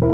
Speak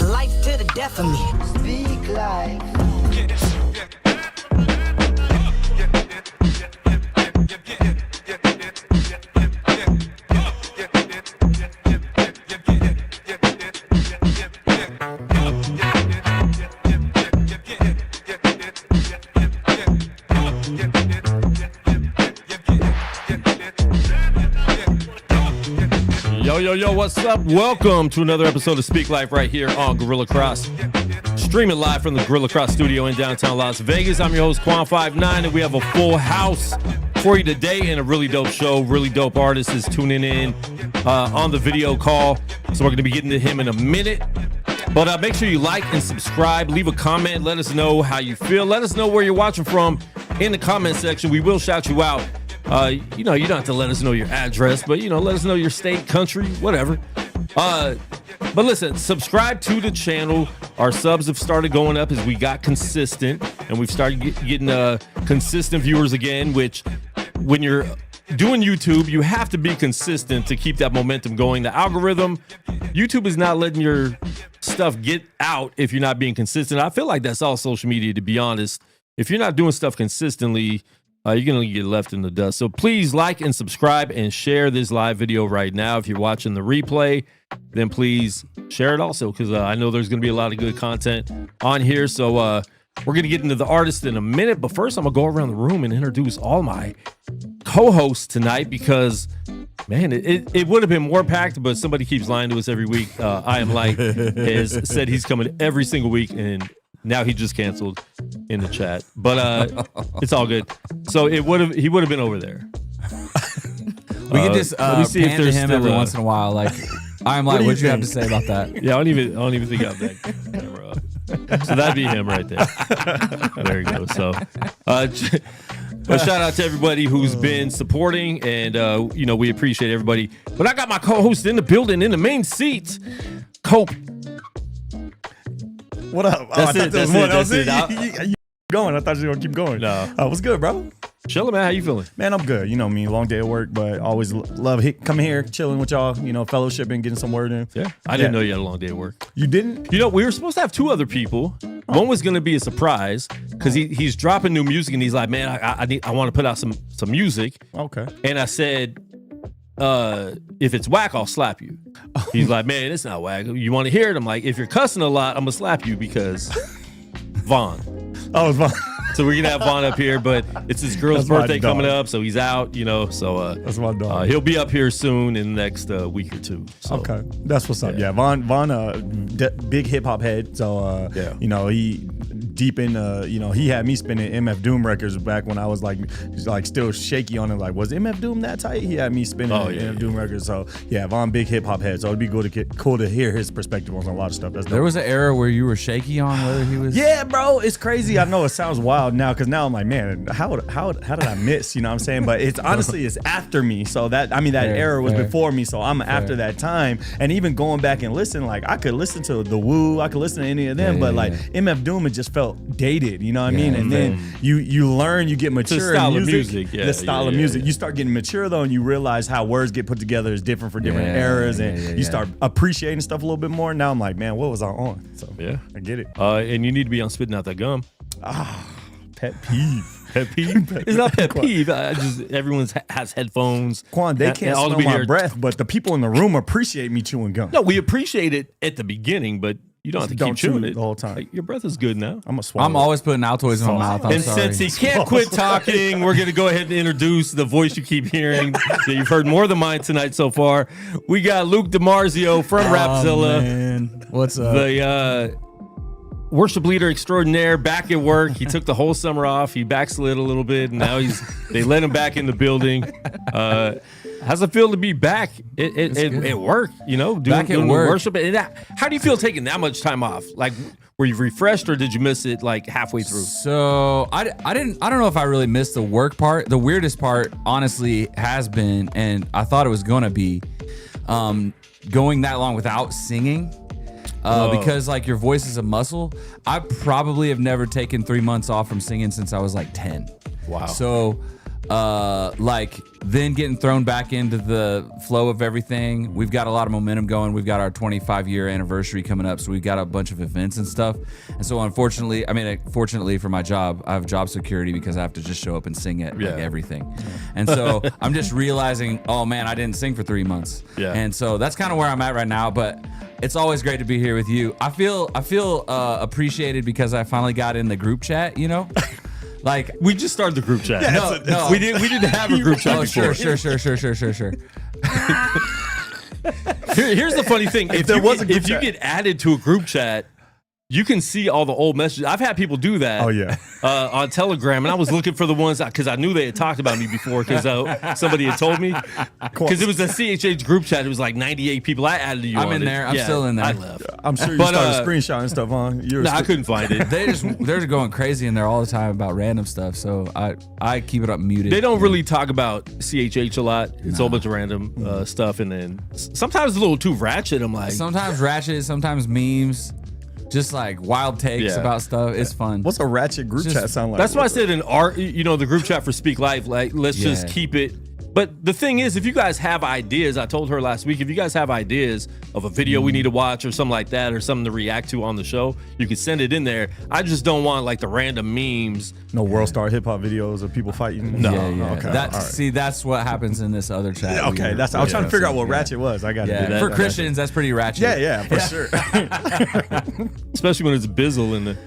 life to the death of me. Speak life. Yo, what's up? Welcome to another episode of Speak Life right here on Gorilla Cross. Streaming live from the Gorilla Cross studio in downtown Las Vegas. I'm your host, Quan59, and we have a full house for you today and a really dope show. Really dope artist is tuning in on the video call. So we're going to be getting to him in a minute. But make sure you like and subscribe. Leave a comment. Let us know how you feel. Let us know where you're watching from in the comment section. We will shout you out. You don't have to let us know your address, but, let us know your state, country, whatever. But listen, subscribe to the channel. Our subs have started going up as we got consistent, and we've started getting consistent viewers again, which when you're doing YouTube, you have to be consistent to keep that momentum going. The algorithm, YouTube is not letting your stuff get out if you're not being consistent. I feel like that's all social media, to be honest. If you're not doing stuff consistently, you're going to get left in the dust. So please like and subscribe and share this live video right now. If you're watching the replay, then please share it also, because I know there's going to be a lot of good content on here. So we're going to get into the artist in a minute. But first, I'm going to go around the room and introduce all my co-hosts tonight, because, man, it would have been more packed, but somebody keeps lying to us every week. I Am Light has said he's coming every single week, and now he just canceled in the chat, but it's all good. So he would have been over there. We can just pan to him every once in a while. Like, I'm like, what'd you have to say about that? Yeah, I don't even think I have that camera up. So that'd be him right there. There you go. So, but shout out to everybody who's been supporting, and we appreciate everybody. But I got my co-host in the building in the main seat, Cope. What up? That's it. You going? I thought you were gonna keep going. No. What's good, bro? Chilling, man. How you feeling? Man, I'm good. You know me, long day at work, but always love coming here, chilling with y'all. Fellowshipping, getting some word in. Yeah. I didn't know you had a long day at work. You didn't? We were supposed to have two other people. One was going to be a surprise, because he's dropping new music, and he's like, man, I want to put out some music. Okay. And I said, if it's whack, I'll slap you. He's like, man, it's not whack. You want to hear it? I'm like, if you're cussing a lot, I'm gonna slap you, because Vaughn. Oh, it's Vaughn. So we're gonna have Vaughn up here, but it's his girl's birthday coming up, so he's out. So that's my dog. He'll be up here soon in the next week or two. So, okay, that's what's up. Yeah, Vaughn, big hip hop head. So he deep in, he had me spinning MF Doom records back when I was like still shaky on it. Like, was MF Doom that tight? He had me spinning MF Doom records. So yeah, Von big hip hop head. So it'd be cool to hear his perspective on a lot of stuff. That's dope. There was an era where you were shaky on whether he was. Yeah, bro, it's crazy. I know it sounds wild now because now I'm like, man, how did I miss? You know what I'm saying? But it's honestly it's after me. So that era was before me. So I'm after that time. And even going back and listening, like I could listen to The Woo, I could listen to any of them, but like MF Doom, it just felt dated. You know what I mean? And then you learn, you get mature. The style of music. The style of music. You start getting mature though, and you realize how words get put together is different for different eras, and you start appreciating stuff a little bit more. Now I'm like, man, what was I on? So yeah, I get it. And you need to be on spitting out that gum. Pet peeve. Pet peeve? It's not pet peeve. Everyone has headphones. Quan, they can't smell my breath, but the people in the room appreciate me chewing gum. No, we appreciate it at the beginning, but you don't have to keep chewing it the whole time. Like, your breath is good now. I'm always putting Altoids in my mouth. I'm sorry. Since he can't quit talking, we're going to go ahead and introduce the voice you keep hearing. You've heard more than mine tonight so far. We got Luke DiMarzio from Rapzilla. Man. What's up? The worship leader extraordinaire, back at work. He took the whole summer off. He backslid a little bit, and now they let him back in the building. How's it feel to be back at work? Doing worship. How do you feel taking that much time off? Like, were you refreshed, or did you miss it like halfway through? So I don't know if I really missed the work part. The weirdest part, honestly, has been, and I thought it was gonna be, going that long without singing. Because like your voice is a muscle. I probably have never taken 3 months off from singing since I was like 10. Wow. So like then getting thrown back into the flow of everything. We've got a lot of momentum going. We've got our 25-year anniversary coming up, so we've got a bunch of events and stuff. And so fortunately for my job, I have job security because I have to just show up and sing at like everything. And so I'm just realizing, oh man, I didn't sing for 3 months. Yeah. And so that's kind of where I'm at right now, but it's always great to be here with you. I feel appreciated because I finally got in the group chat, Like, we just started the group chat. No. We didn't have a group chat before. Sure. Here's the funny thing. If you get added to a group chat, you can see all the old messages. I've had people do that. Oh, yeah. On Telegram, and I was looking for the ones because I knew they had talked about me before because somebody had told me. Because it was a CHH group chat. It was like 98 people. I added you. I'm in there. I'm still in there. I left. I'm sure you started screenshotting stuff, huh? No, I couldn't find it. They're going crazy in there all the time about random stuff. So I keep it up muted. They don't really talk about CHH a lot. It's a whole bunch of random stuff, and then sometimes a little too ratchet. I'm like, sometimes ratchet, sometimes memes. Just like wild takes about stuff. It's fun. What's a ratchet group chat sound like? That's why I said in art, the group chat for Speak Life, like, let's just keep it. But the thing is, if you guys have ideas, I told her last week, if you guys have ideas of a video we need to watch or something like that, or something to react to on the show, you can send it in there. I just don't want like the random memes. No World Star hip hop videos of people fighting. No. Okay. See, that's what happens in this other chat. Yeah, okay, I was trying to figure out what ratchet was. I got to do that. For Christians, that's pretty ratchet. Yeah, for sure. Especially when it's Bizzle in the.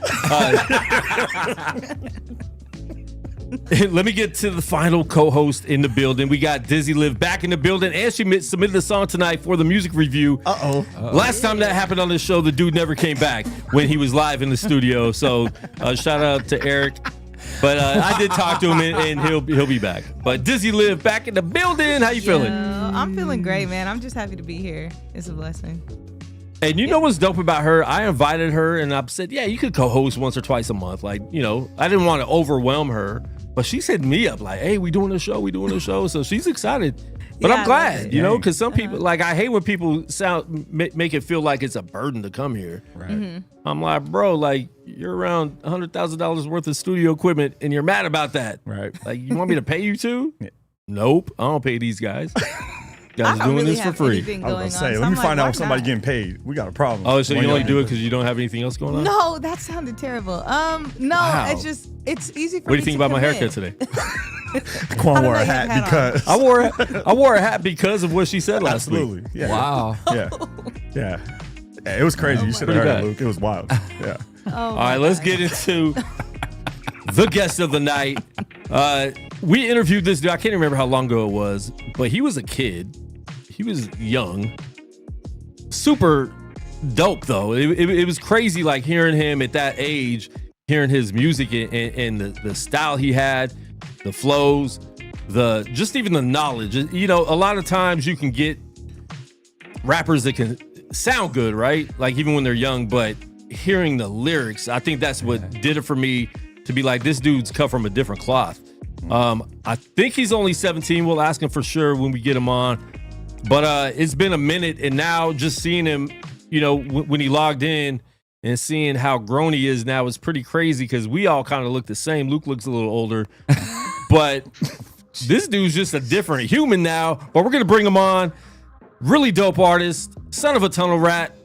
Let me get to the final co-host in the building. We got Dizzy Liv back in the building, and she submitted a song tonight for the music review. Last time that happened on this show, the dude never came back when he was live in the studio. So shout out to Eric. But I did talk to him, and he'll be back. But Dizzy Liv back in the building. How you feeling? I'm feeling great, man. I'm just happy to be here. It's a blessing. And you know what's dope about her? I invited her, and I said, yeah, you could co-host once or twice a month. Like, I didn't want to overwhelm her. But she's hitting me up like, hey, we doing a show. So she's excited. But I'm glad, because some people, like, I hate when people make it feel like it's a burden to come here. Right. Mm-hmm. I'm like, bro, like, you're around $100,000 worth of studio equipment, and you're mad about that. Right. Like, you want me to pay you too? Yeah. Nope, I don't pay these guys. Guys doing really this for free. I was going to say, let me find out if somebody's getting paid. We got a problem. Oh, so you only do it because you don't have anything else going on? No, that sounded terrible. No, wow. It's easy for me. What do you think about my haircut today? Quan wore a hat because I wore a hat because of what she said last week. Yeah. Wow. Yeah. It was crazy. You should have heard it, Luke. It was wild. Yeah. All right, let's get into the guest of the night. We interviewed this dude. I can't remember how long ago it was, but he was a kid. He was young. Super dope, though. It was crazy, like, hearing him at that age hearing his music and the style he had, the flows, just even the knowledge. You know, a lot of times you can get rappers that can sound good, right? Like even when they're young, but hearing the lyrics, I think that's what did it for me to be like, this dude's cut from a different cloth. I think he's only 17. We'll ask him for sure when we get him on. But it's been a minute, and now just seeing him, you know, when he logged in and seeing how grown he is now is pretty crazy because we all kind of look the same. Luke looks a little older, but this dude's just a different human now. But we're going to bring him on. Really dope artist, son of a tunnel rat.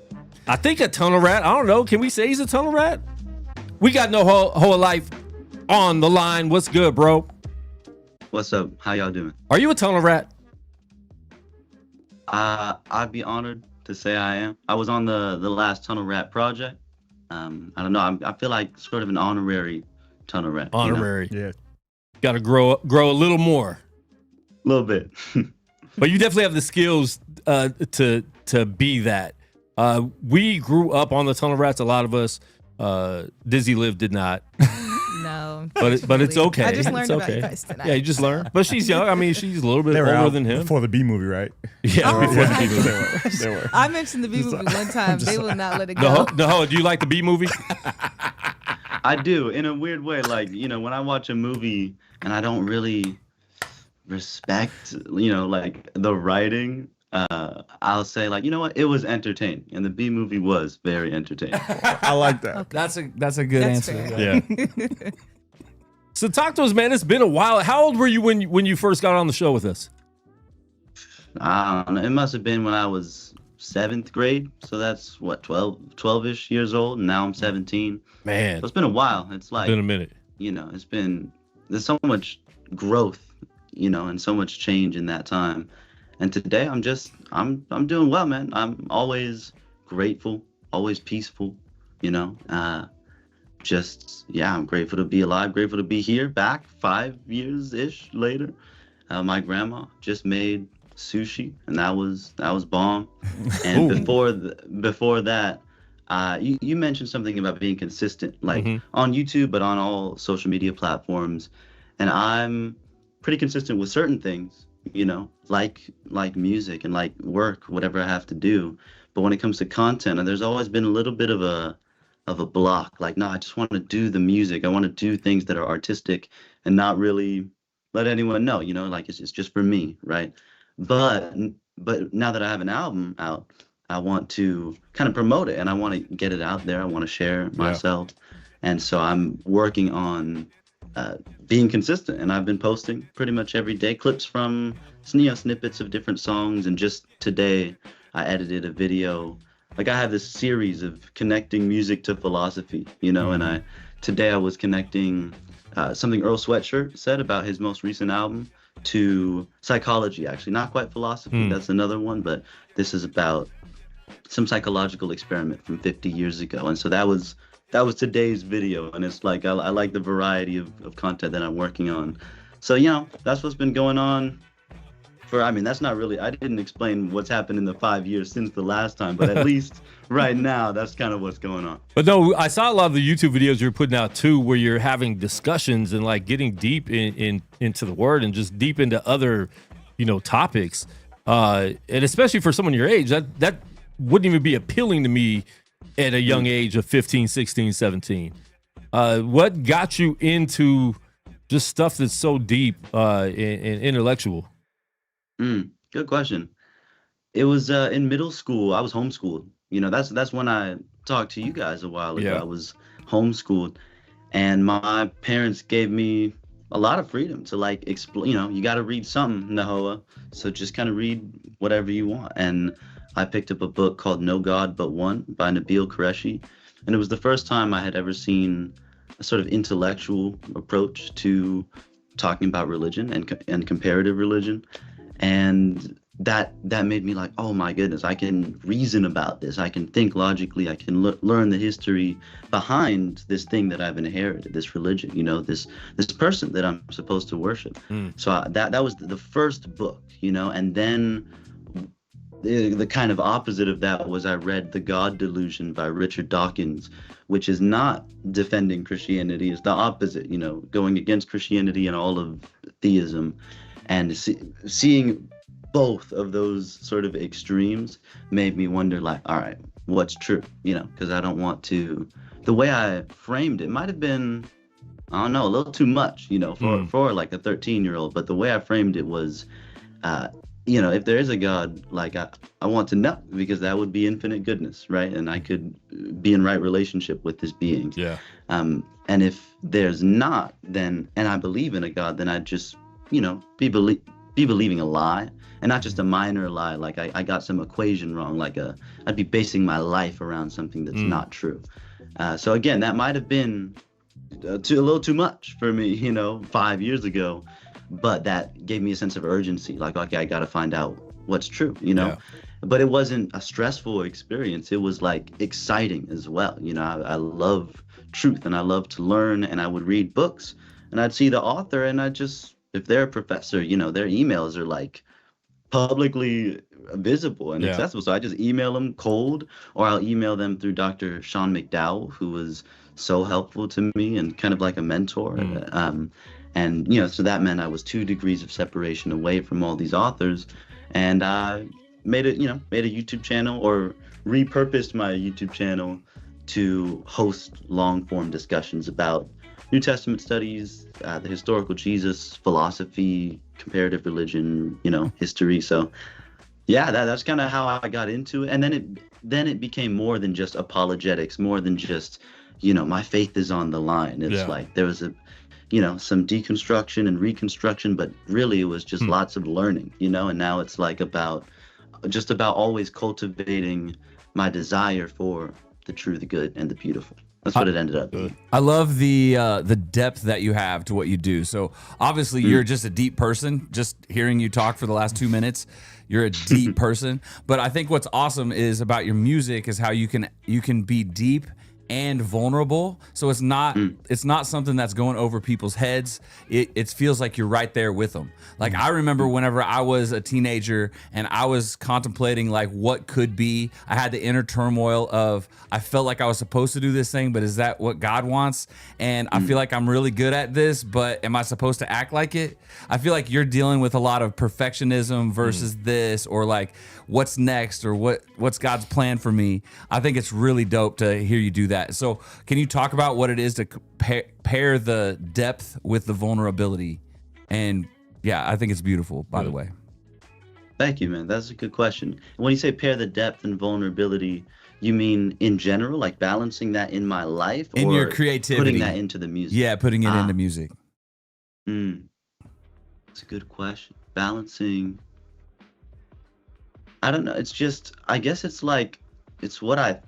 I think a tunnel rat. I don't know. Can we say he's a tunnel rat? We got Nahoa Life on the line. What's good, bro? What's up? How y'all doing? Are you a tunnel rat? I'd be honored to say I am. I was on the last Tunnel Rat project. I don't know. I feel like sort of an honorary tunnel rat. Honorary. Yeah. Got to grow a little more. A little bit. But you definitely have the skills to be that. We grew up on the tunnel rats. A lot of us. Dizzy Liv did not. No. But it's okay. I just learned it's about okay. you guys tonight. Yeah, you just learned. But she's young. I mean, she's a little bit They were older out than him. before the B movie, right? Yeah, Oh. before the B movie. They were. I mentioned the B movie one time. They will not let it go. Nahoa, do you like the B movie? I do, in a weird way. Like, you know, when I watch a movie and I don't really respect, you know, like the writing, I'll say like, you know what, it was entertaining, and the B movie was very entertaining. I like that. Okay. That's a good That's answer. fair. Yeah. So talk to us, man. It's been a while. How old were you when you first got on the show with us? I don't know. It must have been when I was 7th grade. So that's what, 12-ish years old. And now I'm 17. Man, So it's been a while. It's like, been a minute. you know, there's so much growth, you know, and so much change in that time. And today I'm doing well, man. I'm always grateful, always peaceful, you know. I'm grateful to be alive, grateful to be here, back 5 years-ish later. My grandma just made sushi, and that was bomb. And before that, you mentioned something about being consistent, like on YouTube, but on all social media platforms. And I'm pretty consistent with certain things, you know, like music and like work, whatever I have to do. But when it comes to content, and there's always been a little bit of a block. Like, no, I just want to do the music. I want to do things that are artistic and not really let anyone know, you know, like it's just for me, right? But now that I have an album out, I want to kind of promote it, and I want to get it out there. I want to share myself. And so I'm working on being consistent, and I've been posting pretty much every day clips from, you know, snippets of different songs. And just today I edited a video. Like, I have this series of connecting music to philosophy, you know, and today I was connecting something Earl Sweatshirt said about his most recent album to psychology, actually. Not quite philosophy, that's another one, but this is about some psychological experiment from 50 years ago. And so that was today's video, and it's like I like the variety of content that I'm working on. So, you know, that's what's been going on. That's not really, I didn't explain what's happened in the 5 years since the last time, but at least right now, that's kind of what's going on. But no, I saw a lot of the YouTube videos you're putting out too, where you're having discussions and like getting deep into the word and just deep into other, you know, topics. And especially for someone your age, that wouldn't even be appealing to me at a young age of 15, 16, 17. What got you into just stuff that's so deep and intellectual? Good question. It was in middle school. I was homeschooled. You know, that's when I talked to you guys a while ago. Yeah. I was homeschooled, and my parents gave me a lot of freedom to like explore. You know, you got to read something, Nahoa. So just kind of read whatever you want. And I picked up a book called No God But One by Nabil Qureshi, and it was the first time I had ever seen a sort of intellectual approach to talking about religion and comparative religion. And that made me like, oh my goodness, I can reason about this. I can think logically. I can learn the history behind this thing that I've inherited, this religion, you know, this person that I'm supposed to worship. So that was the first book, you know. And then the kind of opposite of that was I read The God Delusion by Richard Dawkins, which is not defending Christianity. It's the opposite, going against Christianity and all of theism. And seeing both of those sort of extremes made me wonder, like, all right, what's true? Because I don't want to. The way I framed it might have been, I don't know, a little too much, for like a 13-year-old. But the way I framed it was, if there is a God, like I want to know, because that would be infinite goodness, right? And I could be in right relationship with this being. Yeah. And if there's not, then, and I believe in a God, then I'd just, be believing a lie, and not just a minor lie. Like I got some equation wrong. Like I'd be basing my life around something that's not true. So again, that might have been a little too much for me, 5 years ago. But that gave me a sense of urgency, like, okay, I got to find out what's true, Yeah. But it wasn't a stressful experience. It was like exciting as well. I love truth, and I love to learn, and I would read books, and I'd see the author, and if they're a professor, their emails are like publicly visible and accessible. So I just email them cold, or I'll email them through Dr. Sean McDowell, who was so helpful to me and kind of like a mentor. And, so that meant I was 2 degrees of separation away from all these authors. And I made a YouTube channel, or repurposed my YouTube channel to host long form discussions about New Testament studies, the historical Jesus, philosophy, comparative religion, history. So yeah, that's kind of how I got into it. And then it became more than just apologetics, more than just, my faith is on the line. It's like there was some deconstruction and reconstruction, but really it was just lots of learning, and now it's like about always cultivating my desire for the true, the good, and the beautiful. That's what it ended up being. I love the depth that you have to what you do. So obviously you're just a deep person. Just hearing you talk for the last 2 minutes, you're a deep person. But I think what's awesome is about your music is how you can be deep and vulnerable. So it's not something that's going over people's heads. It feels like you're right there with them. Like I remember whenever I was a teenager and I was contemplating like what could be, I had the inner turmoil of, I felt like I was supposed to do this thing, but is that what God wants? And I feel like I'm really good at this, but am I supposed to act like it? I feel like you're dealing with a lot of perfectionism versus this, or like what's next, or what's God's plan for me. I think it's really dope to hear you do that. So can you talk about what it is to pair the depth with the vulnerability? And yeah, I think it's beautiful, by the way. Thank you, man. That's a good question. When you say pair the depth and vulnerability, you mean in general, like balancing that in my life, in or your creativity, putting that into the music? Yeah, putting it into music. That's a good question. Balancing. I don't know. It's just, I guess it's like, it's what I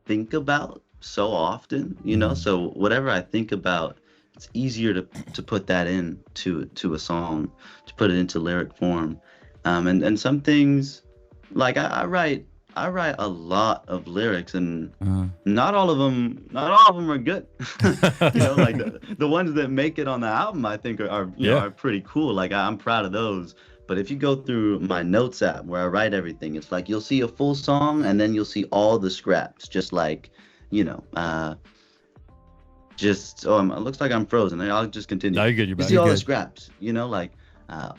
think about so often, so whatever I think about, it's easier to put that in to a song, to put it into lyric form. And some things, like I write a lot of lyrics, and not all of them are good. Like the ones that make it on the album, I think are pretty cool. Like I'm proud of those. But if you go through my notes app where I write everything, it's like you'll see a full song and then you'll see all the scraps, just like, it looks like I'm frozen. I'll just continue. No, you're good. You're back. You see all the scraps, like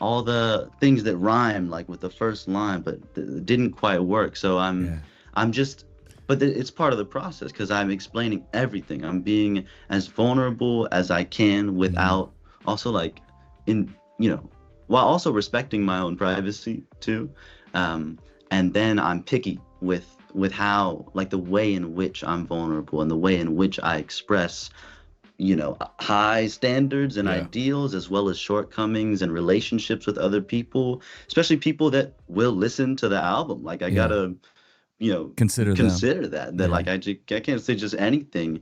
all the things that rhyme, like with the first line, but didn't quite work. So but it's part of the process, because I'm explaining everything. I'm being as vulnerable as I can without also while also respecting my own privacy too. And then I'm picky with how, like, the way in which I'm vulnerable and the way in which I express, high standards and ideals, as well as shortcomings and relationships with other people, especially people that will listen to the album. Like I gotta, consider that like I can't say just anything,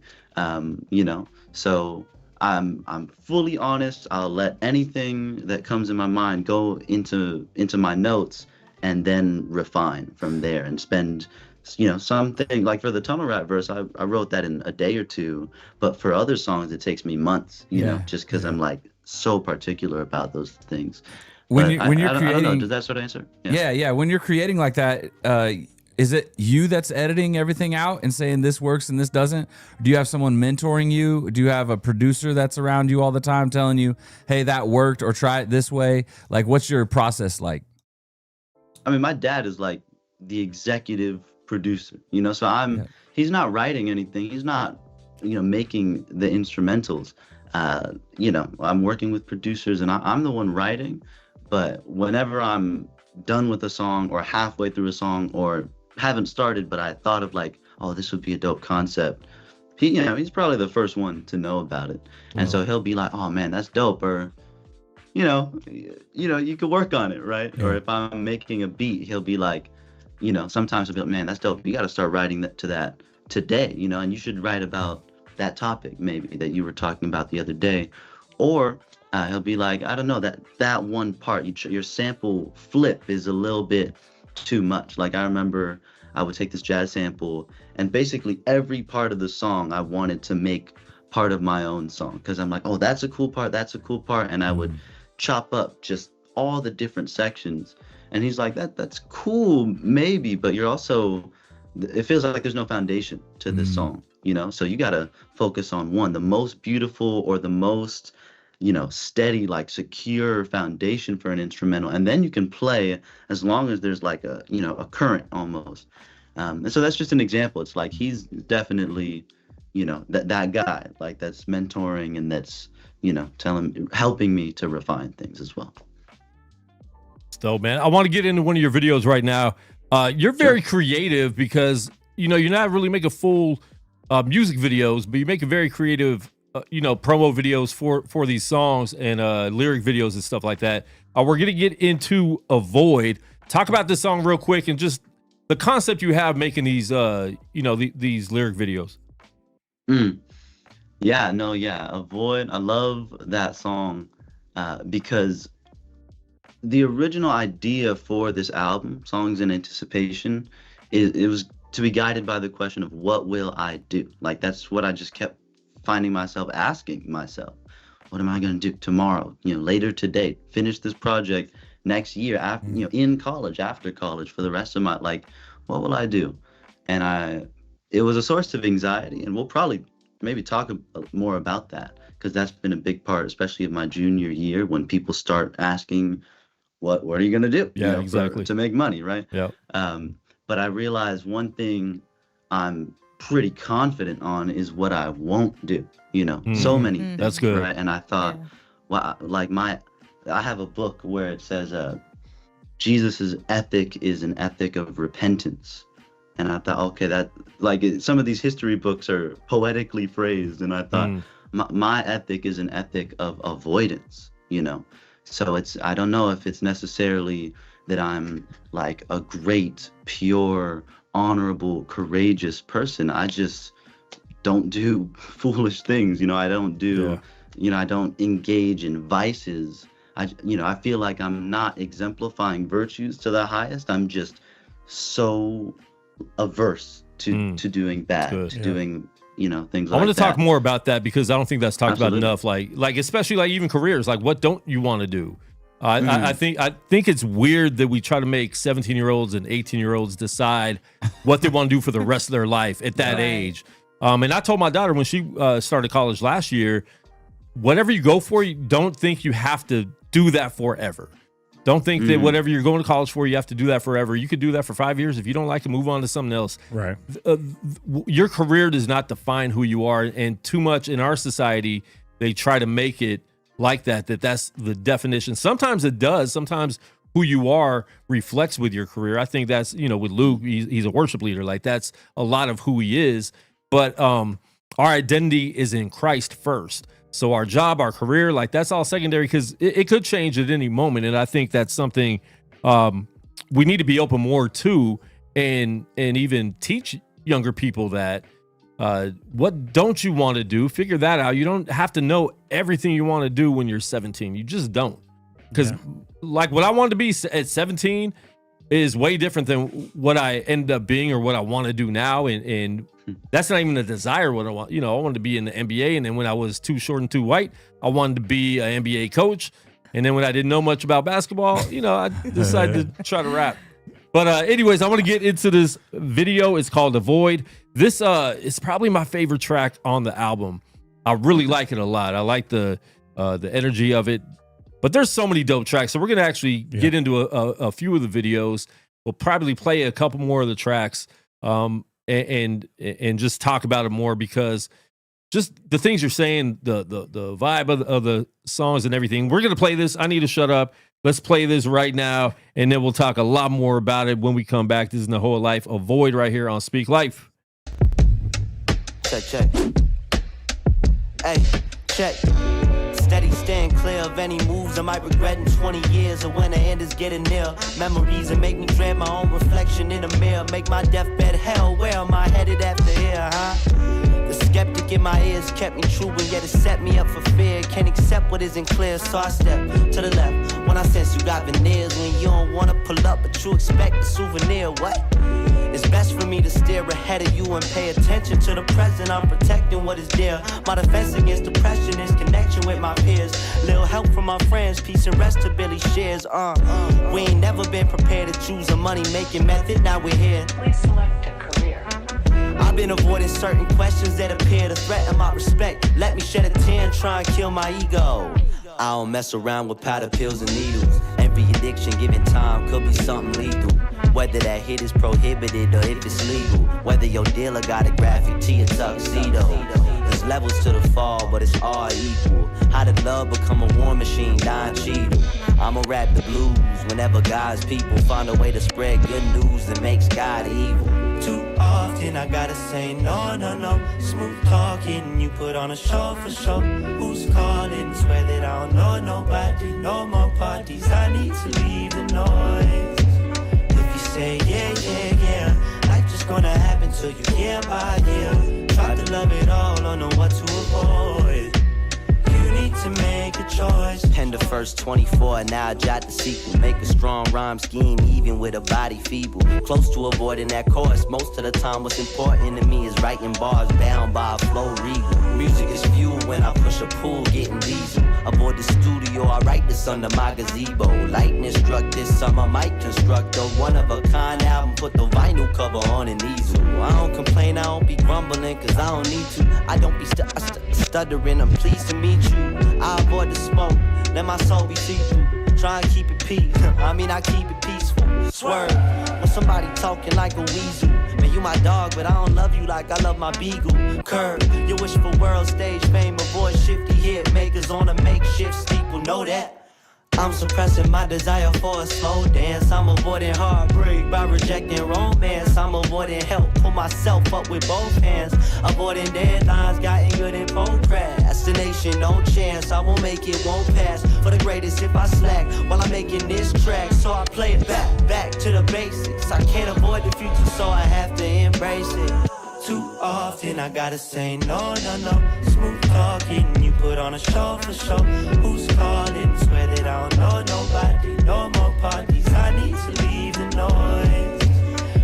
so I'm fully honest. I'll let anything that comes in my mind go into my notes, and then refine from there and spend, something like for the Tunnel Rat verse, I wrote that in a day or two, but for other songs it takes me months, just because I'm like so particular about those things. when But you're I don't know. creating, Does that sort of answer? yeah, when you're creating like that, is it you that's editing everything out and saying this works and this doesn't? Do you have someone mentoring you? Do you have a producer that's around you all the time telling you, hey, that worked, or try it this way? Like, what's your process like? I mean, my dad is like the executive producer, you know, so he's not writing anything. He's not, you know, making the instrumentals. You know, I'm working with producers and I'm the one writing, but whenever I'm done with a song or halfway through a song or haven't started, but I thought of like, oh, this would be a dope concept. He's probably the first one to know about it. And so he'll be like, oh man, that's dope. Or, you could work on it, right? Or if I'm making a beat, he'll be like, sometimes he'll be like, man, that's dope. You got to start writing that today, and you should write about that topic maybe that you were talking about the other day. Or he'll be like, I don't know, that one part, your sample flip is a little bit too much. Like I remember I would take this jazz sample and basically every part of the song I wanted to make part of my own song, because I'm like, oh, that's a cool part, and I would chop up just all the different sections. And he's like, that's cool maybe, but it feels like there's no foundation to this song, so you got to focus on the most beautiful or the most steady, like secure foundation for an instrumental, and then you can play as long as there's like a current almost. And so that's just an example. It's like he's definitely that guy, like that's mentoring and that's helping me to refine things as well. So man, I want to get into one of your videos right now. You're very creative because you're not really making full music videos, but you make a very creative promo videos for these songs and lyric videos and stuff like that. We're gonna get into Avoid. Talk about this song real quick and just the concept you have making these these lyric videos. Avoid. I love that song because the original idea for this album, Songs in Anticipation, it was to be guided by the question of what will I do? Like that's what I just kept finding myself asking myself. What am I going to do tomorrow? Later today, finish this project next year, after, in college, after college, for the rest of my, like, what will I do? And it was a source of anxiety, and we'll probably maybe talk more about that, because that's been a big part, especially of my junior year, when people start asking, what are you going to do? Yeah, exactly. To make money, right? Yeah. But I realized one thing I'm pretty confident on is what I won't do. So many things. That's good. Right? And I thought, wow, like I have a book where it says Jesus's ethic is an ethic of repentance. And I thought, okay, that some of these history books are poetically phrased, and I thought my ethic is an ethic of avoidance. So I don't know if it's necessarily that I'm like a great, pure, honorable, courageous person. I just don't do foolish things. I don't do, I don't engage in vices. I feel like I'm not exemplifying virtues to the highest. I'm just so averse to doing bad, doing things like that. I want to talk more about that because I don't think that's talked about enough. Like especially like even careers. Like, what don't you want to do? I think it's weird that we try to make 17-year-olds and 18-year-olds decide what they want to do for the rest of their life at that age. And I told my daughter when she started college last year, whatever you go for, you don't think you have to do that forever. Don't think that whatever you're going to college for, you have to do that forever. You could do that for 5 years. If you don't like to, move on to something else. Right. Your career does not define who you are. And too much in our society, they try to make it like that's the definition. Sometimes it does. Sometimes who you are reflects with your career. I think that's, with Luke, he's a worship leader. Like that's a lot of who he is. But our identity is in Christ first. So our job, our career, like that's all secondary because it could change at any moment. And I think that's something we need to be open more to and even teach younger people that what don't you want to do? Figure that out. You don't have to know everything you want to do when you're 17. You just don't. Because like what I wanted to be at 17 is way different than what I end up being or what I want to do now. And that's not even a desire what I want. I wanted to be in the NBA. And then when I was too short and too white, I wanted to be an NBA coach. And then when I didn't know much about basketball, you know, I decided to try to rap. But anyways, I want to get into this video. It's called Avoid. This is probably my favorite track on the album. I really like it a lot. I like the energy of it. But there's so many dope tracks. So we're going to actually get into a few of the videos. We'll probably play a couple more of the tracks and just talk about it more, because just the things you're saying, the vibe of the songs and everything. We're going to play this. I Need to Shut Up. Let's play this right now, and then we'll talk a lot more about it when we come back. This is Nahoa Life, Avoid, right here on Speak Life. Check. Hey, check. Steady staying clear of any moves I might regret in 20 years, or when the end is getting near. Memories that make me dread my own reflection in a mirror. Make my deathbed hell. Where am I headed after here, huh? The skeptic in my ears kept me true, and yet it set me up for fear. Can't accept what isn't clear, so I step to the left when I sense you got veneers. When you don't wanna pull up, but you expect a souvenir. What? It's best for me to steer ahead of you and pay attention to the present. I'm protecting what is dear. My defense against depression is connection with my peers. Little help from my friends, peace and rest to Billy shares. We ain't never been prepared to choose a money-making method. Now we're here. Please select a career. I've been avoiding certain questions that appear to threaten my respect. Let me shed a tear and try and kill my ego. I don't mess around with powder pills and needles. Every addiction given time could be something lethal. Whether that hit is prohibited or if it's legal. Whether your dealer got a graphic tee or tuxedo. There's levels to the fall, but it's all equal. How did love become a war machine, dying cheater? I'ma rap the blues whenever God's people find a way to spread good news that makes God evil. Too often I gotta say no. Smooth talking, you put on a show for sure. Who's calling? Swear that I don't know nobody. No more parties, I need to leave the noise. If you say yeah, life just gonna happen till you year by year. Try to love it all, don't know what to avoid. You need to make a choice. Pen the first 24, now I jot the sequel. Make a strong rhyme scheme, even with a body feeble. Close to avoiding that course. Most of the time what's important to me is writing bars bound by a flow regal. Music is fuel when I push a pool, getting diesel. Aboard the studio, I write this under my gazebo. Lightning struck this summer, might construct a one-of-a-kind album. Put the vinyl cover on an easel. I don't complain, I don't be grumbling, cause I don't need to. I don't be stuttering, I'm pleased to meet you. I avoid the smoke, let my soul be see-through. Try and keep it peace, I keep it peaceful. Swerve, when somebody talking like a weasel. Man, you my dog, but I don't love you like I love my beagle. Curve, you wish for world stage fame. Avoid shifty hit makers on a makeshift steeple, know that? I'm suppressing my desire for a slow dance. I'm avoiding heartbreak by rejecting romance. I'm avoiding help, pull myself up with both hands. Avoiding deadlines, gotten good in procrastination. No chance, I won't make it, won't pass. For the greatest if I slack while I'm making this track. So I play it back to the basics. I can't avoid the future, so I have to embrace it. Too often I gotta say no. Smooth talking, you put on a show for sure. Who's calling? Swear that I don't know nobody. No more parties, I need to leave the noise.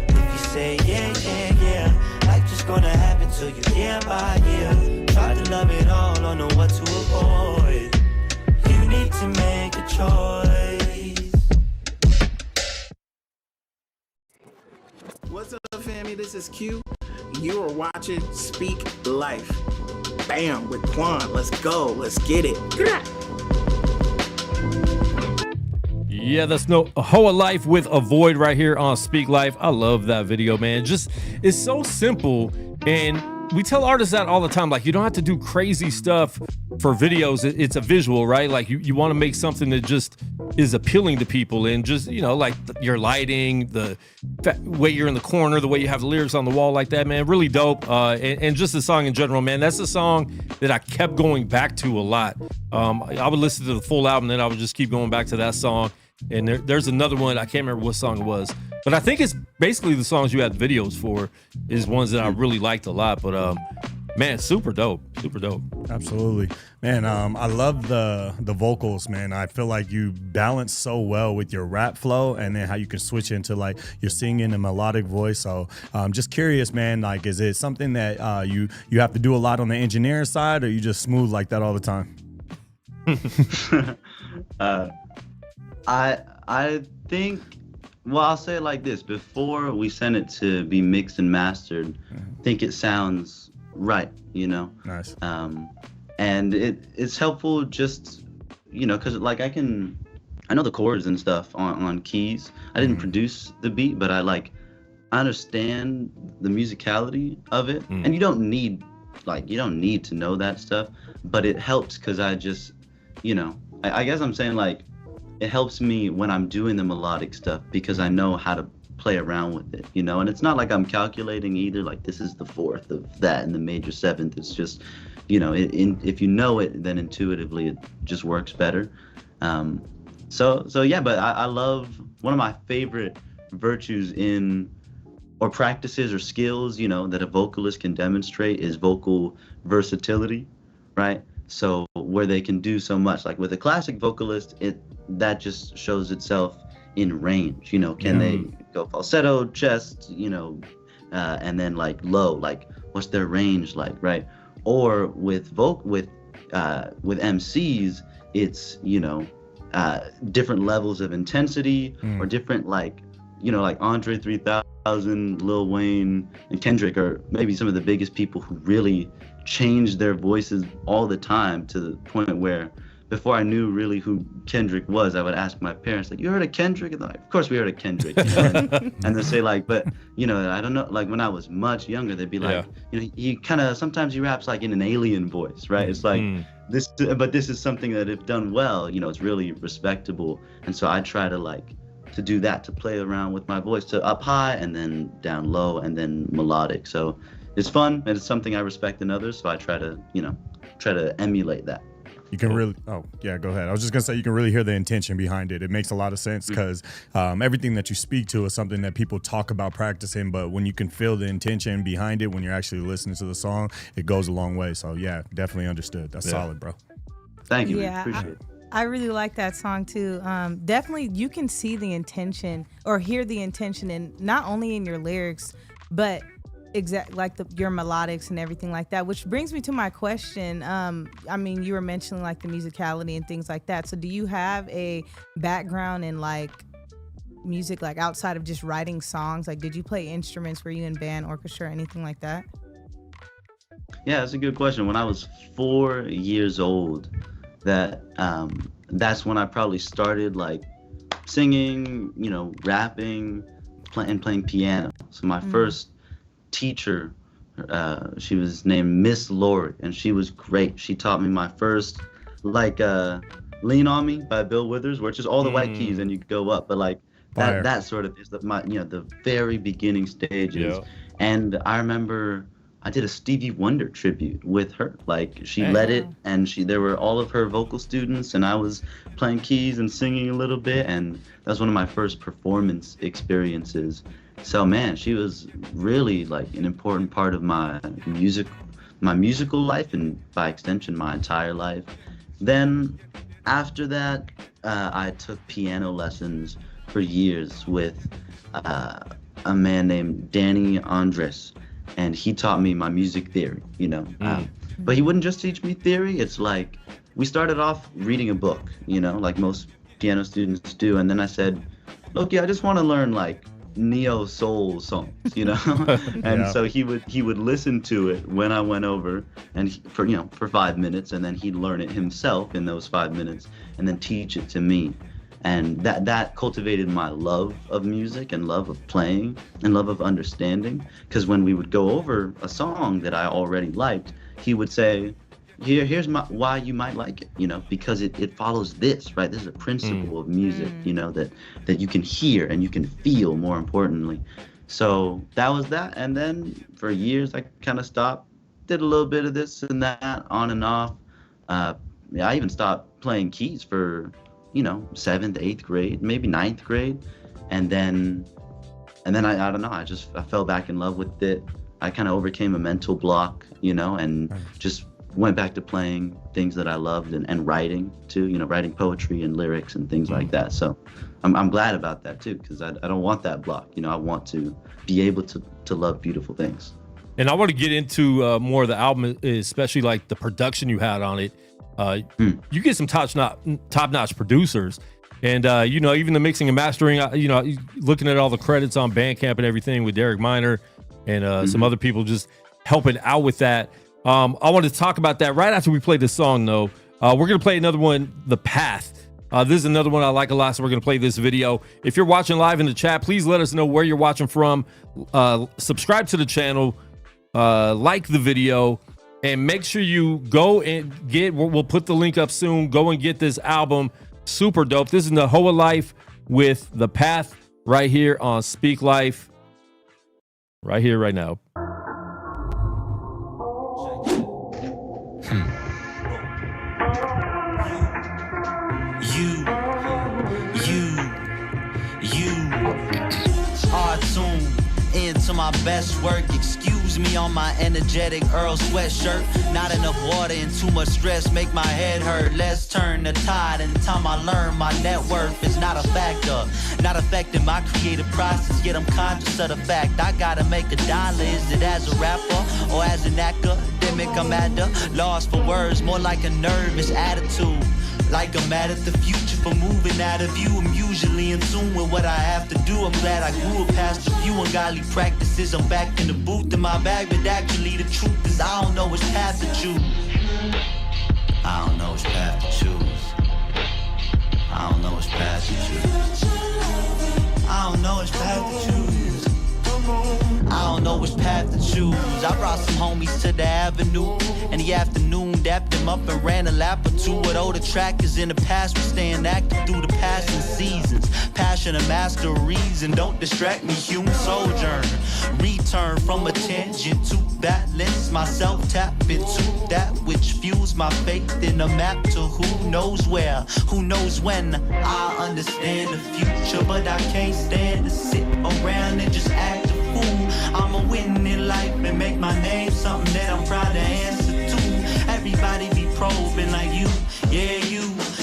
If you say yeah, life just gonna happen to you year by year. Try to love it all, don't know what to avoid. You need to make a choice. What's up, family? This is Q. You are watching Speak Life. Bam, with Quan. Let's go. Let's get it. Yeah, that's Nahoa Life with Avoid right here on Speak Life. I love that video, man. Just, it's so simple. And we tell artists that all the time. Like, you don't have to do crazy stuff for videos. It's a visual, right? Like, you want to make something that just is appealing to people, and just, you know, like your lighting, the way you're in the corner, the way you have the lyrics on the wall like that, man, really dope. And just the song in general, man, that's a song that I kept going back to a lot. I would listen to the full album, then I would just keep going back to that song. And there's another one, I can't remember what song it was, but I think it's basically the songs you had videos for is ones that I really liked a lot. But man, super dope. Absolutely, man. I love the vocals, man. I feel like you balance so well with your rap flow, and then how you can switch into like you're singing a melodic voice. So I'm just curious, man, like, is it something that you have to do a lot on the engineering side, or you just smooth like that all the time? I think, well, I'll say it like this: before we send it to be mixed and mastered, I think it sounds right, you know. Nice. And it's helpful just, you know, because like I know the chords and stuff on keys. I didn't produce the beat, but I understand the musicality of it. And you don't need to know that stuff, but it helps because I just, you know, I guess I'm saying like, it helps me when I'm doing the melodic stuff because I know how to play around with it, you know. And it's not like I'm calculating either, like this is the fourth of that and the major seventh. It's just, you know, if you know it, then intuitively it just works better. So yeah, but I love, one of my favorite virtues or practices or skills, you know, that a vocalist can demonstrate is vocal versatility, right? So where they can do so much, like with a classic vocalist, that just shows itself in range, you know. Can they go falsetto, chest, you know, and then like low, like what's their range like, right? Or with MCs, it's, you know, different levels of intensity or different, like, you know, like Andre 3000, Lil Wayne, and Kendrick are maybe some of the biggest people who really changed their voices all the time, to the point where before I knew really who Kendrick was, I would ask my parents, like, you heard of Kendrick? And they're like, of course we heard of Kendrick. You know? And they say like, but, you know, I don't know, like when I was much younger, they'd be like, you know, he kind of, sometimes he raps like in an alien voice, right? It's like this, but this is something that if done well, you know, it's really respectable. And so I try to do that, to play around with my voice, to up high and then down low and then melodic. So it's fun and it's something I respect in others. So I try to emulate that. You can really, oh yeah, go ahead. I was just gonna say, you can really hear the intention behind it. It makes a lot of sense because everything that you speak to is something that people talk about practicing, but when you can feel the intention behind it, when you're actually listening to the song, it goes a long way. So yeah, definitely understood. That's solid, bro. Thank you. Yeah, Appreciate it. I really like that song too. Definitely, you can see the intention or hear the intention in not only in your lyrics, but like your melodics and everything like that. Which brings me to my question. I mean, you were mentioning like the musicality and things like that. So, do you have a background in like music, like outside of just writing songs? Like, did you play instruments? Were you in band, orchestra, or anything like that? Yeah, that's a good question. When I was 4 years old, that's when I probably started like singing, you know, rapping, and playing piano. So my first teacher, she was named Miss Lord, and she was great. She taught me my first, like, Lean on Me by Bill Withers, where it's just all the white keys and you go up, but like that sort of is the very beginning stages. And I remember I did a Stevie Wonder tribute with her. Like, she led it, and there were all of her vocal students, and I was playing keys and singing a little bit, and that was one of my first performance experiences. So man, she was really like an important part of my musical life, and by extension my entire life. Then after that, I took piano lessons for years with a man named Danny Andres, and he taught me my music theory, you know. But he wouldn't just teach me theory. It's like, we started off reading a book, you know, like most piano students do, and then I said, look, I just want to learn like neo soul songs, you know. And so he would listen to it when I went over, and for 5 minutes, and then he'd learn it himself in those 5 minutes and then teach it to me. And that cultivated my love of music and love of playing and love of understanding. Because when we would go over a song that I already liked, he would say, here's why you might like it, you know, because it follows this, right? This is a principle of music, you know, that you can hear and you can feel, more importantly. So that was that. And then for years, I kind of stopped, did a little bit of this and that, on and off. I even stopped playing keys for, 7th, 8th grade, maybe 9th grade. And then I don't know, I fell back in love with it. I kind of overcame a mental block, and just went back to playing things that I loved and writing too, writing poetry and lyrics and things like that. So I'm glad about that too, because I don't want that block. I want to be able to love beautiful things. And I want to get into more of the album, especially like the production you had on it. you get some top-notch producers. And, even the mixing and mastering, looking at all the credits on Bandcamp and everything with Derek Minor and some other people just helping out with that. I wanted to talk about that right after we play this song, though. We're going to play another one, The Path. This is another one I like a lot, so we're going to play this video. If you're watching live in the chat, please let us know where you're watching from. Subscribe to the channel, like the video, and make sure you go and we'll put the link up soon. Go and get this album. Super dope. This is Nahoa Life with The Path right here on Speak Life. Right here, right now. Tune into my best work. Excuse me on my energetic Earl sweatshirt. Not enough water and too much stress make my head hurt. Let's turn the tide. In time I learn my net worth is not a factor, not affecting my creative process. Yet I'm conscious of the fact I gotta make a dollar. Is it as a rapper or as an academic? I'm at the lost for words, more like a nervous attitude. Like I'm mad at the future for moving out of view. I'm usually in tune with what I have to do. I'm glad I grew up past a few ungodly practices. I'm back in the booth in my bag, but actually the truth is I don't know which path to choose. I don't know which path to choose. I don't know which path to choose. I don't know which path to choose. I don't know which path to choose. I brought some homies to the avenue in the afternoon, dapped them up and ran a lap or two. Although the track is in the past, we're staying active through the passing seasons. Passion, a master reason, don't distract me, human sojourner. Return from a tangent to balance myself, tap into that which fuels my faith in a map to who knows where, who knows when. I understand the future, but I can't stand to sit around and just act a fool. I'ma win in life and make my name something that I'm proud to answer to. Everybody be probing like you, yeah,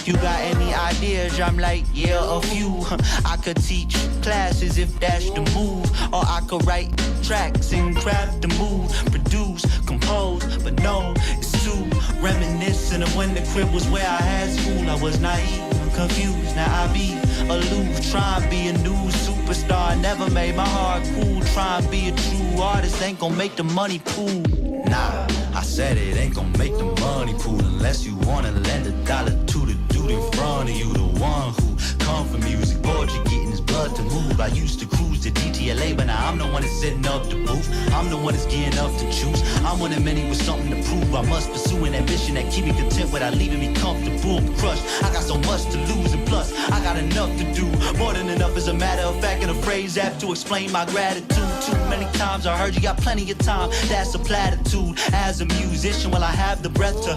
you got any ideas? I'm like, yeah, a few. I could teach classes if that's the move, or I could write tracks and craft the mood, produce, compose, but no, it's too reminiscent of when the crib was where I had school. I was naive and confused, now I be aloof, try and be a new superstar. Never made my heart cool, try and be a true artist. Ain't gonna make the money pool. Nah, I said it ain't gonna make the money pool unless you wanna lend $1 to the dude in front of you, the one who come from music, poetry, getting his blood to move. I used to cruise to DTLA, but now I'm the one that's setting up the booth. I'm the one that's getting up to choose. I'm one of many with something to prove. I must pursue an ambition that keep me content without leaving me comfortable. I'm crushed, I got so much to lose, and plus I got enough to do. More than enough as a matter of fact, and a phrase apt to explain my gratitude. Too many times I heard you got plenty of time, that's a platitude. As a musician, well I have the breath to,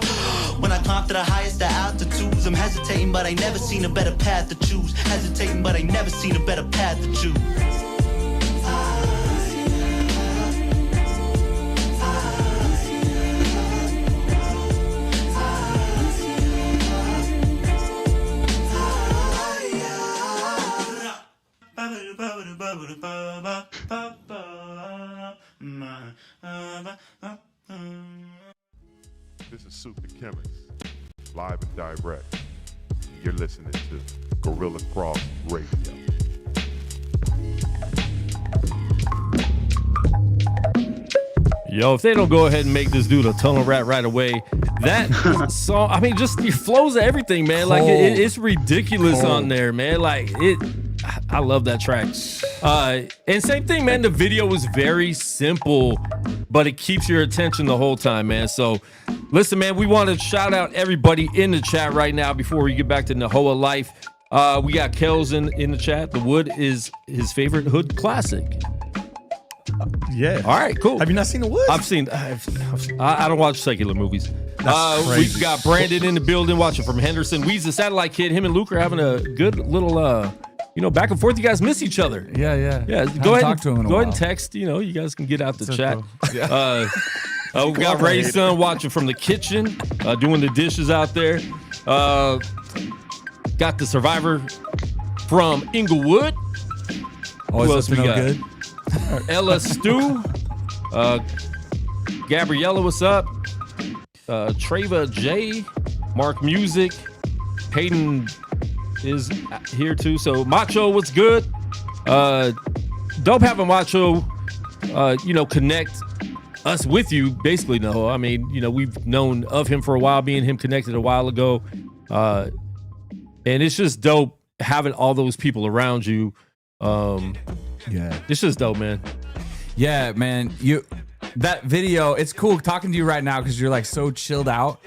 when I climb to the highest of altitudes. I'm hesitating, but I never seen a better path to choose. Hesitating, but I never seen a better path to choose. This is Soup the Chemist, live and direct. You're listening to Guerrilla Cross Radio. Yo, if they don't go ahead and make this dude a tunnel rat right away, that song, I mean, just it flows everything, man. Like it's ridiculous on there, man. Like I love that track. And same thing, man. The video was very simple, but it keeps your attention the whole time, man. So listen, man, we want to shout out everybody in the chat right now before we get back to Nahoa Life. We got Kels in the chat. The Wood is his favorite hood classic. Yeah. All right, cool. Have you not seen The Wood? I've seen. I don't watch secular movies. We've got Brandon in the building watching from Henderson. We's the Satellite Kid. Him and Luke are having a good little, back and forth. You guys miss each other. Yeah. Go ahead. Talk to him in a go while. ahead and text. You guys can get out the chat. Cool. Yeah. We got Ray's son watching from the kitchen, doing the dishes out there. Got the Survivor from Inglewood. Always Who else we no got? good. Ella Stu, Gabriella, what's up? Treva J, Mark Music. Hayden is here too. So Macho, what's good? Dope having Macho, connect us with you, basically. No, I mean, we've known of him for a while, being him connected a while ago. And it's just dope having all those people around you. Yeah, it's just dope, man. Yeah, man. That video, it's cool talking to you right now because you're like so chilled out,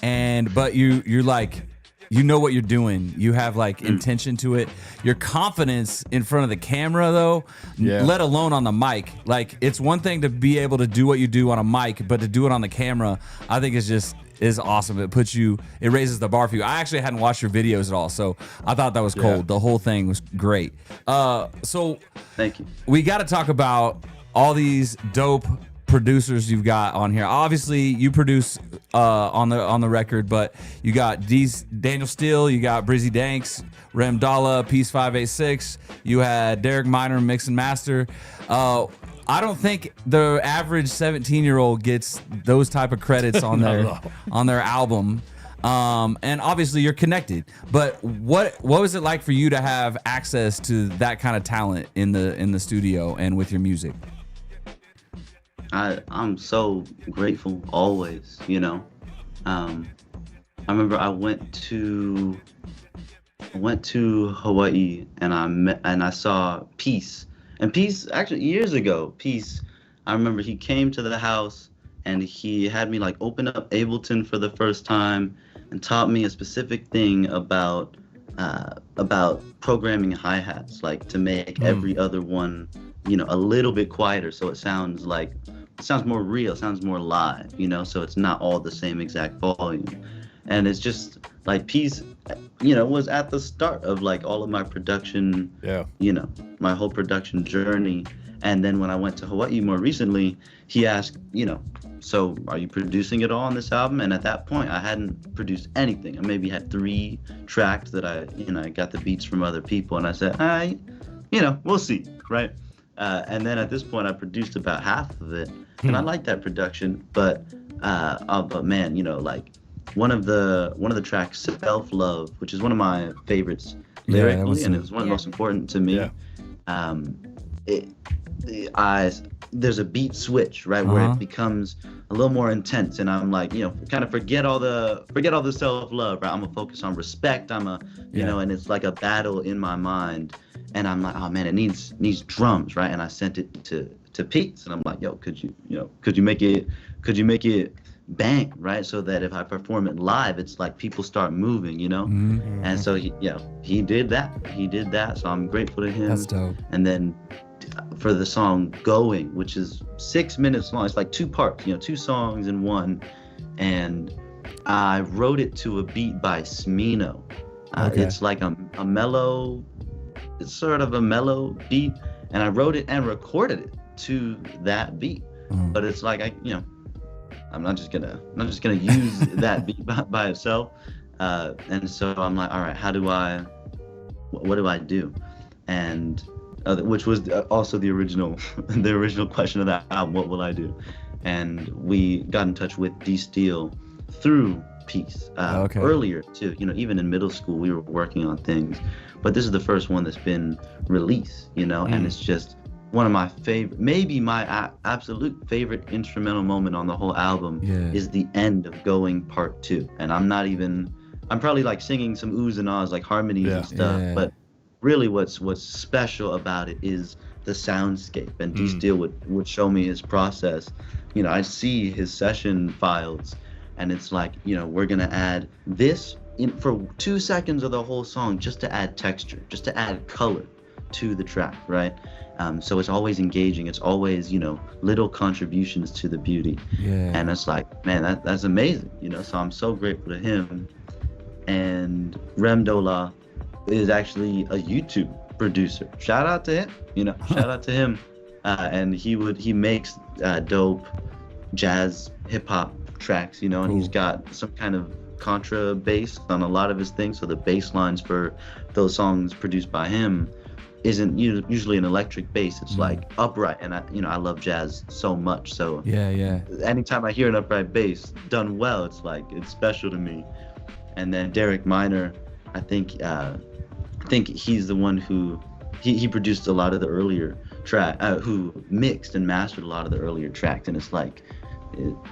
but you're like, what you're doing. You have like intention to it. Your confidence in front of the camera, though, let alone on the mic. Like, it's one thing to be able to do what you do on a mic, but to do it on the camera, I think is awesome. It raises the bar for you. I actually hadn't watched your videos at all, so I thought that was cold. The whole thing was great. So thank you. We got to talk about all these dope producers you've got on here. Obviously, you produce on the record, but you got Daniel Steele, you got Brizzy Danks, Rem Dalla, Peace 586. You had Derek Minor mix and master. I don't think the average 17-year-old gets those type of credits on their album. And obviously you're connected, but what was it like for you to have access to that kind of talent in the studio and with your music? I'm so grateful always, I remember I went to Hawaii and I saw Peace. And Peace, actually years ago, Peace, I remember he came to the house and he had me like open up Ableton for the first time and taught me a specific thing about programming hi-hats, like to make every other one, a little bit quieter so it sounds more real, it sounds more live, so it's not all the same exact volume. And it's just like Peace, was at the start of like all of my production, my whole production journey. And then when I went to Hawaii more recently, he asked, so are you producing it all on this album? And at that point, I hadn't produced anything. I maybe had 3 tracks that I got the beats from other people. And I said, we'll see, right? And then at this point, I produced about half of it. And I like that production, but man, like one of the tracks, Self Love, which is one of my favorites lyrically, and it was one of the most important to me. There's a beat switch, right, where it becomes a little more intense, and I'm like, kind of forget all the self-love, right? I'm gonna focus on respect. And it's like a battle in my mind, and I'm like, oh man, it needs drums, right? And I sent it to Pete, and I'm like, yo, could you make it bang, right? So that if I perform it live, it's like people start moving, And so he did that. So I'm grateful to him. That's dope. And then for the song Going, which is 6 minutes long, it's like 2 parts, 2 songs in one, and I wrote it to a beat by Smino. It's like a mellow, it's sort of a mellow beat, and I wrote it and recorded it to that beat. But it's like I'm not just gonna use that beat by itself, and so I'm like, all right, what do I do? And which was also the original question of that album, what will I do? And we got in touch with D Steele through Peace earlier too. Even in middle school we were working on things, but this is the first one that's been released, and it's just one of my favorite, maybe my absolute favorite instrumental moment on the whole album is the end of Going Part 2. And I'm probably like singing some oohs and ahs, like harmonies and stuff, but really what's special about it is the soundscape. And D Steele would show me his process. I see his session files, and it's like, we're gonna add this for 2 seconds of the whole song, just to add texture, just to add color to the track, right? So it's always engaging. It's always, little contributions to the beauty. And it's like, man, that's amazing, So I'm so grateful to him. And Rem Dalla is actually a YouTube producer. Shout out to him, shout out to him. And he makes dope jazz hip hop tracks, and he's got some kind of contra bass on a lot of his things. So the bass lines for those songs produced by him isn't usually an electric bass. It's like upright, and I love jazz so much. So anytime I hear an upright bass done well, it's like, it's special to me. and then Derek Minor, I think he's the one who he produced a lot of the earlier track, who mixed and mastered a lot of the earlier tracks, and it's like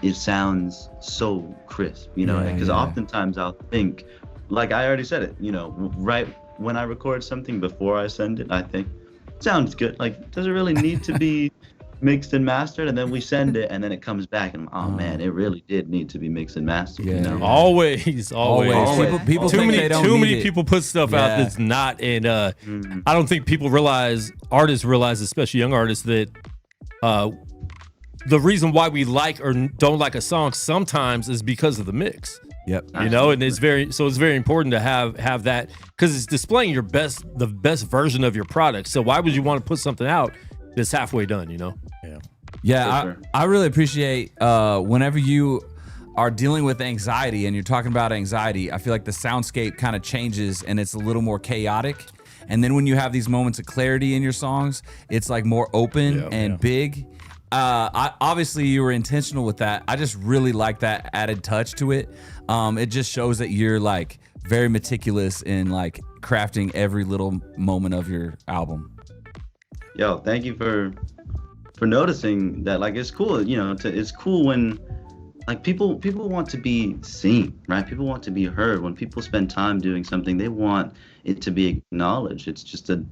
it sounds so crisp, you know, because oftentimes I'll think, like I already said it, you know, right when I record something before I send it, I think sounds good, like does it really need to be mixed and mastered? And then we send it, and then it comes back, and oh man, it really did need to be mixed and mastered. You know? Always. People too think many they don't too need many it. people put stuff out that's not, and I don't think artists realize, especially young artists, that the reason why we like or don't like a song sometimes is because of the mix. Yep. You know, and it's very important to have that, because it's displaying the best version of your product. So why would you want to put something out that's halfway done, you know? Yeah, I really appreciate whenever you are dealing with anxiety and you're talking about anxiety, I feel like the soundscape kind of changes and it's a little more chaotic. And then when you have these moments of clarity in your songs, it's like more open and big. Obviously you were intentional with that. I just really like that added touch to it. It just shows that you're like very meticulous in like crafting every little moment of your album. Yo, thank you for noticing that. Like, it's cool, you know, it's cool when like people want to be seen, right? People want to be heard. When people spend time doing something, they want it to be acknowledged. It's just a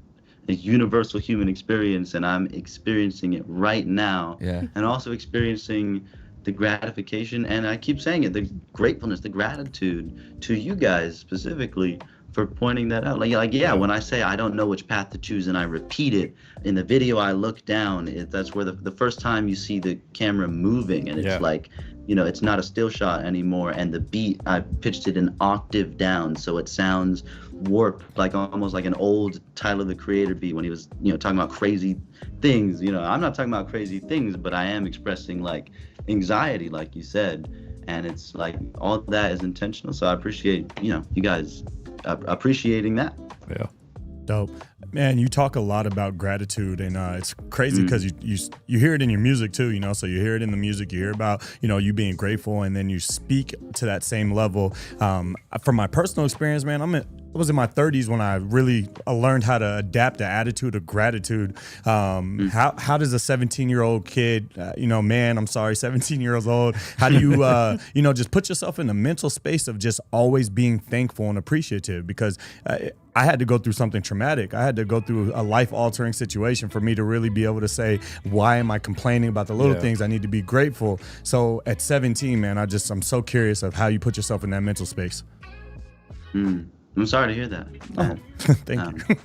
universal human experience, and I'm experiencing it right now. And also experiencing the gratification, and I keep saying it, the gratefulness, the gratitude to you guys specifically for pointing that out. Like when I say I don't know which path to choose and I repeat it in the video, I look down, that's where the first time you see the camera moving, and it's like, you know, it's not a still shot anymore, and the beat, I pitched it an octave down, so it sounds warped, like almost like an old Tyler the Creator beat when he was, you know, talking about crazy things. You know, I'm not talking about crazy things, but I am expressing like anxiety, like you said, and it's like all that is intentional. So I appreciate, you know, you guys appreciating that. Yeah. Dope. Man, you talk a lot about gratitude, and it's crazy because you hear it in your music too, you know, so you hear it in the music, you hear about, you know, you being grateful, and then you speak to that same level. From my personal experience, man, I was in my 30s when I really learned how to adapt the attitude of gratitude. How does a 17-year-old kid, 17 years old, how do you, just put yourself in the mental space of just always being thankful and appreciative? Because I had to go through something traumatic. I had to go through a life-altering situation for me to really be able to say, why am I complaining about the little things? I need to be grateful. So at 17, man, I'm so curious of how you put yourself in that mental space. I'm sorry to hear that. Oh, thank you.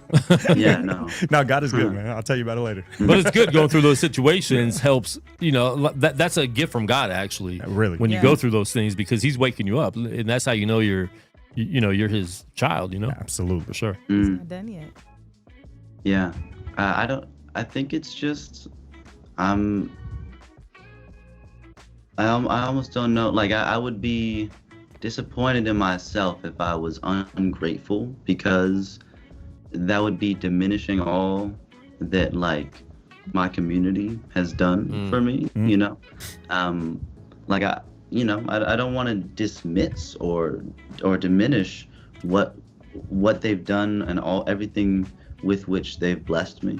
Yeah, no. No, God is good, man. I'll tell you about it later. But it's good going through those situations helps, you know, that's a gift from God, actually. Really. When you go through those things, because he's waking you up, and that's how you know you're his child, you know? Absolutely. For sure. He's not done yet. Yeah. I think it's just, I almost don't know. Like, I would be disappointed in myself if I was ungrateful, because that would be diminishing all that, like, my community has done for me, you know? Like, I don't want to dismiss or diminish what they've done and everything with which they've blessed me.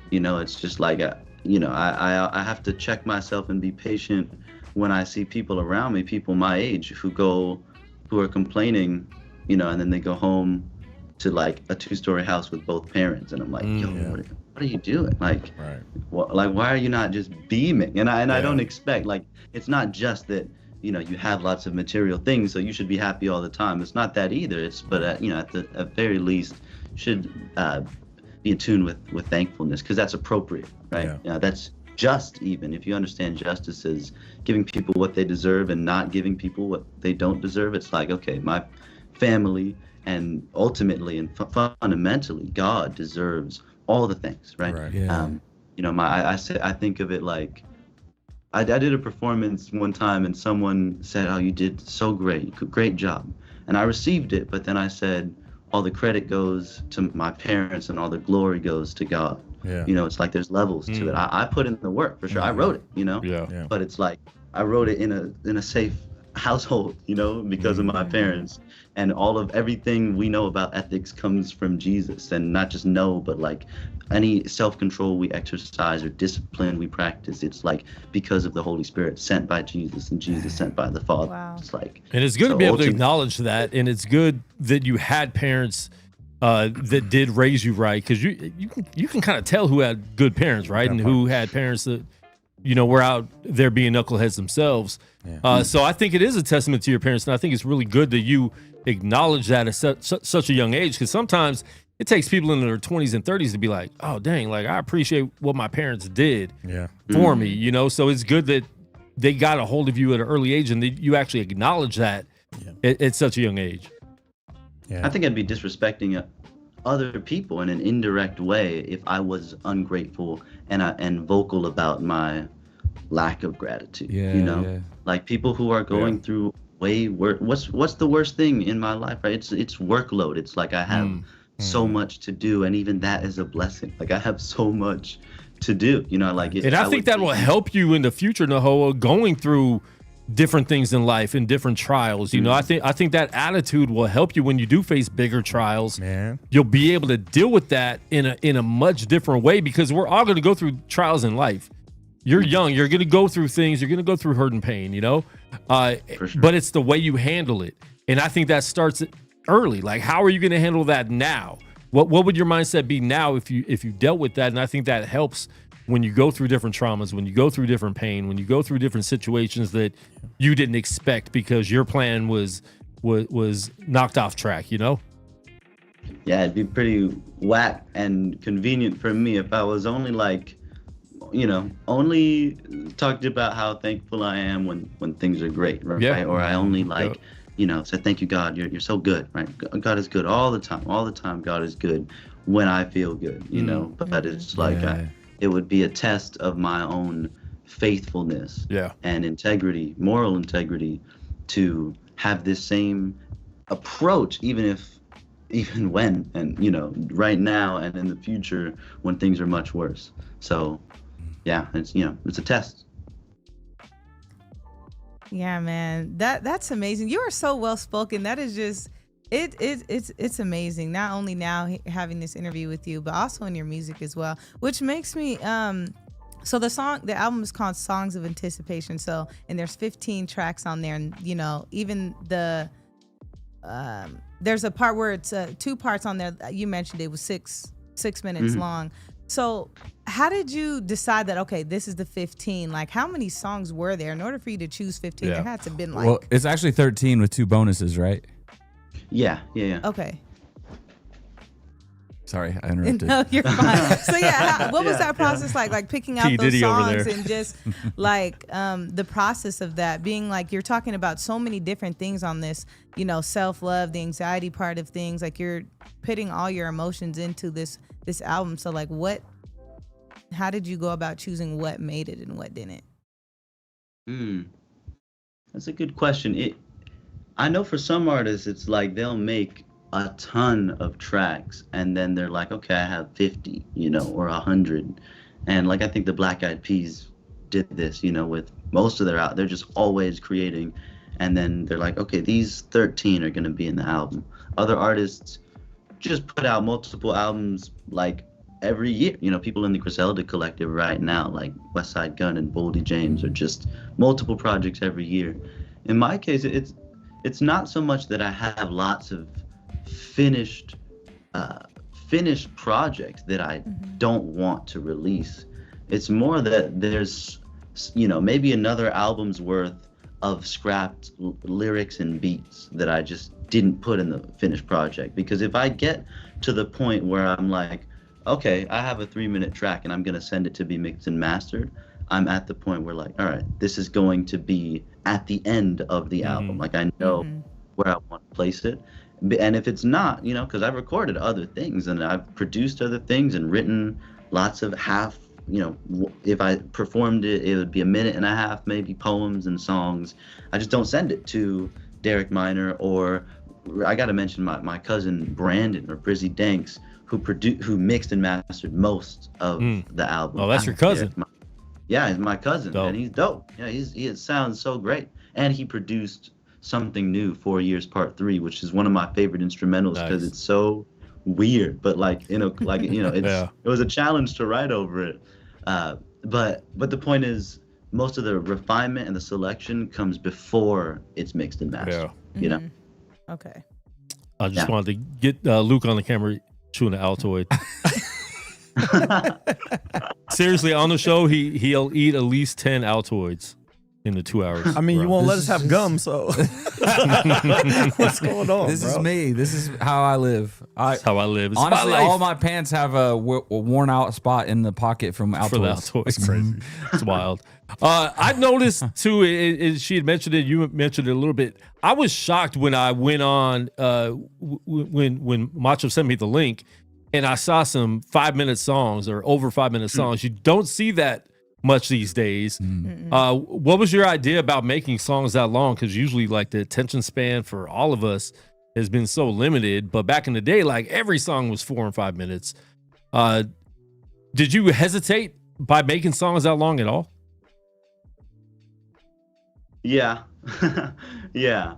You know, it's just like, I have to check myself and be patient when I see people around me, people my age, who are complaining, you know, and then they go home to like a 2-story house with both parents, and I'm like, what are you doing? Like, why are you not just beaming? And I don't expect, like, it's not just that, you know, you have lots of material things, so you should be happy all the time. It's not that either. But at the very least, should be in tune with thankfulness, because that's appropriate, right? Yeah. That's just, even if you understand justice as giving people what they deserve and not giving people what they don't deserve. It's like, okay, my family and ultimately and fundamentally, God deserves all the things, right? Yeah. I think of it like, I did a performance one time and someone said, "Oh, you did so great job," and I received it, but then I said, all the credit goes to my parents and all the glory goes to God. You know, it's like there's levels to it. I put in the work for sure. I wrote it, you know, but it's like I wrote it in a safe household, you know, because of my parents. And all of everything we know about ethics comes from Jesus, and not just know, but like any self-control we exercise or discipline we practice, it's like because of the Holy Spirit sent by Jesus and Jesus sent by the Father. Wow. It's like, And it's good so to be able to ultimately- acknowledge that, and it's good that you had parents that did raise you right, because you can kind of tell who had good parents, right, and who had parents that were out there being knuckleheads themselves. So I think it is a testament to your parents, and I think it's really good that you acknowledge that at such a young age, because sometimes it takes people in their 20s and 30s to be like, oh dang, like I appreciate what my parents did for me, so it's good that they got a hold of you at an early age and that you actually acknowledge that at such a young age. I think I'd be disrespecting other people in an indirect way if I was ungrateful and vocal about my lack of gratitude. Like people who are going through way worse. What's the worst thing in my life, right? It's workload. It's like I have so much to do, and even that is a blessing. Like I have so much to do, like it, and I think that will help you in the future, Nahoa, going through different things in life and different trials. I think that attitude will help you when you do face bigger trials. Man, you'll be able to deal with that in a much different way, because we're all going to go through trials in life. You're young, you're going to go through things, you're going to go through hurt and pain, For sure. But it's the way you handle it. And I think that starts early. Like, how are you going to handle that now? What would your mindset be now if you dealt with that? And I think that helps when you go through different traumas, when you go through different pain, when you go through different situations that you didn't expect because your plan was knocked off track, Yeah, it'd be pretty whack and convenient for me if I was only like, only talked about how thankful I am when things are great, right? Yeah. Or I only like, said, thank you, God, you're so good, right? God is good all the time. God is good when I feel good, but it's like, it would be a test of my own faithfulness and integrity, moral integrity, to have this same approach, even when, and right now and in the future when things are much worse. So yeah, it's a test. Yeah, man, that's amazing. You are so well spoken. That is just it's amazing. Not only now having this interview with you, but also in your music as well, which makes me so the album is called Songs of Anticipation. So, and there's 15 tracks on there, and even the there's a part where it's 2 parts on there. You mentioned it was 6 minutes long. So how did you decide that, okay, this is the 15? Like, how many songs were there in order for you to choose 15? There had to have been like... Well, it's actually 13 with 2 bonuses, right? Yeah. Okay. Sorry, I interrupted. No, you're fine. So what was that process like? Like picking out those songs and just like the process of that being like, you're talking about so many different things on this, self-love, the anxiety part of things, like you're putting all your emotions into this album. So like how did you go about choosing what made it and what didn't? That's a good question. I know for some artists, it's like they'll make a ton of tracks and then they're like, okay, I have 50, or 100. And like, I think the Black Eyed Peas did this, with most of they're just always creating. And then they're like, okay, these 13 are going to be in the album. Other artists just put out multiple albums like every year. People in the Griselda collective right now, like Westside Gunn and Boldy James, are just multiple projects every year. In my case, it's not so much that I have lots of finished projects that I don't want to release. It's more that there's maybe another album's worth of scrapped lyrics and beats that I just didn't put in the finished project. Because if I get to the point where I'm like, okay, I have a 3-minute track and I'm gonna send it to be mixed and mastered, I'm at the point where like, all right, this is going to be at the end of the album. Like I know where I want to place it. And if it's not, because I've recorded other things and I've produced other things and written lots of half, if I performed it, it would be a minute and a half, maybe, poems and songs. I just don't send it to Derek Minor, or I got to mention my cousin Brandon, or Brizzy Danks, who mixed and mastered most of the album. Oh, that's your cousin. Yeah, he's my cousin, dope. and he's dope. Yeah, he sounds so great. And he produced Something New, 4 Years Part 3, which is one of my favorite instrumentals because it's so weird, but like, you know, it was a challenge to write over it. But the point is, most of the refinement and the selection comes before it's mixed and mastered. You know. Okay. I just wanted to get Luke on the camera chewing the Altoid. Seriously, on the show, he'll eat at least 10 Altoids in the 2 hours. I mean, you won't let us have gum, so what's going on? This bro? is me. This is how I live. That's how I live. It's Honestly, my life. all my pants have a worn out spot in the pocket from Altoids. For the Altoids. It's crazy. It's wild. I noticed too. She had mentioned it. You mentioned it a little bit. I was shocked when I went on when Macho sent me the link, and I saw some 5-minute songs or over 5-minute songs. You don't see that much these days. What was your idea about making songs that long? Because usually, like, the attention span for all of us has been so limited. But back in the day, like, every song was 4 and 5 minutes. Did you hesitate by making songs that long at all? Yeah. Yeah.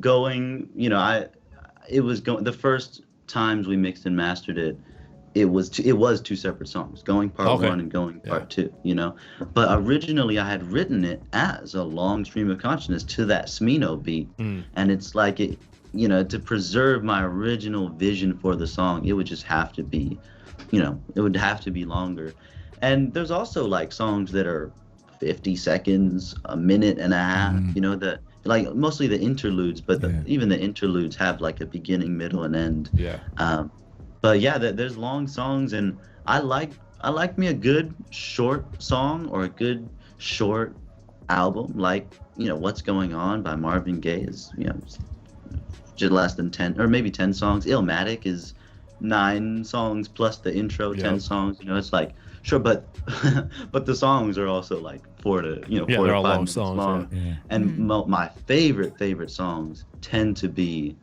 Going, you know, the first times we mixed and mastered it, it was 2 separate songs, Going Part 1 and Going Part 2, you know. But originally I had written it as a long stream of consciousness to that Smino beat. And it's like, it, you know, to preserve my original vision for the song, it would just have to be, you know, it would have to be longer. And there's also like songs that are 50 seconds, a minute and a half, you know, like mostly the interludes, but even the interludes have like a beginning, middle, and end. But yeah, there's long songs, and I like me a good short song or a good short album, like, you know, What's Going On by Marvin Gaye is, you know, just less than 10 or maybe 10 songs. Illmatic is 9 songs plus the intro, 10 songs. You know, it's like, sure, but but the songs are also like 4 to 4 to 5 minutes long. And my favorite songs tend to be,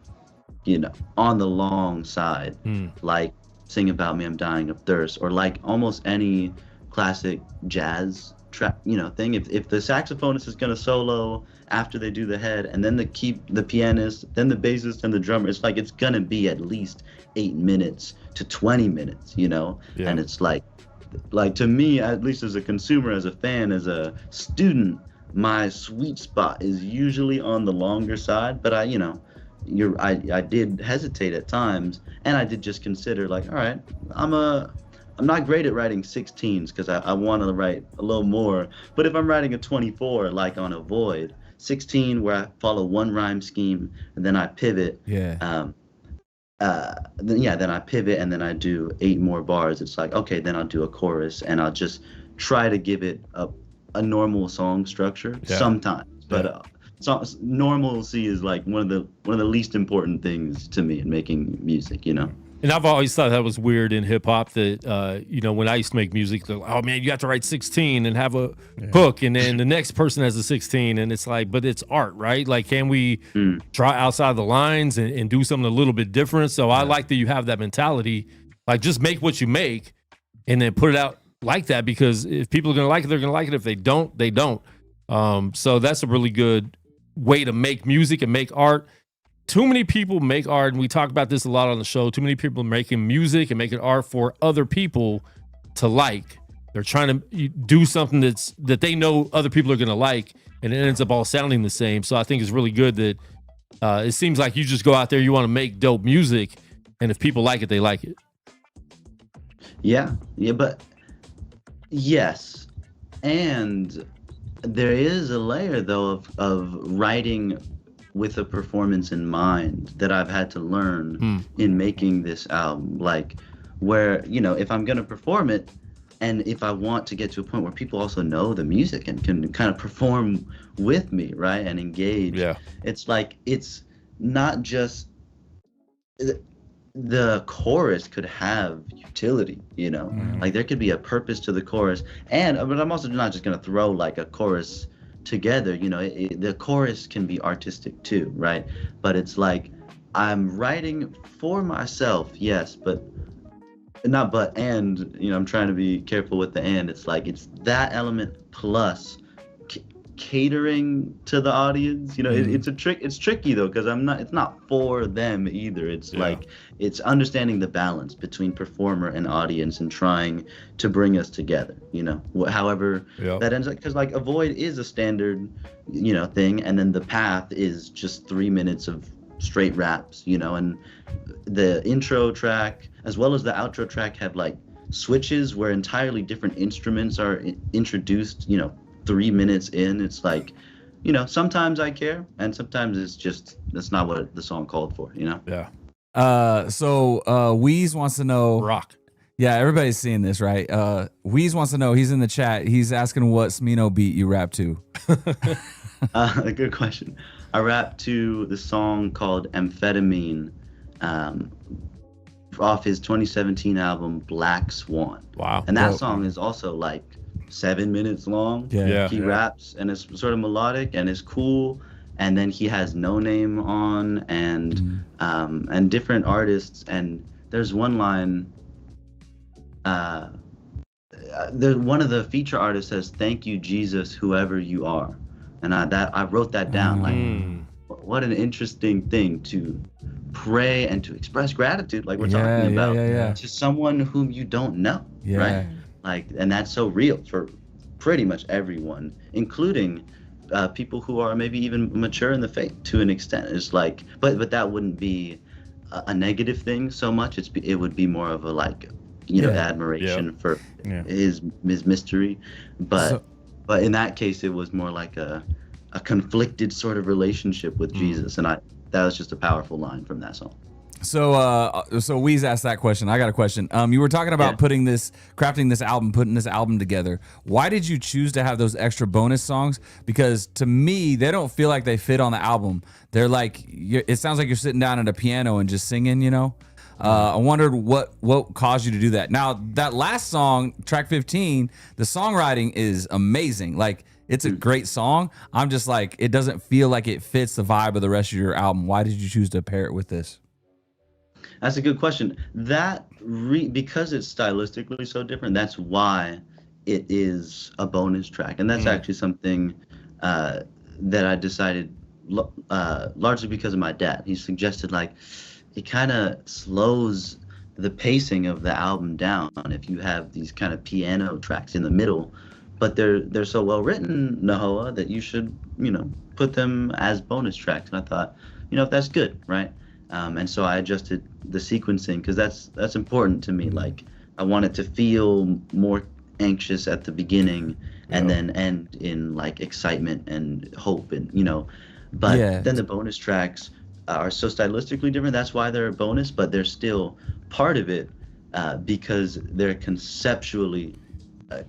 you know, on the long side, like Sing About Me, I'm Dying of Thirst, or like almost any classic jazz track, you know, thing. If the saxophonist is gonna solo after they do the head, and then the pianist, then the bassist and the drummer, it's like it's gonna be at least 8 minutes to 20 minutes, you know. And it's like to me, at least as a consumer, as a fan, as a student, my sweet spot is usually on the longer side. But I did hesitate at times, and I did just consider, like, all right, I'm not great at writing 16s because I want to write a little more. But if I'm writing a 24, like on a Void, 16 where I follow one rhyme scheme and then I pivot. Then I pivot and then I do 8 more bars. It's like, okay, then I'll do a chorus and I'll just try to give it a normal song structure sometimes. But normalcy is like one of the least important things to me in making music, you know. And I've always thought that was weird in hip hop that, you know, when I used to make music, they're like, oh man, you have to write 16 and have a hook. And then the next person has a 16. And it's like, but it's art, right? Like, can we try outside the lines and do something a little bit different? So I like that you have that mentality, like just make what you make and then put it out like that, because if people are going to like it, they're going to like it. If they don't, they don't. So that's a really good way to make music and make art. Too many people make art, and we talk about this a lot on the show. Too many people making music and making art for other people to like. They're trying to do something that they know other people are going to like, and it ends up all sounding the same. So I think it's really good that it seems like you just go out there, you want to make dope music, and if people like it, they like it. But yes, and there is a layer though of writing with a performance in mind that I've had to learn in making this album. Like, where, you know, if I'm gonna perform it, and if I want to get to a point where people also know the music and can kind of perform with me, right, and engage, it's like, it's not just the chorus could have utility, you know, like there could be a purpose to the chorus, but I'm also not just gonna throw like a chorus together, you know. The chorus can be artistic too, right? But it's like, I'm writing for myself, yes, but not but, and, you know, I'm trying to be careful with the and. It's like, it's that element plus catering to the audience. You know, it's a trick. It's tricky though, because it's not for them either. It's like it's understanding the balance between performer and audience and trying to bring us together. You know, however that ends up, because like Avoid is a standard, you know, thing, and then The Path is just 3 minutes of straight raps. You know, and the intro track as well as the outro track have like switches where entirely different instruments are introduced, you know, 3 minutes in. It's like, you know, sometimes I care and sometimes it's just, that's not what the song called for, you know? Yeah. So Weez wants to know. Rock. Yeah, everybody's seeing this, right? Weez wants to know, he's in the chat. He's asking what Smino beat you rap to. A good question. I rap to the song called Amphetamine, off his 2017 album Black Swan. Wow. And that song is also like 7 minutes long. He raps and it's sort of melodic and it's cool. And then he has No Name on and different artists. And there's one line, one of the feature artists says, "Thank you, Jesus, whoever you are." And I wrote that down. Like, what an interesting thing to pray and to express gratitude, like we're talking about, to someone whom you don't know, right? Like, and that's so real for pretty much everyone, including people who are maybe even mature in the faith to an extent. It's like, but that wouldn't be a negative thing so much. It would be more of a like, you know, admiration for his mystery, but in that case, it was more like a conflicted sort of relationship with Jesus, and that was just a powerful line from that song. So Weez asked that question. I got a question. You were talking about crafting this album, putting this album together. Why did you choose to have those extra bonus songs? Because to me, they don't feel like they fit on the album. They're like, it sounds like you're sitting down at a piano and just singing, you know? I wondered what caused you to do that. Now, that last song, track 15, the songwriting is amazing. Like, it's a great song. I'm just like, it doesn't feel like it fits the vibe of the rest of your album. Why did you choose to pair it with this? That's a good question. Because it's stylistically so different, that's why it is a bonus track. And that's actually something that I decided largely because of my dad. He suggested, like, it kind of slows the pacing of the album down if you have these kind of piano tracks in the middle. But they're so well written, Nahoa, that you should, you know, put them as bonus tracks. And I thought, you know, if that's good, right? And so I adjusted the sequencing because that's important to me. Like, I want it to feel more anxious at the beginning and then end in like excitement and hope, and you know. But then the bonus tracks are so stylistically different. That's why they're a bonus, but they're still part of it because they're conceptually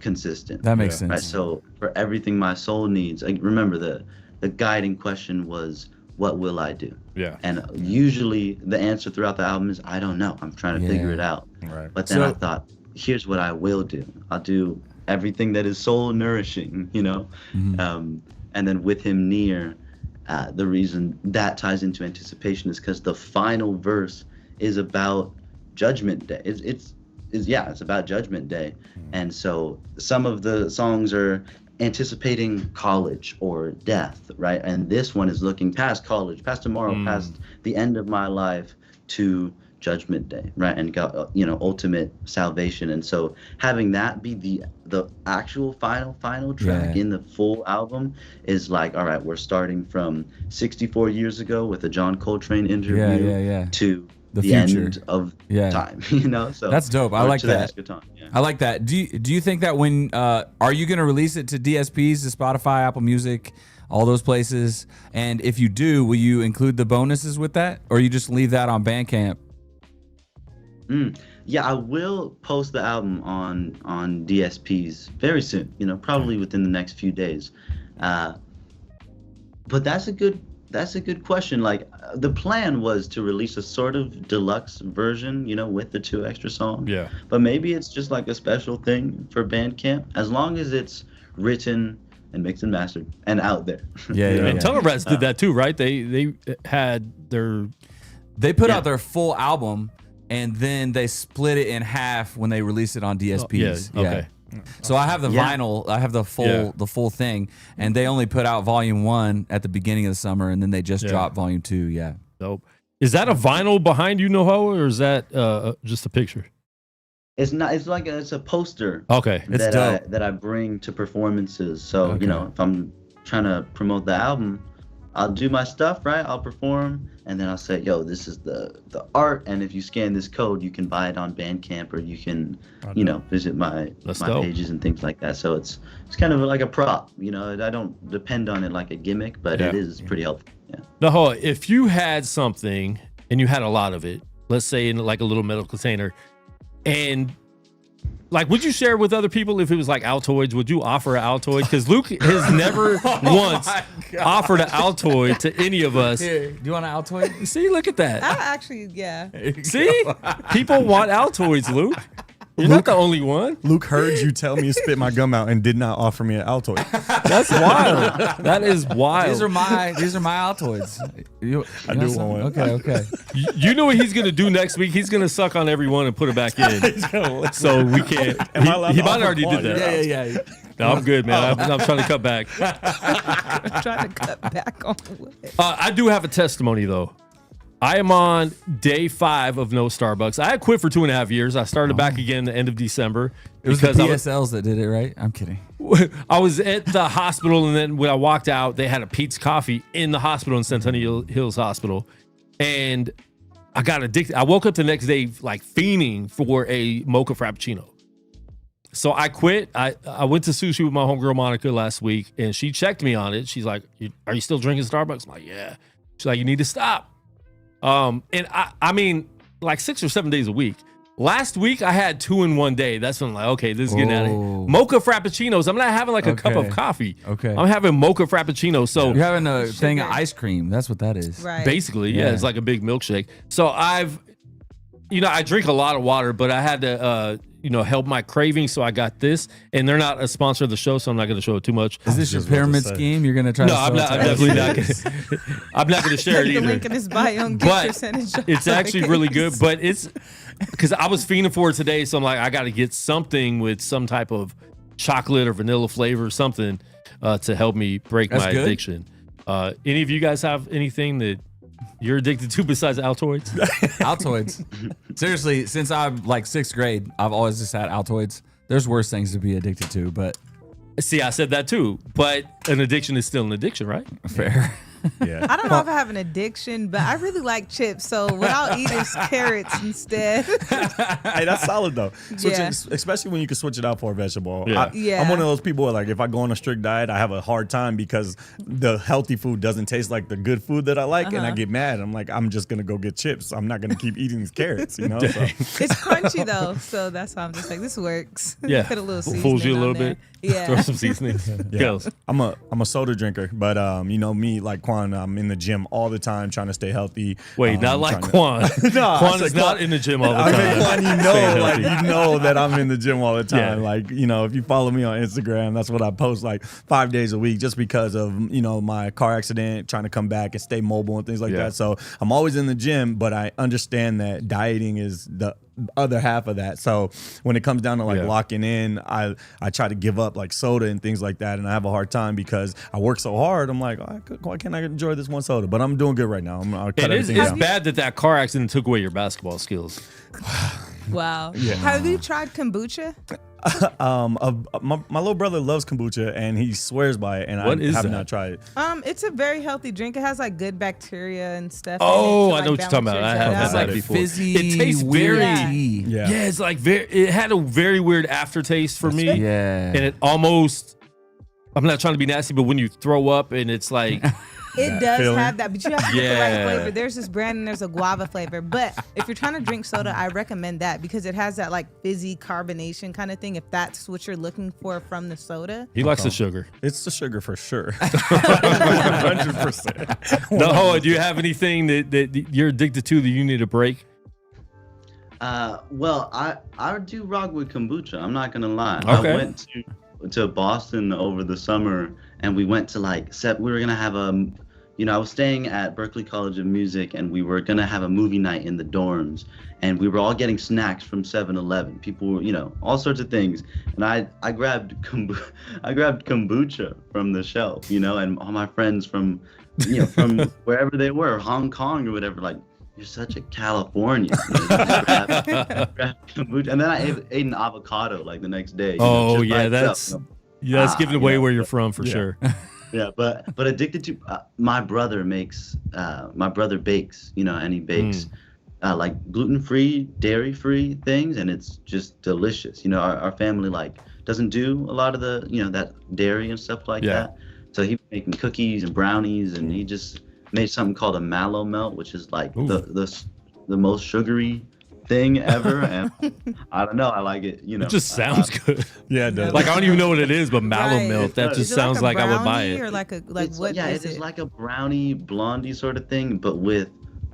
consistent. That makes sense. Right? So for Everything My Soul Needs, remember the guiding question was, what will I do? Yeah. And usually the answer throughout the album is, I don't know. I'm trying to figure it out. Right. But then I thought, here's what I will do. I'll do everything that is soul nourishing, you know? And then With Him Near, the reason that ties into anticipation is because the final verse is about Judgment Day. It's about Judgment Day. And so some of the songs are anticipating college or death, right? And this one is looking past college, past tomorrow, past the end of my life to Judgment Day, right? And God, you know, ultimate salvation. And so having that be the actual final track in the full album is like, all right, we're starting from 64 years ago with a John Coltrane interview to the end of time, you know? So that's dope. I like that. I like that. Do you think that when are you going to release it to DSPs, to Spotify, Apple Music, all those places? And if you do, will you include the bonuses with that, or you just leave that on Bandcamp? Yeah, I will post the album on DSPs very soon. You know, probably within the next few days. But that's a good question. Like, the plan was to release a sort of deluxe version, you know, with the 2 extra songs. Yeah. But maybe it's just like a special thing for Bandcamp, as long as it's written and mixed and mastered and out there. And Tunnel Rats did that too, right? They put out their full album and then they split it in half when they released it on DSPs. So I have the vinyl. I have the full thing, and they only put out volume 1 at the beginning of the summer, and then they just dropped volume 2. Yeah. Dope. Is that a vinyl behind you, Nahoa, or is that just a picture? It's not. It's like it's a poster. Okay. It's dope. that I bring to performances. So you know, if I'm trying to promote the album, I'll do my stuff, right? I'll perform, and then I'll say, yo, this is the art, and if you scan this code, you can buy it on Bandcamp, or you can, visit my pages and things like that. So it's kind of like a prop, I don't depend on it like a gimmick, but it is pretty helpful. Yeah. Nahoa, if you had something and you had a lot of it, let's say in like a little metal container, and like, would you share with other people if it was like Altoids? Would you offer an Altoid? Because Luke has never once offered an Altoid to any of us. Here, do you want an Altoid? See, look at that. I actually, yeah. See? People want Altoids, Luke. You're not the only one. Luke heard you tell me to spit my gum out and did not offer me an Altoid. That's wild. That is wild. These are my Altoids. I do want one. Okay. You know what he's gonna do next week? He's gonna suck on every one and put it back in. So we can't. He might already did that. Yeah. No, I'm good, man. I'm trying to cut back. I'm trying to cut back on what? I do have a testimony though. I am on day 5 of no Starbucks. I had quit for 2.5 years. I started back again the end of December. It was the PSLs that did it, right? I'm kidding. I was at the hospital, and then when I walked out, they had a Pete's Coffee in the hospital in Centennial Hills Hospital. And I got addicted. I woke up the next day like fiending for a mocha frappuccino. So I quit. I went to sushi with my homegirl Monica last week, and she checked me on it. She's like, "Are you still drinking Starbucks?" I'm like, "Yeah." She's like, "You need to stop." And I mean, like 6 or 7 days a week. Last week I had 2 in one day. That's when I'm like, okay, this is getting out of here. Mocha frappuccinos. I'm not having like a cup of coffee. Okay. I'm having mocha frappuccino. So you're having a thing of ice cream. That's what that is. Right. Basically, yeah, it's like a big milkshake. So I drink a lot of water, but I had to, help my cravings. So I got this, and they're not a sponsor of the show, so I'm not going to show it too much. Is this your pyramid scheme? You're going to try? No, I'm definitely not. I'm not going to share it either. The link in his bio and get percentage. It's actually really good, but it's because I was fiending for it today, so I'm like, I got to get something with some type of chocolate or vanilla flavor or something to help me break my addiction. Any of you guys have anything that you're addicted to besides Altoids? Altoids. Seriously, since I'm like 6th grade, I've always just had Altoids. There's worse things to be addicted to, but see, I said that too. But an addiction is still an addiction, right? Fair. Yeah. I don't know if I have an addiction, but I really like chips. So what I'll eat is carrots instead. Hey, that's solid though. Especially when you can switch it out for a vegetable. Yeah. I'm one of those people where, like, if I go on a strict diet, I have a hard time because the healthy food doesn't taste like the good food that I like, and I get mad. I'm like, I'm just gonna go get chips. I'm not gonna keep eating these carrots, So. It's crunchy though, so that's why I'm just like, this works. Yeah, Put a little seasoning fools you a on little there. bit. Yeah, throw some seasoning. Yeah. I'm a soda drinker, but me, like Quan, I'm in the gym all the time trying to stay healthy. Wait, not like Quan. No, Quan is not in the gym all the time. I mean, Quan, you know that I'm in the gym all the time. Yeah. Like, if you follow me on Instagram, that's what I post like 5 days a week, just because of my car accident, trying to come back and stay mobile and things like that. So I'm always in the gym, but I understand that dieting is the other half of that. So when it comes down to like locking in, I try to give up like soda and things like that, and I have a hard time because I work so hard. I'm like, why can't I enjoy this one soda? But I'm doing good right now. I'll cut everything down. It's bad that car accident took away your basketball skills. Wow. Yeah. Have you tried kombucha? My little brother loves kombucha and he swears by it, and I have not tried it. It's a very healthy drink. It has like good bacteria and stuff. Oh, in it to, I know what you're talking about. I have had that before. Fizzy, it tastes very it's like it had a very weird aftertaste for me. Yeah. And it almost, I'm not trying to be nasty, but when you throw up and it's like it does have that, but you have to get the right flavor. There's this brand and there's a guava flavor. But if you're trying to drink soda, I recommend that because it has that like fizzy carbonation kind of thing. If that's what you're looking for from the soda. He likes the sugar. It's the sugar for sure. 100%. Nahoa, do you have anything that you're addicted to that you need a break? Well, I do rock with kombucha. I'm not gonna lie. Okay. I went to Boston over the summer, and we went to we were gonna have a I was staying at Berklee College of Music, and we were gonna have a movie night in the dorms, and we were all getting snacks from 7-Eleven. People were, all sorts of things, and I grabbed kombucha from the shelf, and all my friends from wherever they were, Hong Kong or whatever, like, you're such a Californian. Just grab kombucha, and then I ate an avocado like the next day. Oh just by yeah, itself, that's giving away where you're from for sure. Yeah, but addicted to my brother bakes, and he bakes like gluten-free, dairy-free things, and it's just delicious. Our family like doesn't do a lot of the that dairy and stuff like that. So he was making cookies and brownies, and he just made something called a mallow melt, which is like the most sugary thing ever, and I don't know, I like it. It just sounds good. Yeah, it does. Like I don't even know what it is, but mallow Right. milk. That Is just Is it sounds like like a I would buy brownie it. or like what Yeah, is it is it? like a brownie blondie sort of thing, but with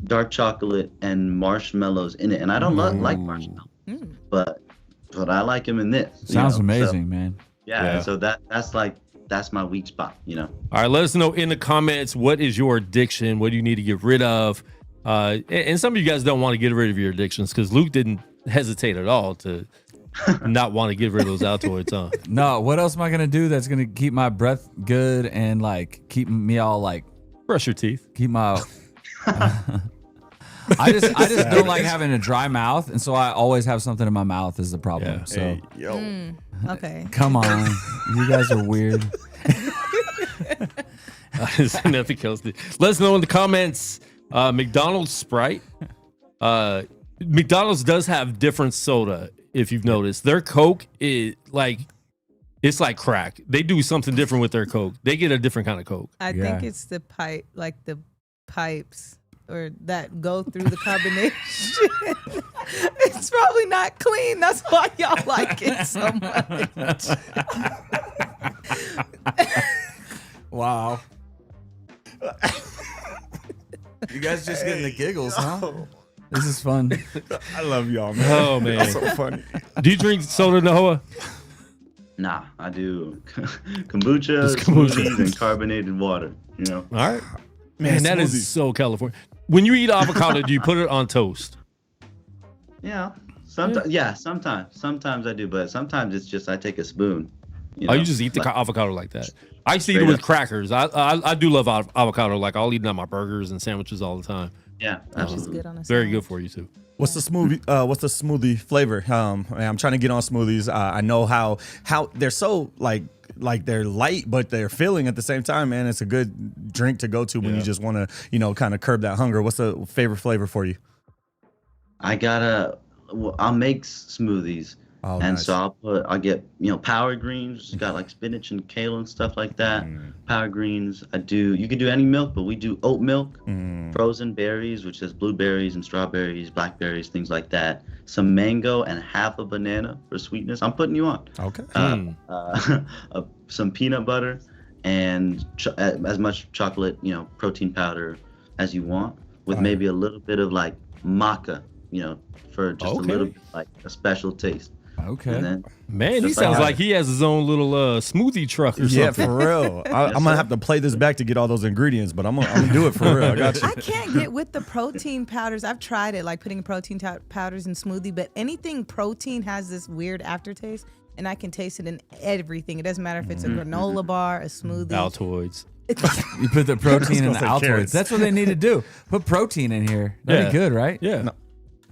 dark chocolate and marshmallows in it. And I don't like marshmallows, but I like them in this. Sounds so, amazing, man. yeah. So that's my weak spot. All right, let us know in the comments, what is your addiction? What do you need to get rid of? And some of you guys don't want to get rid of your addictions, because Luke didn't hesitate at all to not want to get rid of those Altoids, huh? No, what else am I gonna do that's gonna keep my breath good and like keep me all like Brush your teeth. keep my I just don't like having a dry mouth, and so I always have something in my mouth is the problem. Yeah. So Hey, yo. Okay. come on, you guys are weird. Nothing else. Let us know in the comments. McDonald's Sprite. McDonald's does have different soda, if you've noticed. Their Coke is like, it's like crack. They do something different with their Coke. They get a different kind of Coke. I think it's the pipe, like the pipes or that go through the carbonation. It's probably not clean. That's why y'all like it so much. Wow. You guys just getting the giggles, huh? This is fun. I love y'all, man. Oh, man. That's so funny. Do you drink soda, Nahoa? Nah, I do kombucha, Just kombucha. smoothies, and carbonated water. All right. Man, that smoothies. is so California. When you eat avocado, do you put it on toast? Yeah, sometimes I do, but sometimes it's just I take a spoon. Oh, you just eat the avocado like that. I used to eat it Straight with up. crackers. I do love avocado. Like I'll eat it on my burgers and sandwiches all the time. Yeah, It's absolutely. good on a Very sandwich. good for you too. What's the smoothie flavor? I'm trying to get on smoothies. I know how they're so like they're light, but they're filling at the same time, man. It's a good drink to go to when you just want to, kind of curb that hunger. What's the favorite flavor for you? I'll make smoothies. Oh, And nice. so I'll get, power greens, which has got like spinach and kale and stuff like that. Power greens. You could do any milk, but we do oat milk, frozen berries, which has blueberries and strawberries, blackberries, things like that. Some mango and half a banana for sweetness. I'm putting you on. Okay. Some peanut butter and as much chocolate, protein powder as you want, with maybe a little bit of like maca, for just a little bit, like a special taste. Okay. And then Man, he Just like sounds that. like he has his own little smoothie truck or Yeah, something. for real. I'm gonna have to play this back to get all those ingredients, but I'm gonna do it for real. I got you. I can't get with the protein powders. I've tried it, like putting protein powders in smoothie, but anything protein has this weird aftertaste, and I can taste it in everything. It doesn't matter if it's a granola bar, a smoothie. Altoids. You put the protein in the gonna say Altoids. carrots. That's what they need to do. Put protein in here. That'd be good, right? Yeah.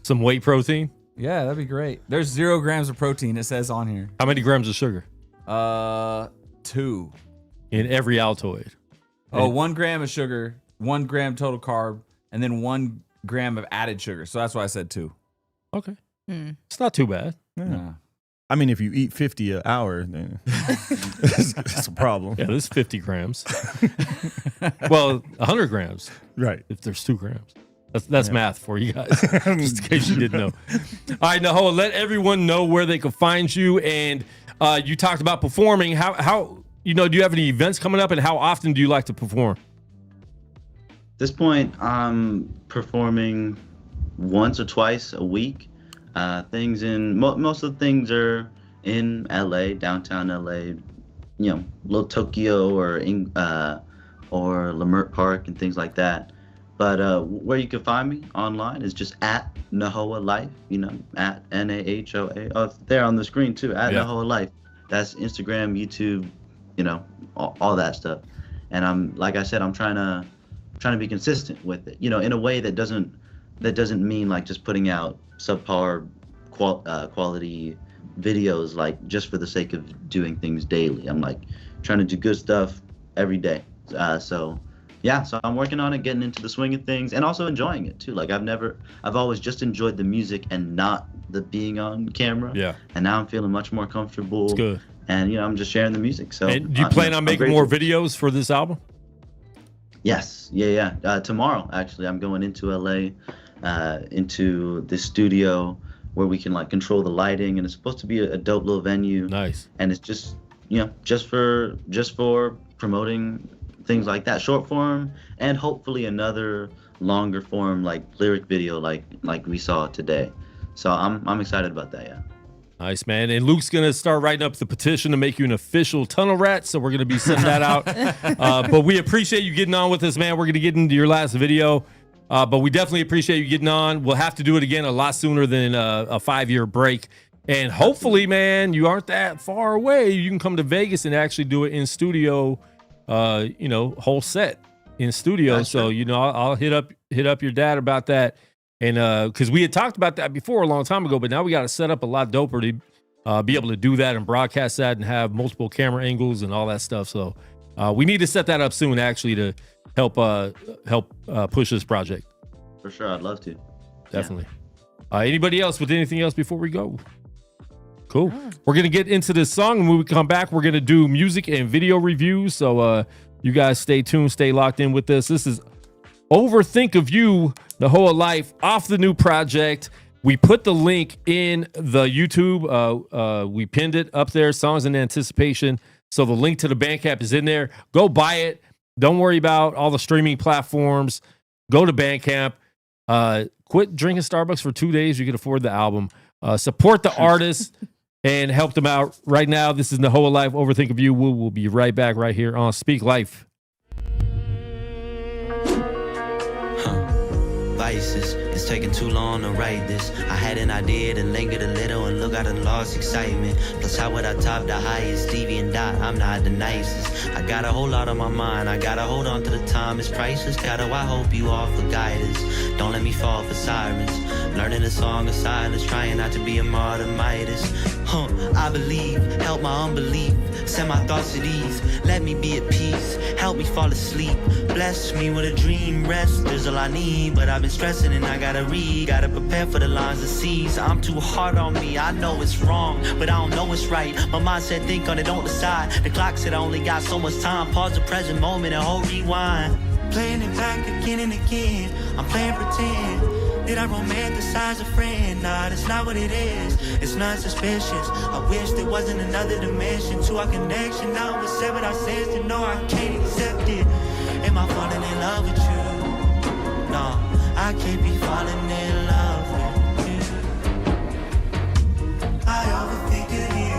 Some whey protein. Yeah, that'd be great. There's 0 grams of protein. It says on here. How many grams of sugar 2. in every Altoid? Oh, 1 gram of sugar, 1 gram total carb, and then 1 gram of added sugar. So that's why I said 2. Okay. It's not too bad. Yeah. I mean, if you eat 50 an hour, then it's a problem. Yeah, this is 50 grams. Well, 100 grams Right. if there's 2 grams. That's math for you guys, just in case you didn't know. All right, Nahoa, let everyone know where they can find you. And you talked about performing. How do you have any events coming up, and how often do you like to perform? At this point, I'm performing once or twice a week. Most of the things are in LA, downtown LA, little Tokyo or or Lamert Park and things like that. But where you can find me online is just at Nahoa Life, at Nahoa. Oh, it's there on the screen too, at Nahoa Life. That's Instagram, YouTube, all that stuff. And I'm, like I said, I'm trying to be consistent with it, in a way that doesn't mean like just putting out subpar quality videos, like just for the sake of doing things daily. I'm like trying to do good stuff every day. So I'm working on it, getting into the swing of things, and also enjoying it too. Like I've always just enjoyed the music and not the being on camera. Yeah. And now I'm feeling much more comfortable. It's good. And I'm just sharing the music. So. And do you plan on making more videos for this album? Yes. Yeah. Tomorrow, actually, I'm going into LA, into the studio where we can like control the lighting, and it's supposed to be a dope little venue. Nice. And it's just just for promoting things like that, short form, and hopefully another longer form like lyric video like we saw today. So I'm excited about that. Yeah. Nice, man. And Luke's going to start writing up the petition to make you an official tunnel rat, so we're going to be sending that out. But we appreciate you getting on with us, man. We're going to get into your last video, but we definitely appreciate you getting on. We'll have to do it again a lot sooner than a 5-year break. And hopefully, man, you aren't that far away. You can come to Vegas and actually do it in studio, whole set in studio. That's so, I'll hit up your dad about that. And because we had talked about that before a long time ago, but now we got to set up a lot doper to be able to do that and broadcast that and have multiple camera angles and all that stuff. So we need to set that up soon, actually, to help push this project. For sure, I'd love to. Definitely. Yeah. Anybody else with anything else before we go? Cool. We're gonna get into this song, and when we come back, we're gonna do music and video reviews. So you guys stay tuned, stay locked in with this. This is Overthink of You, Nahoa Life, off the new project. We put the link in the YouTube. We pinned it up there, Songs in Anticipation. So the link to the Bandcamp is in there. Go buy it. Don't worry about all the streaming platforms. Go to Bandcamp. Quit drinking Starbucks for 2 days. You can afford the album. Support the artists and help them out. Right now, this is Nahoa Life, Overthink of You. We'll be right back right here on Speak Life. Vices, it's taking too long to write this. I had an idea and lingered a little, and look, I done lost excitement. Plus, how would I top the highest? Stevie and Dot, I'm not the nicest. I got a whole lot on my mind, I gotta hold on to the time, it's priceless. Gotta, I hope you offer guidance. Don't let me fall for sirens. Learning a song of silence, trying not to be a martyr Midas. I believe, help my unbelief. Set my thoughts at ease, let me be at peace. Help me fall asleep, bless me with a dream. Rest is all I need, but I've been stressing and I gotta read. Gotta prepare for the lines of seas. I'm too hard on me, I know it's wrong, but I don't know it's right. My mind said think on it, don't decide. The clock said I only got so much time. Pause the present moment and hold rewind. Playing it back again and again, I'm playing pretend. Did I romanticize a friend? Nah, that's not what it is. It's not suspicious. I wish there wasn't another dimension to our connection. Now I'm upset what I said, to know I can't accept it. Am I falling in love with you? No, I can't be falling in love with you. I overthink of you.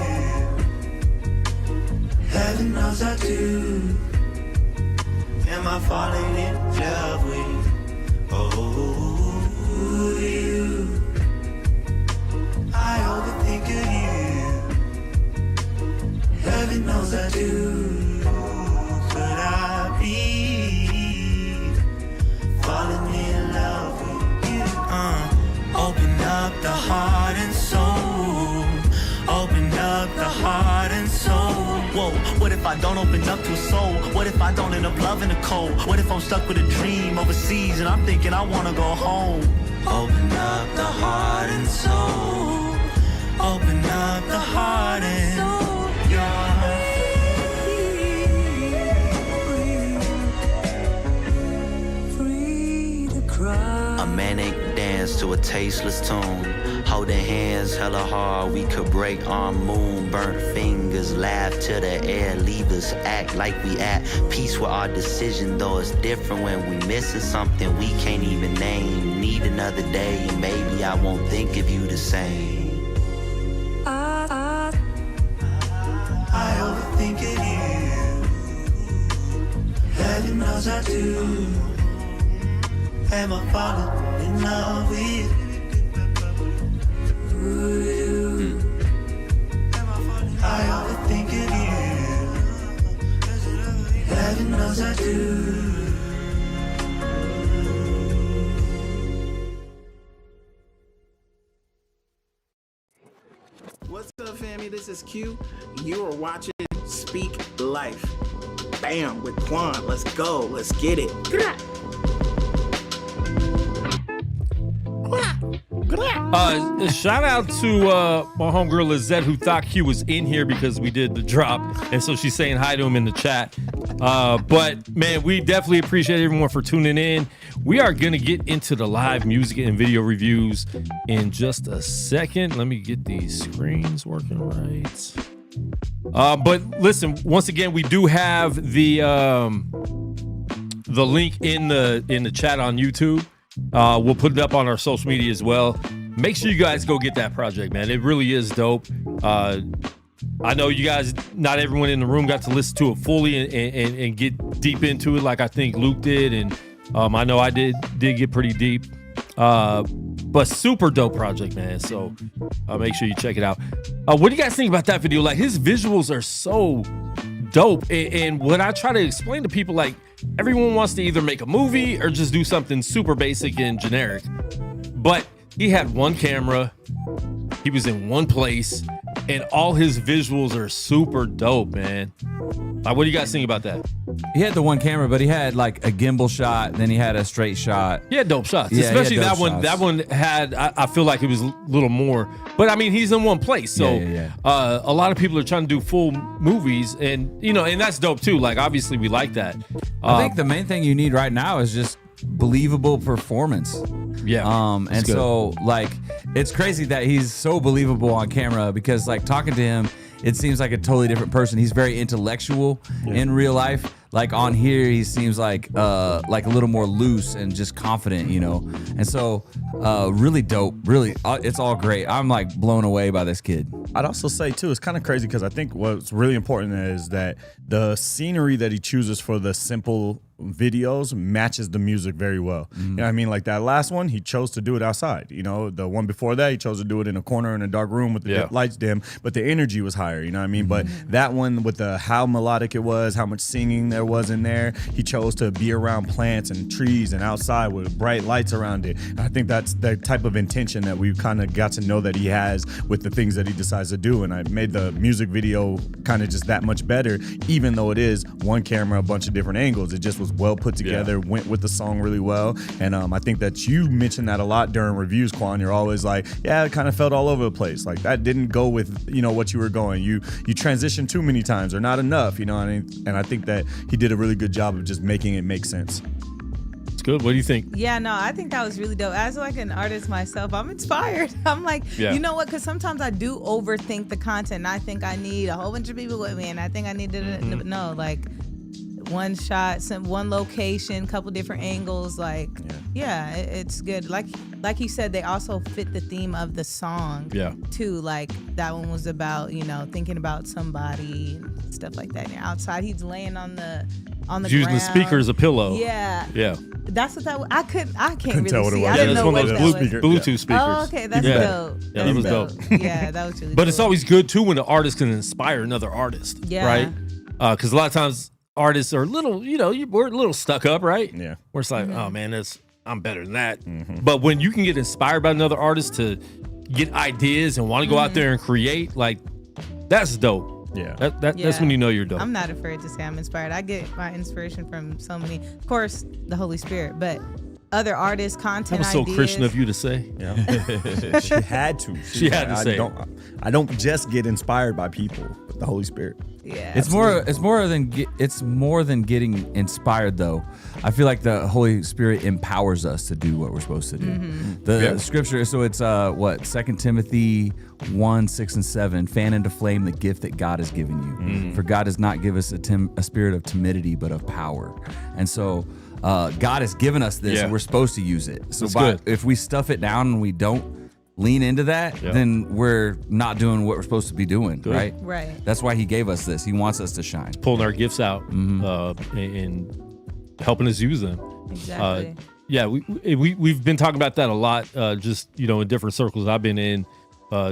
Heaven knows I do. Am I falling in love with you? Oh, you. I overthink of you. Heaven knows I do. Could I be falling in love with you? Open up the heart and soul. Open up the heart and soul. Whoa, what if I don't open up to a soul? What if I don't end up loving the cold? What if I'm stuck with a dream overseas and I'm thinking I wanna go home? Open up the heart and soul. Open up the heart and soul. Free to cry. A man ain't dance to a tasteless tune. Holding hands hella hard, we could break our moon. Burnt fingers, laugh to the air, leave us act like we at peace with our decision. Though it's different when we missing something we can't even name. Need another day, maybe I won't think of you the same. I overthink of you. Heaven knows I do. Am I falling in love with you? I overthink of you. Heaven knows I do. What's up, family? This is Q. You are watching Speak Life. Bam, with Quan. Let's go. Let's get it. Shout out to my homegirl Lizette, who thought Q was in here because we did the drop, and so she's saying hi to him in the chat. But man, we definitely appreciate everyone for tuning in. We are gonna get into the live music and video reviews in just a second. Let me get these screens working right. But listen, once again, we do have the link in the chat on YouTube. We'll put it up on our social media as well. Make sure you guys go get that project, man. It really is dope. I know you guys, not everyone in the room got to listen to it fully and get deep into it like I think Luke did, and I know I did get pretty deep. But super dope project, man. So make sure you check it out. What do you guys think about that video? Like, his visuals are so dope. And what I try to explain to people, like, everyone wants to either make a movie or just do something super basic and generic. But he had one camera, he was in one place, and all his visuals are super dope, man. Like, what do you guys think about that? He had the one camera, but he had like a gimbal shot, then he had a straight shot. He had dope shots, Yeah, especially he had that dope one. shots. That one had, I feel like it was a little more. But I mean, he's in one place, so a lot of people are trying to do full movies, and and that's dope too. Like, obviously, we like that. I think the main thing you need right now is just believable performance. Yeah. And so like, it's crazy that he's so believable on camera, because like, talking to him, it seems like a totally different person. He's very intellectual in real life. Like, on here, he seems like a little more loose and just confident, And so, really dope. Really, it's all great. I'm like blown away by this kid. I'd also say too, it's kind of crazy because I think what's really important is that the scenery that he chooses for the simple videos matches the music very well. You know what I mean? Like, that last one, he chose to do it outside. The one before that, he chose to do it in a corner in a dark room with the lights dim, but the energy was higher. You know what I mean? But that one, with how melodic it was, how much singing there was in there, he chose to be around plants and trees and outside with bright lights around it. And I think that's the type of intention that we've kind of got to know that he has with the things that he decides to do. And I made the music video kind of just that much better, even though it is one camera, a bunch of different angles. It just was well put together, went with the song really well. And I think that you mentioned that a lot during reviews, Quan. You're always like, yeah, it kind of felt all over the place. Like, that didn't go with what you were going. You transitioned too many times or not enough, And I think that he did a really good job of just making it make sense. It's good. What do you think? Yeah, no, I think that was really dope. As like an artist myself, I'm inspired. I'm like, you know what? Because sometimes I do overthink the content. And I think I need a whole bunch of people with me, and I think I need to no, like, one shot, one location, couple different angles. Like, it's good. Like he said, they also fit the theme of the song. Too. Like, that one was about thinking about somebody and stuff like that. And you're outside, he's laying on the using ground. the speaker as a pillow. Yeah. That's what that was. I can't Couldn't really tell what it see. was. I didn't that's know one of what those that was. Bluetooth speakers. Oh, okay, that's Yeah. dope. Yeah, that was dope. Yeah, that was really But cool. it's always good too when an artist can inspire another artist, right? Because a lot of times artists are a little, we're a little stuck up, right? Yeah. Where it's like, oh man, I'm better than that. But when you can get inspired by another artist to get ideas and want to go out there and create, like, that's dope. Yeah. That's when you know you're dope. I'm not afraid to say I'm inspired. I get my inspiration from so many, of course, the Holy Spirit, but other artists, content That was so ideas. Christian of you to say. Yeah. She had to. She had to say it. I don't just get inspired by people, but the Holy Spirit. Yeah. It's more than getting inspired, though. I feel like the Holy Spirit empowers us to do what we're supposed to do. The scripture, so it's 2 Timothy 1:6-7, fan into flame the gift that God has given you. For God does not give us a spirit of timidity, but of power. And so God has given us this, and we're supposed to use it. So if we stuff it down and we don't lean into that, then we're not doing what we're supposed to be doing, right? Right. That's why he gave us this. He wants us to shine. Pulling our gifts out and helping us use them. Exactly. Yeah, we've been talking about that a lot, just, in different circles I've been in,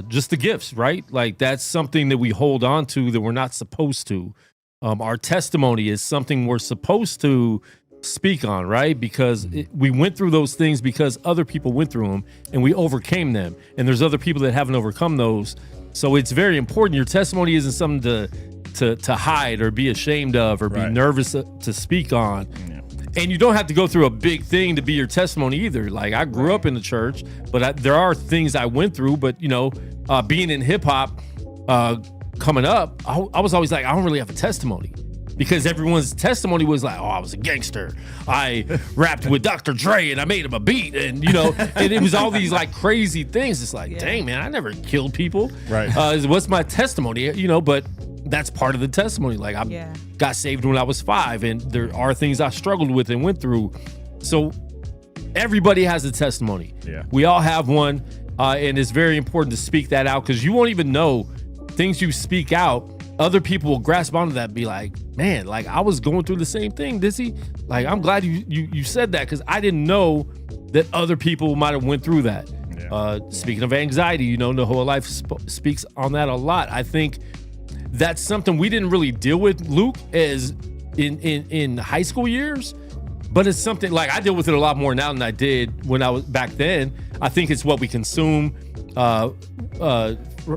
just the gifts, right? Like that's something that we hold on to that we're not supposed to. Our testimony is something we're supposed to speak on, right? Because we went through those things because other people went through them and we overcame them. And there's other people that haven't overcome those. So it's very important. Your testimony isn't something to hide or be ashamed of or be nervous to speak on. Yeah. And you don't have to go through a big thing to be your testimony either. Like I grew up in the church, but there are things I went through. But being in hip hop, coming up, I was always like, I don't really have a testimony, because everyone's testimony was like, oh, I was a gangster. I rapped with Dr. Dre and I made him a beat, and and it was all these like crazy things. It's like, dang man, I never killed people. Right? What's my testimony? But that's part of the testimony. Like I got saved when I was 5, and there are things I struggled with and went through. So everybody has a testimony. Yeah. We all have one, and it's very important to speak that out, because you won't even know things you speak out. Other people will grasp onto that and be like, man, like I was going through the same thing. Dizzy, like I'm glad you said that, because I didn't know that other people might have went through that. Speaking of anxiety, Nahoa Life speaks on that a lot. I think that's something we didn't really deal with, Luke, as in high school years, but it's something like I deal with it a lot more now than I did when I was back then. I think it's what we consume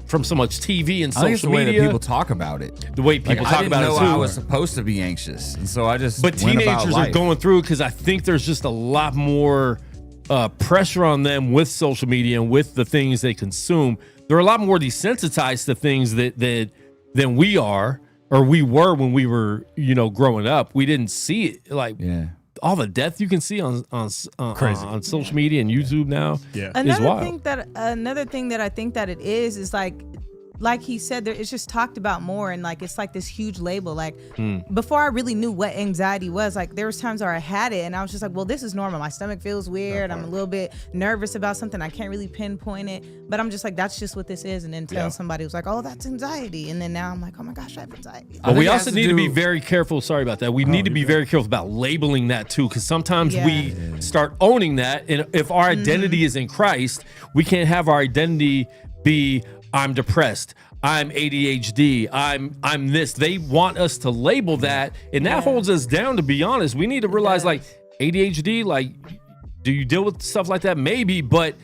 from so much TV and social media. I think it's the way that people talk about it. The way people talk about it too. I didn't know I was supposed to be anxious, and so I just. But teenagers are going through, because I think there's just a lot more pressure on them with social media and with the things they consume. They're a lot more desensitized to things than we are, or we were when we were, growing up. We didn't see it, like all the death you can see on social media and YouTube now. Yeah, another thing that I think that it is like he said, it's just talked about more, and like it's like this huge label. Like before I really knew what anxiety was, like there was times where I had it and I was just like, well, this is normal. My stomach feels weird. I'm a little bit nervous about something. I can't really pinpoint it, but I'm just like, that's just what this is. And then tell somebody who's like, oh, that's anxiety. And then now I'm like, oh my gosh, I have anxiety. But we also need to be very careful. Sorry about that. We need to be very careful about labeling that too, because sometimes we start owning that. And if our identity is in Christ, we can't have our identity be, I'm depressed, I'm ADHD, I'm this. They want us to label that, and that holds us down, to be honest. We need to realize, like, ADHD, like, do you deal with stuff like that? Maybe, but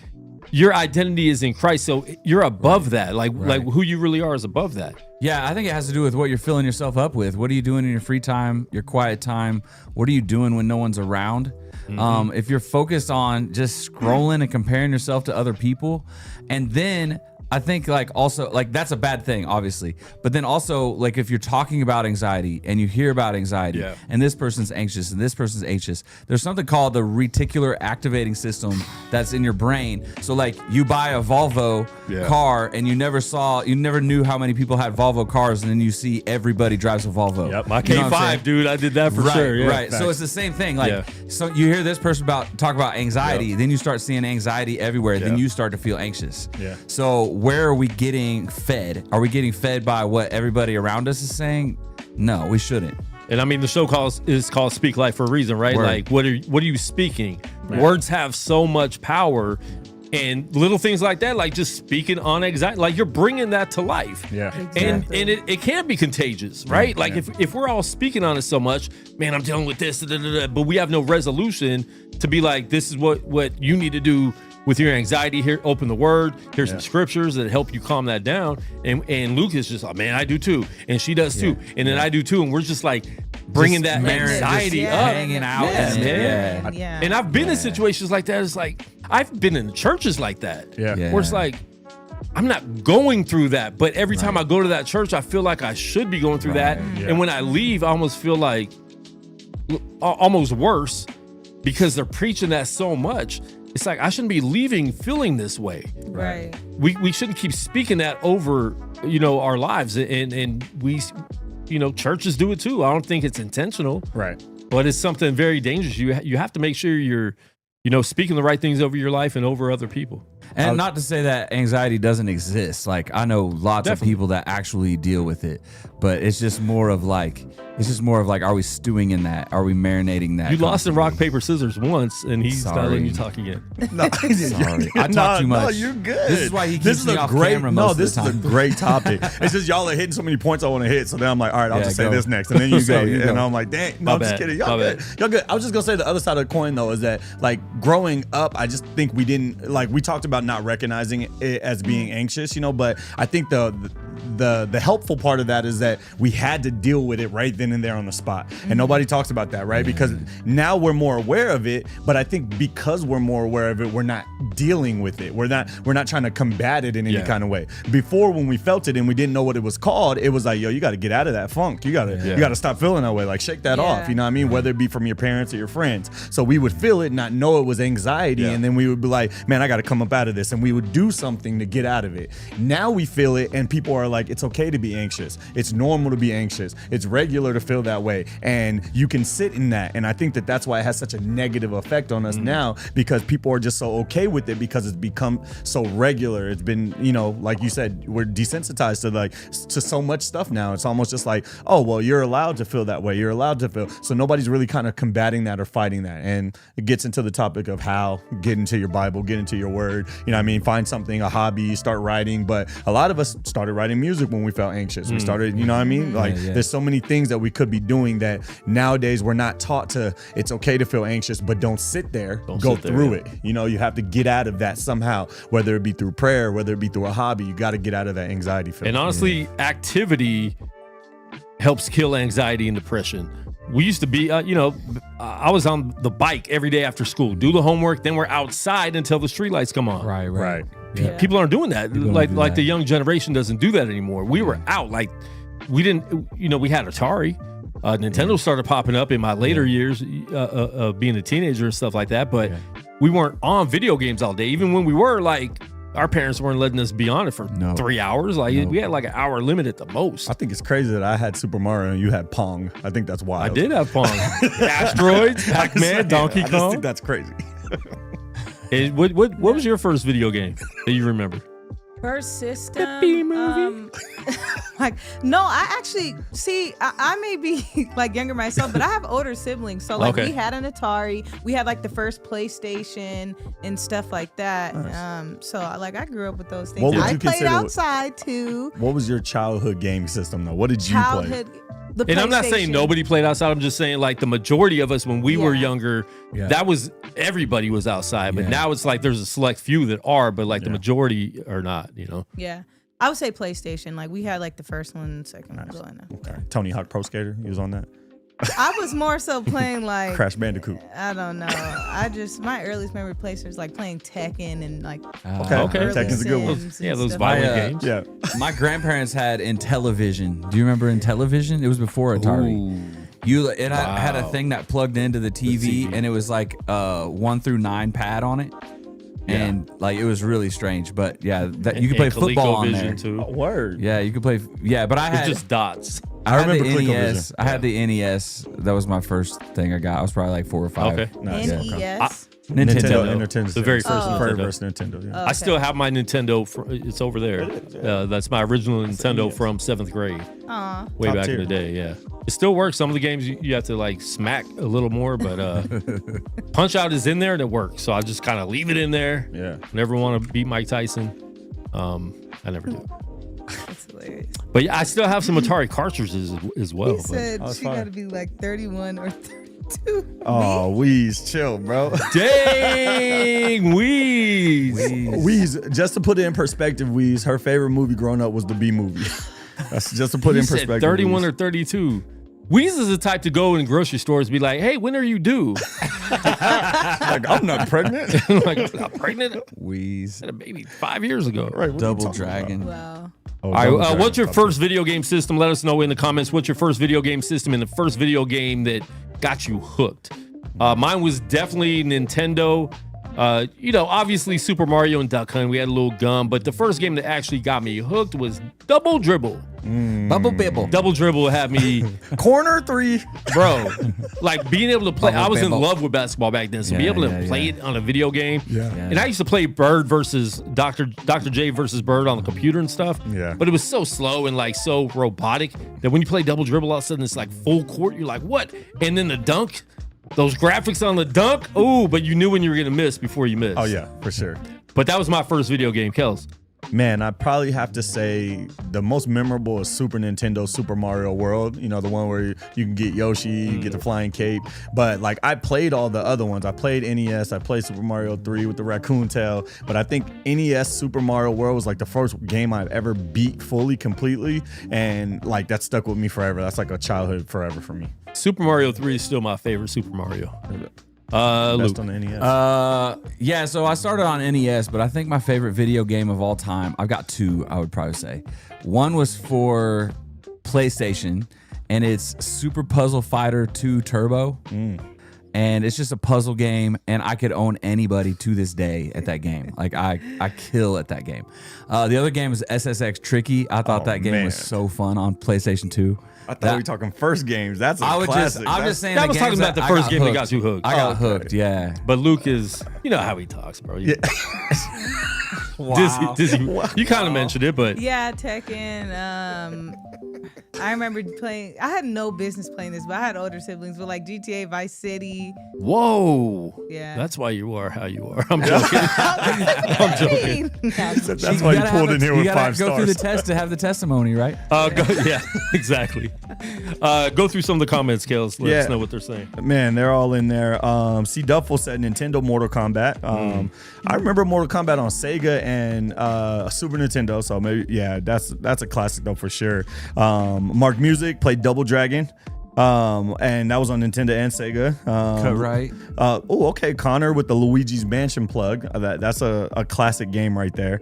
your identity is in Christ, so you're above that. Like who you really are is above that. Yeah, I think it has to do with what you're filling yourself up with. What are you doing in your free time, your quiet time? What are you doing when no one's around? If you're focused on just scrolling and comparing yourself to other people, and then I think also that's a bad thing, obviously. But then also, like, if you're talking about anxiety and you hear about anxiety and this person's anxious and this person's anxious, there's something called the reticular activating system that's in your brain. So like you buy a Volvo car and you never knew how many people had Volvo cars, and then you see everybody drives a Volvo. Yep, my K5, dude, I did that for sure. Yeah, right. So it's the same thing. So you hear this person talk about anxiety, then you start seeing anxiety everywhere. Then you start to feel anxious. Yeah. So where are we getting fed? Are we getting fed by what everybody around us is saying? No, we shouldn't. And I mean, the show is called Speak Life for a reason, right? Word. Like, what are you speaking? Right. Words have so much power, and little things like that, like just speaking on anxiety, like you're bringing that to life. Yeah, exactly. And it can be contagious, right? Like if we're all speaking on it so much, man, I'm dealing with this, but we have no resolution to be like, this is what you need to do with your anxiety. Here, open the word. Here's some scriptures that help you calm that down. And Luke is just like, man, I do too, and she does too, and then I do too, and we're just like bringing just that anxiety up, hanging out. And I've been in situations like that. It's like I've been in churches like that, where it's like I'm not going through that, but every time I go to that church, I feel like I should be going through that, and when I leave, I almost feel like almost worse, because they're preaching that so much. It's like I shouldn't be leaving feeling this way. Right. We shouldn't keep speaking that over, our lives, and we, churches do it too. I don't think it's intentional. Right. But it's something very dangerous. You have to make sure you're, speaking the right things over your life and over other people. And not to say that anxiety doesn't exist. Like I know lots of people that actually deal with it, but it's just more of like, are we stewing in that? Are we marinating that? You lost in rock, paper, scissors once, and he's not letting you talk again. No, sorry. I talk too much. No, you're good. This is why he keeps me off camera most of the time. This is a great topic. It's just y'all are hitting so many points I want to hit. So then I'm like, all right, I'll just say this next. And then you go. And I'm like, dang. No, I'm just kidding. Y'all good. Y'all good. I was just going to say the other side of the coin, though, is that like growing up, I just think we didn't, like we talked about not recognizing it as being anxious, you know, but I think the helpful part of that is that we had to deal with it right then and there on the spot. And nobody talks about that, right? Because now we're more aware of it, but I think because we're more aware of it, we're not dealing with it. We're not trying to combat it in any kind of way. Before, when we felt it and we didn't know what it was called, it was like, yo, you got to get out of that funk. You got to stop feeling that way. Like shake that off. You know what I mean? Whether it be from your parents or your friends. So we would feel it, not know it was anxiety, and then we would be like, man, I got to come up out of this, and we would do something to get out of it. Now we feel it, and people are like, it's okay to be anxious. It's normal to be anxious. It's regular to feel that way, and you can sit in that. And I think that that's why it has such a negative effect on us now, because people are just so okay with it because it's become so regular. It's been, you know, like you said, we're desensitized to so much stuff now. It's almost just like, oh, well, you're allowed to feel that way. You're allowed to feel. So nobody's really kind of combating that or fighting that. And it gets into the topic of how get into your Bible, get into your word. You know what I mean? Find something, a hobby, start writing. But a lot of us started writing music when we felt anxious. We started, you know what I mean? Like there's so many things that we could be doing that nowadays we're not taught to. It's okay to feel anxious, but don't sit there. Go through it. You know, you have to get out of that somehow, whether it be through prayer, whether it be through a hobby. You got to get out of that anxiety feeling. And honestly, activity helps kill anxiety and depression. We used to be, I was on the bike every day after school, do the homework, then we're outside until the streetlights come on. Right. Yeah. People aren't doing that. Like the young generation doesn't do that anymore. We were out, like we didn't, we had Atari. Nintendo started popping up in my later years of being a teenager and stuff like that, but we weren't on video games all day. Even when we were, like, our parents weren't letting us be on it for 3 hours. Like we had like an hour limit at the most. I think it's crazy that I had Super Mario and you had Pong. I think that's wild. I did have Pong. Asteroids, Pac-Man, Donkey Kong. I just think that's crazy. And what was your first video game that you remember? First system. No, I actually I may be like younger myself, but I have older siblings. So like we had an Atari, we had like the first PlayStation and stuff like that. Nice. So like I grew up with those things. I played outside too. What was your childhood game system though? What did you play? And I'm not saying nobody played outside. I'm just saying like the majority of us when we were younger, that was everybody was outside. But now it's like there's a select few that are, but like the majority are not, Yeah. I would say PlayStation. Like we had like the first one, second one going on. Okay. Tony Hawk Pro Skater, he was on that. I was more so playing like Crash Bandicoot. I don't know. My earliest memory place was like playing Tekken and like Tekken's a good one. Yeah, those violent games. Yeah. My grandparents had Intellivision. Do you remember Intellivision? It was before Atari. I had a thing that plugged into the TV, and it was like 1 through 9 pad on it. And like it was really strange, but you could play football on there. Too. Word. Yeah, you could play. Yeah, but I had just dots. I remember the NES. I had the NES. That was my first thing I got. I was probably like 4 or 5. Okay. Nice. NES. Nintendo. The very first Nintendo. Yeah. I still have my Nintendo. It's over there. That's my original Nintendo from 7th grade. Way back in the day. Yeah, it still works. Some of the games you have to like smack a little more, but Punch Out is in there and it works. So I just kind of leave it in there. Yeah. Never want to beat Mike Tyson. I never do. That's hilarious. But yeah, I still have some Atari cartridges as well. He said she got to be like 31 or 32. Oh, Weez, chill, bro. Dang, Weez. Weez, just to put it in perspective, Weez, her favorite movie growing up was the B movie. That's just to put it in perspective. 31 or 32. Weez is the type to go in grocery stores and be like, hey, when are you due? Like, I'm not pregnant. Like, I'm not pregnant. Weez. Had a baby 5 years ago. Right, Double Dragon. Wow. Oh, all right, what's your first video game system? Let us know in the comments. What's your first video game system and the first video game that got you hooked? Mine was definitely Nintendo. Obviously Super Mario and Duck Hunt, we had a little gum, but the first game that actually got me hooked was Double Dribble. Bubble Bibble. Double Dribble had me, Corner 3. bro, like being able to play. Bubble I was in Bibble. love with basketball back then, so be Yeah, able to yeah, play yeah. it on a video game. Yeah. And I used to play Bird versus Dr. J versus Bird on the computer and stuff. Yeah. But it was so slow and like so robotic that when you play Double Dribble, all of a sudden it's like full court. You're like, what? And then the dunk, those graphics on the dunk. Ooh, but you knew when you were gonna miss before you missed. Oh yeah, for sure. But that was my first video game, Kels. Man, I probably have to say the most memorable is Super Nintendo Super Mario World. You know, the one where you can get Yoshi, you get the flying cape. But like I played all the other ones. I played NES, I played Super Mario 3 with the raccoon tail. But I think NES Super Mario World was like the first game I've ever beat fully, completely. And like that stuck with me forever. That's like a childhood forever for me. Super Mario 3 is still my favorite Super Mario. Best Luke. on the NES. Yeah, so I started on NES, but I think my favorite video game of all time, I've got two, I would probably say. One was for PlayStation, and it's Super Puzzle Fighter 2 Turbo. And it's just a puzzle game, and I could own anybody to this day at that game. Like, I kill at that game. The other game is SSX Tricky. I thought that game was so fun on PlayStation 2. I thought we were talking first games. That's a classic. I'm just saying. That the was talking games about the I first got game that hooked. got you hooked. I got hooked, yeah. But Luke is, you know how he talks, bro. You, Wow. Dizzy, you kind of mentioned it, but Yeah, Tekken. I remember playing. I had no business playing this, but I had older siblings. But like GTA Vice City. whoa. Yeah. That's why you are how you are. I'm joking. I'm joking. That's why you pulled in here with 5 go stars. through the test to have the testimony, right? Yeah, exactly. Go through some of the comments, Kels. Let us know what they're saying. Man, they're all in there. C. Duffel said Nintendo Mortal Kombat. I remember Mortal Kombat on Sega and Super Nintendo. So maybe, yeah, that's a classic though for sure. Mark Music played Double Dragon. And that was on Nintendo and Sega. Right. Okay. Connor with the Luigi's Mansion plug. That's a classic game right there.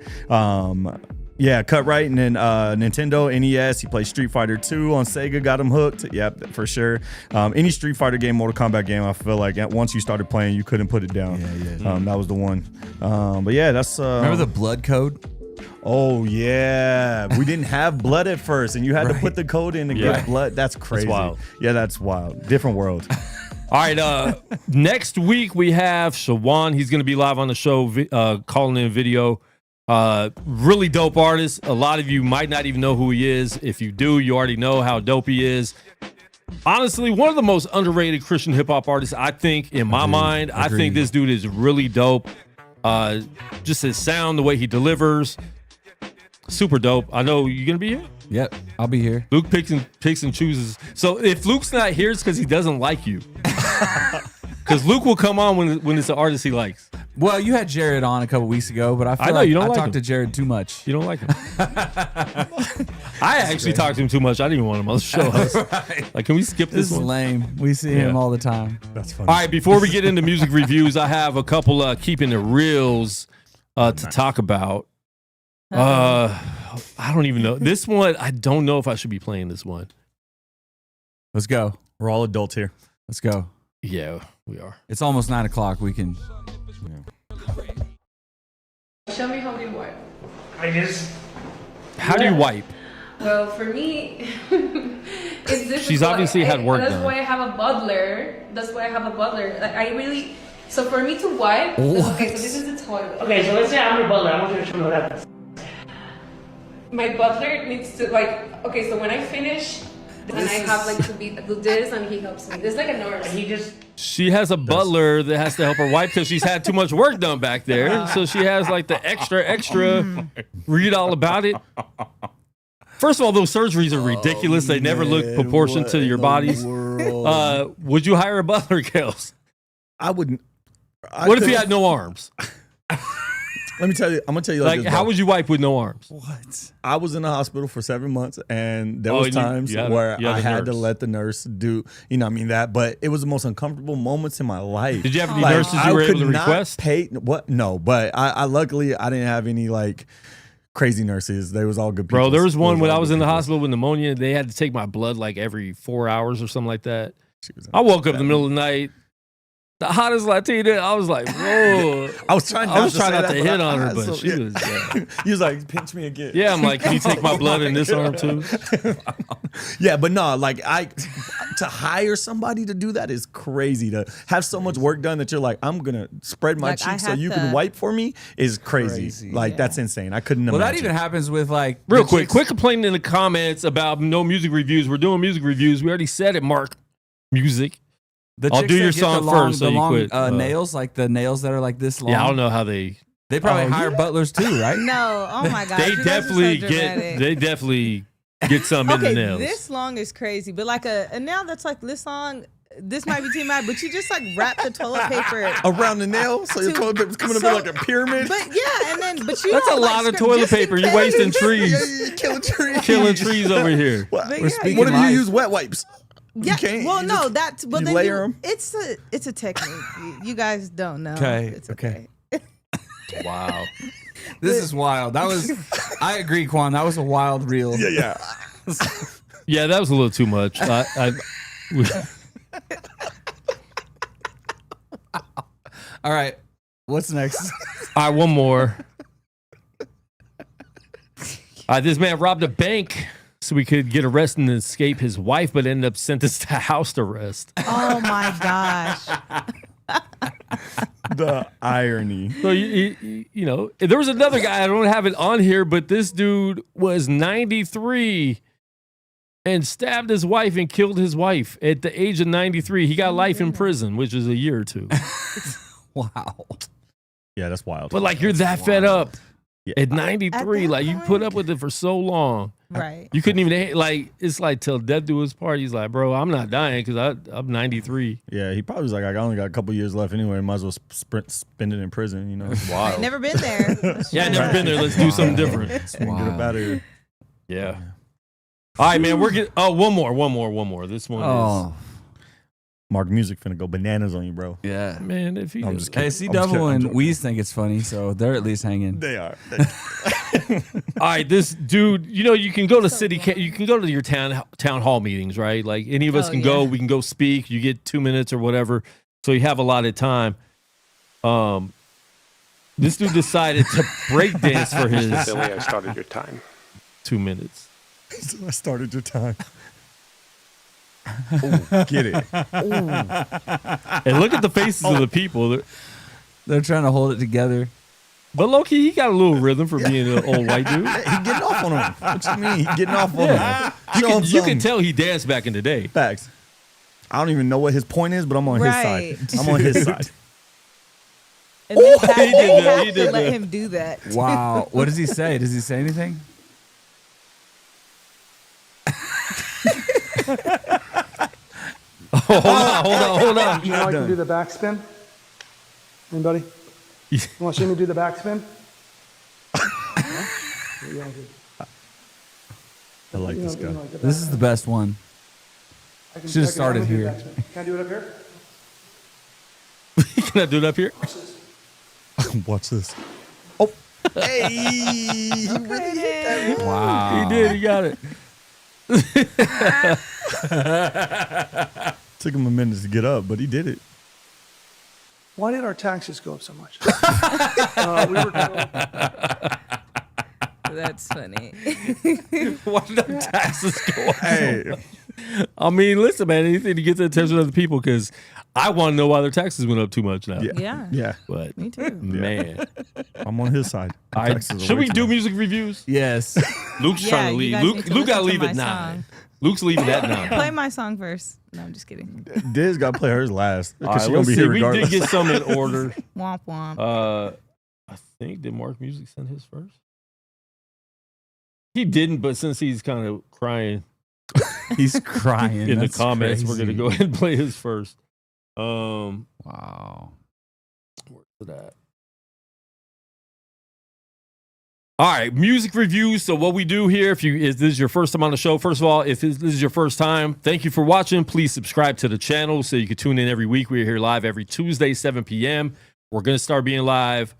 Yeah, Cut Right, and then Nintendo, NES, he played Street Fighter 2 on Sega, got him hooked. Yep, for sure. Any Street Fighter game, Mortal Kombat game, I feel like once you started playing, you couldn't put it down. Yeah. That was the one. But yeah, that's... Remember the blood code? Oh, yeah. We didn't have blood at first, and you had to put the code in to get blood. That's crazy. That's wild. Yeah, that's wild. Different world. All right. Next week, we have Shawan. He's going to be live on the show, calling in video. Really dope artist. A lot of you might not even know who he is. If you do, you already know how dope he is. Honestly, one of the most underrated Christian hip hop artists, I think, in my mind. I think this dude is really dope. Just his sound, the way he delivers, super dope. I know you're gonna be here. Yep, I'll be here. Luke picks and chooses. So if Luke's not here, it's because he doesn't like you. Because Luke will come on when it's an artist he likes. Well, you had Jared on a couple weeks ago, but I feel know, like you don't I like talked him. to Jared too much. You don't like him. I actually talked to him too much. I didn't even want him on the show. I was like, can we skip This this is one? lame. We see him all the time. That's funny. All right, before we get into music reviews, I have a couple keeping it reals to talk about. I don't even know. This one, I don't know if I should be playing this one. Let's go. We're all adults here. Let's go. Yeah, we are. It's almost 9 o'clock. We can. Show me how you wipe. How do you wipe? Well, for me, it's difficult. She's obviously had work That's done. why I have a butler. Like I really. So for me to wipe. Okay, so this is the toilet. Okay, so let's say I'm your butler. I want you to show me what happens. My butler needs to like. Okay, so when I finish, and I have like to do this, and he helps me. It's like a nurse. He just She has a butler that has to help her wipe because she's had too much work done back there. So she has like the extra, read all about it. First of all, those surgeries are ridiculous. They never look proportioned to your bodies. Would you hire a butler, Kels? I wouldn't. What if you had no arms? Let me tell you. I'm gonna tell you Like, this, how bro. would you wipe with no arms? What? I was in the hospital for 7 months, and there Oh, was and you- times you had- where you had I a had to nurse. let the nurse do, that. But it was the most uncomfortable moments in my life. Did you have any nurses you were able to request? What? No, but I luckily I didn't have any like crazy nurses. They was all good people. Bro, there was one when all I was good in the people. hospital with pneumonia. They had to take my blood like every 4 hours or something like that. She was I woke up in the middle of the night. The hottest Latina. I was like, whoa. I was trying not to hit hit on her, but she was. He was like, pinch me again. Yeah, I'm like, can you take my blood in this arm too? Yeah, but no, like to hire somebody to do that is crazy. To have so much work done that you're like, I'm gonna spread my cheeks so you can wipe for me is crazy. Like that's insane. I couldn't imagine. Well, that even happens with like real quick complaint in the comments about no music reviews. We're doing music reviews. We already said it, Mark. Music. I'll do your song first. So you quit. Nails, like the nails that are like this long. Yeah, I don't know how they. They probably hire butlers too, right? No, oh my god, They definitely get some in the nails. This long is crazy, but like a nail that's like this long. This might be too much, but you just like wrap the toilet paper around the nail, so your toilet paper's coming up like a pyramid. But yeah, and then but you that's a lot of toilet paper. You're wasting trees. You're killing trees. Killing trees over here. What if you use wet wipes? Yeah, you can't. Well, no, that's but you then layer them. It's a technique. You guys don't know. Okay. It's okay. Wow. This is wild. That was. I agree, Quan. That was a wild reel. Yeah. Yeah, that was a little too much. All right. What's next? All right, one more. This man robbed a bank so he could get arrested and escape his wife, but ended up sentenced to house arrest. Oh my gosh. The irony. So, you know, there was another guy, I don't have it on here, but this dude was 93 and stabbed his wife and killed his wife at the age of 93. He got life in prison, which is a year or two. Wow. Yeah, that's wild. But like, you're that fed up at 93. Like, you put up with it for so long. Right. You couldn't even, like, it's like till death do his part. He's like, bro, I'm not dying because I'm 93. Yeah, he probably was like, I only got a couple years left anyway. Might as well spend it in prison, you know? It's wild. I've never been there. Yeah, I've never been there. Let's do something different. Get up out of here. Yeah. All right, man. We're getting. Oh, one more. This one is. Mark Music finna go bananas on you, bro. Yeah, man. If he I'm just kidding. Hey, C Double and Weez think it's funny, so they're at least hanging. They are. All right, this dude. You know, you can go to you can go to your town hall meetings, right? Like any of us can go. We can go speak. You get 2 minutes or whatever, so you have a lot of time. This dude decided to break dance for his. Billy, I started your time. 2 minutes. So I started your time. Ooh, get it. And look at the faces of the people. They're trying to hold it together. But low-key, he got a little rhythm for being an old white dude. He getting off on him. What you mean? He getting off on him. You can tell he danced back in the day. Facts. I don't even know what his point is, but I'm on his side. I'm on his side. And then they have He to did let that. him do that. Wow. What does he say? Does he say anything? Hold on. You know I can do the backspin? Anybody? You want to see me do the backspin? I like this guy. This is the best one. Should have started here. Can I do it up here? Can I do it up here? Watch this. Oh. Hey. He really hit that. Wow. He did. He got it. Took him a minute to get up, but he did it. Why did our taxes go up so much? We were told. That's funny. Why did the taxes go up? Hey. I mean, listen, man, anything to get the attention of the people, because I want to know why their taxes went up too much now. Yeah. But Me too. man, I'm on his side. all right, should we do music reviews? Yes. Luke's Yeah, trying to you leave. guys need to Luke got to listen leave to at my 9. song. Luke's leaving at 9. Play my song first. No, I'm just kidding. Diz got to play hers last. All Because right, she's going let's to be see. here We regardless. did get some in order. Womp womp. I think, did Mark Music send his first? He didn't, but since he's kind of crying He's crying in the That's comments, crazy. we're going to go ahead and play his first. Wow. Where's it at? All right, music reviews. So what we do here, if this is your first time on the show, first of all, if this is your first time, thank you for watching. Please subscribe to the channel so you can tune in every week. We're here live every Tuesday, 7 p.m. We're going to start being live,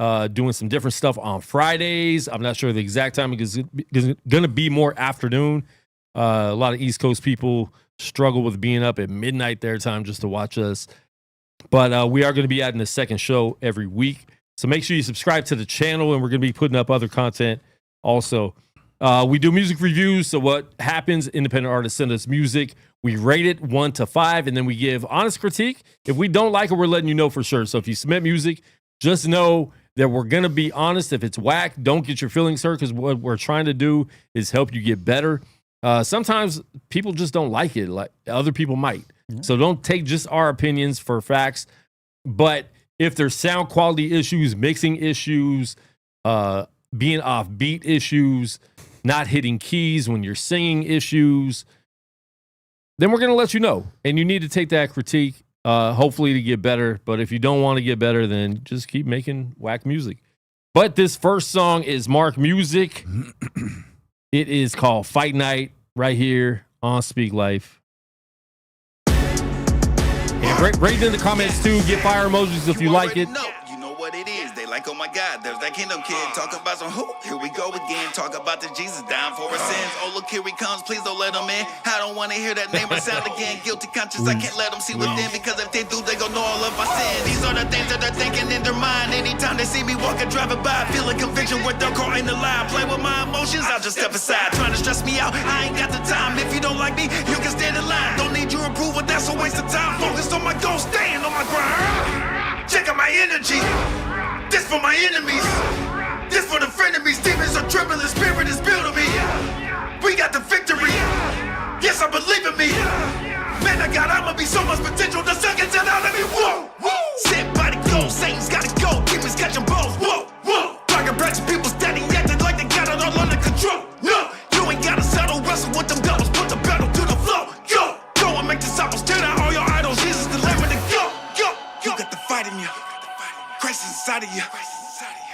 doing some different stuff on Fridays. I'm not sure the exact time because it's going to be more afternoon. A lot of East Coast people struggle with being up at midnight their time just to watch us. But we are going to be adding a second show every week. So make sure you subscribe to the channel, and we're going to be putting up other content also. We do music reviews. So what happens, independent artists send us music. We rate it 1 to 5, and then we give honest critique. If we don't like it, we're letting you know for sure. So if you submit music, just know that we're going to be honest. If it's whack, don't get your feelings hurt, because what we're trying to do is help you get better. Sometimes people just don't like it, like other people might. So don't take just our opinions for facts. But if there's sound quality issues, mixing issues, being off beat issues, not hitting keys when you're singing issues, then we're going to let you know. And you need to take that critique, hopefully to get better. But if you don't want to get better, then just keep making whack music. But this first song is Mark Music. It is called Fight Night right here on Speak Life. And rate in the comments too. Get fire emojis if you like it. You know what it is. They like, oh my God, there's that Kingdom Kid. Talk about some who? Here we go again. Talk about the Jesus dying for our sins. Oh, look, here he comes. Please don't let him in. I don't want to hear that name or sound again. Guilty conscience, I can't let them see within. Because if they do, they gon' know all of my sins. These are the things that they're thinking in their mind. Anytime they see me walking, driving by, feeling conviction where they're caught in the line. Play with my emotions, I'll just step aside. Trying to stress me out, I ain't got the time. If you don't like me, you can stand in line. Don't need your approval, that's a waste of time. Focused on my goal, staying on my grind. Check out my energy. This for my enemies. This for the frenemies. Demons are trembling, spirit is building me. We got the victory. Yes, I believe in me. Man, I got, I'ma be so much potential. The seconds and out of me. Whoa, whoa. Set body go, Satan's gotta go. Demons catching balls. Whoa, whoa. Talking back to people standing, acting like they got it all under control. No, you ain't gotta settle, wrestle with them devils. Put the battle to the floor. Go, go and make disciples. Tear down all your idols. Jesus, the Lamb of the go, go. You got the fight in you. Christ inside of you.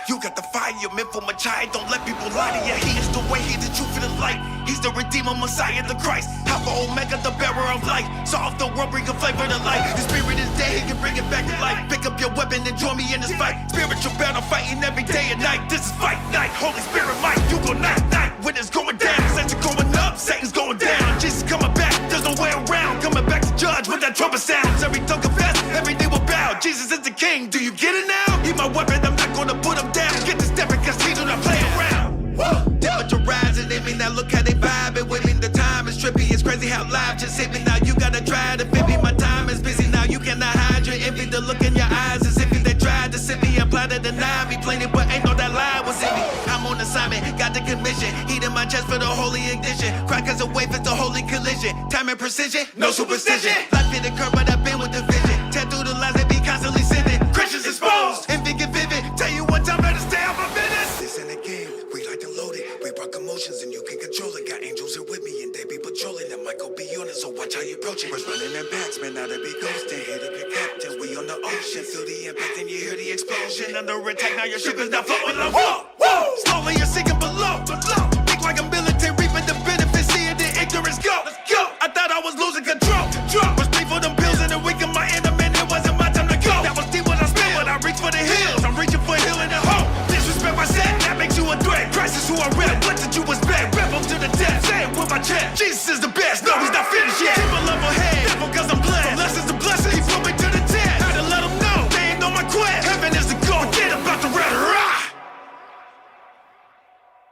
You got the fire meant for my child. Don't let people lie to you. He is the way, he the truth, and the light. He's the Redeemer, Messiah, the Christ. Alpha, Omega, the bearer of light. So off the world, bring a flavor to light. The spirit is dead, he can bring it back to life. Pick up your weapon and join me in this fight. Spiritual battle, fighting every day and night. This is fight night. Holy Spirit might. You go night, night. When it's going down, Saints are going up, Satan's going down. Jesus coming back, there's no way around. Coming back to judge when that trumpet sounds. Every tongue confess, every knee will bow. Jesus is the King, do you get it now? He my weapon, I'm not gonna put him down. Get the step because he do not play around. Woo! Temperature rising, they mean now look how they vibing with me. The time is trippy, it's crazy how life just hit me. Now you gotta try to fit me, my time is busy. Now you cannot hide your envy. The look in your eyes is iffy. They tried to sit me and plot to deny me. Plain it, but ain't no that lie was in me. I'm on assignment, got the commission. Heat in my chest for the holy ignition. Crack as a wave, it's the holy collision. Time and precision, no superstition. Life hit a curve, but I've been with the vision. Tear through the lies, they be constantly sinning. Christians exposed, envy get vivid. Tell you one time, better stay off my business. This ain't a game, we like to load it. We rock emotions and you can control it. Got angels here with me and they be patrolling. That might go beyond it, so watch how you approach it. We're running in backs, man, now they be ghosting. Here to be captain, we on the ocean. Feel the impact and you hear the explosion. Under attack, now your ship is not floating like whoa, whoa. Slowly you're sinking below, below. Think like a military, reaping the benefits, seeing the ignorance go. Let's go. I thought I was losing control. Was paid for them pills and the weak of my enemy. It wasn't my time to go. That was deep when I spit, but I reach for the hills. I'm reaching for healing and hope. Disrespect my set, that makes you a threat. Christ is who I rep. What did you expect? Rep up to the depth. Say it with my chest. Jesus is the best. No, he's not finished yet. Keep a level head. Devil cause I'm blessed. From lessons to blessings. He put me to the test. Had to let them know. They ain't know my quest. Heaven is the goal. Forget about the red. Rah!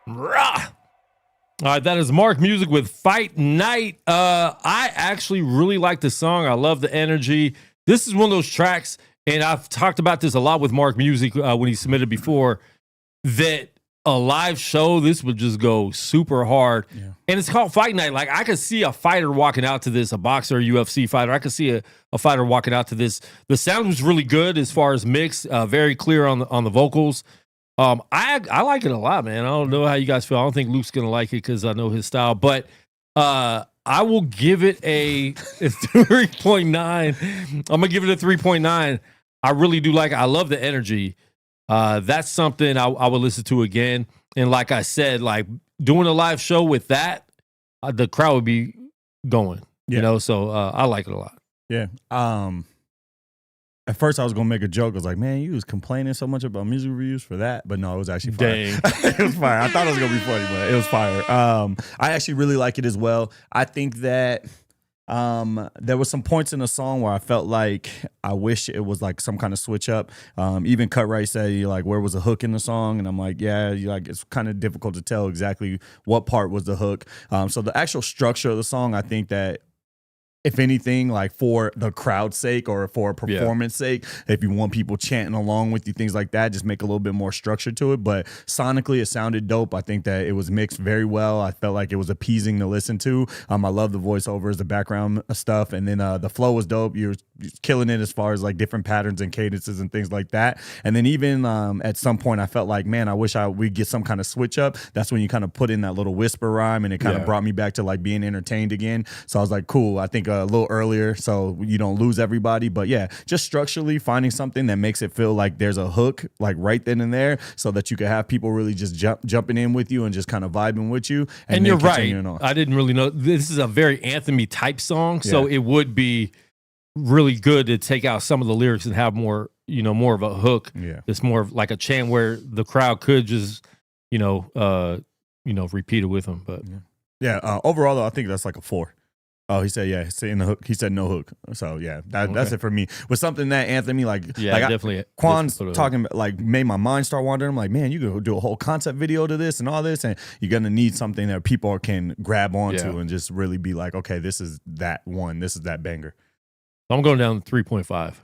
Rah! All right, that is Mark Music with Fight Night. I actually really like the song. I love the energy. This is one of those tracks, and I've talked about this a lot with Mark Music when he submitted before, that a live show, this would just go super hard. Yeah. And it's called Fight Night. Like, I could see a fighter walking out to this, a boxer, a UFC fighter. I could see a fighter walking out to this. The sound was really good as far as mix, very clear on the vocals. I like it a lot, man. I don't know how you guys feel. I don't think Luke's gonna like it because I know his style, but I will give it a 3.9. I'm gonna give it a 3.9. I really do like it. I love the energy. That's something I would listen to again. And like I said, like doing a live show with that, the crowd would be going. Yeah. You know, so I like it a lot. Yeah. At first, I was gonna make a joke. I was like, "Man, you was complaining so much about music reviews for that," but no, it was actually fire. It was fire. I thought it was gonna be funny, but it was fire. I actually really like it as well. I think that There was some points in the song where I felt like I wish it was like some kind of switch up. Even Cutright said, like, where was the hook in the song? And I'm like, yeah, like it's kind of difficult to tell exactly what part was the hook. So the actual structure of the song, I think that if anything, like for the crowd's sake or for a performance sake, if you want people chanting along with you, things like that, just make a little bit more structure to it. But sonically, it sounded dope. I think that it was mixed very well. I felt like it was appeasing to listen to. I love the voiceovers, the background stuff. And then the flow was dope. You're killing it as far as like different patterns and cadences and things like that. And then even at some point, I felt like, man, I wish we'd get some kind of switch up. That's when you kind of put in that little whisper rhyme and it kind of brought me back to like being entertained again. So I was like, cool. I think a little earlier so you don't lose everybody. But yeah, just structurally finding something that makes it feel like there's a hook like right then and there so that you can have people really just jumping in with you and just kind of vibing with you. And you're right. I didn't really know. This is a very anthem-y type song, so it would be really good to take out some of the lyrics and have more, more of a hook. Yeah. It's more of like a chant where the crowd could just, repeat it with them. But overall though, I think that's like a 4. Oh, he said, in the hook. He said no hook. So yeah, that's it for me. With something that anthem-y, definitely. Quan's talking about, like, made my mind start wandering. I'm like, man, you could do a whole concept video to this and all this, and you're gonna need something that people can grab onto and just really be like, okay, this is that one. This is that banger. I'm going down to 3.5.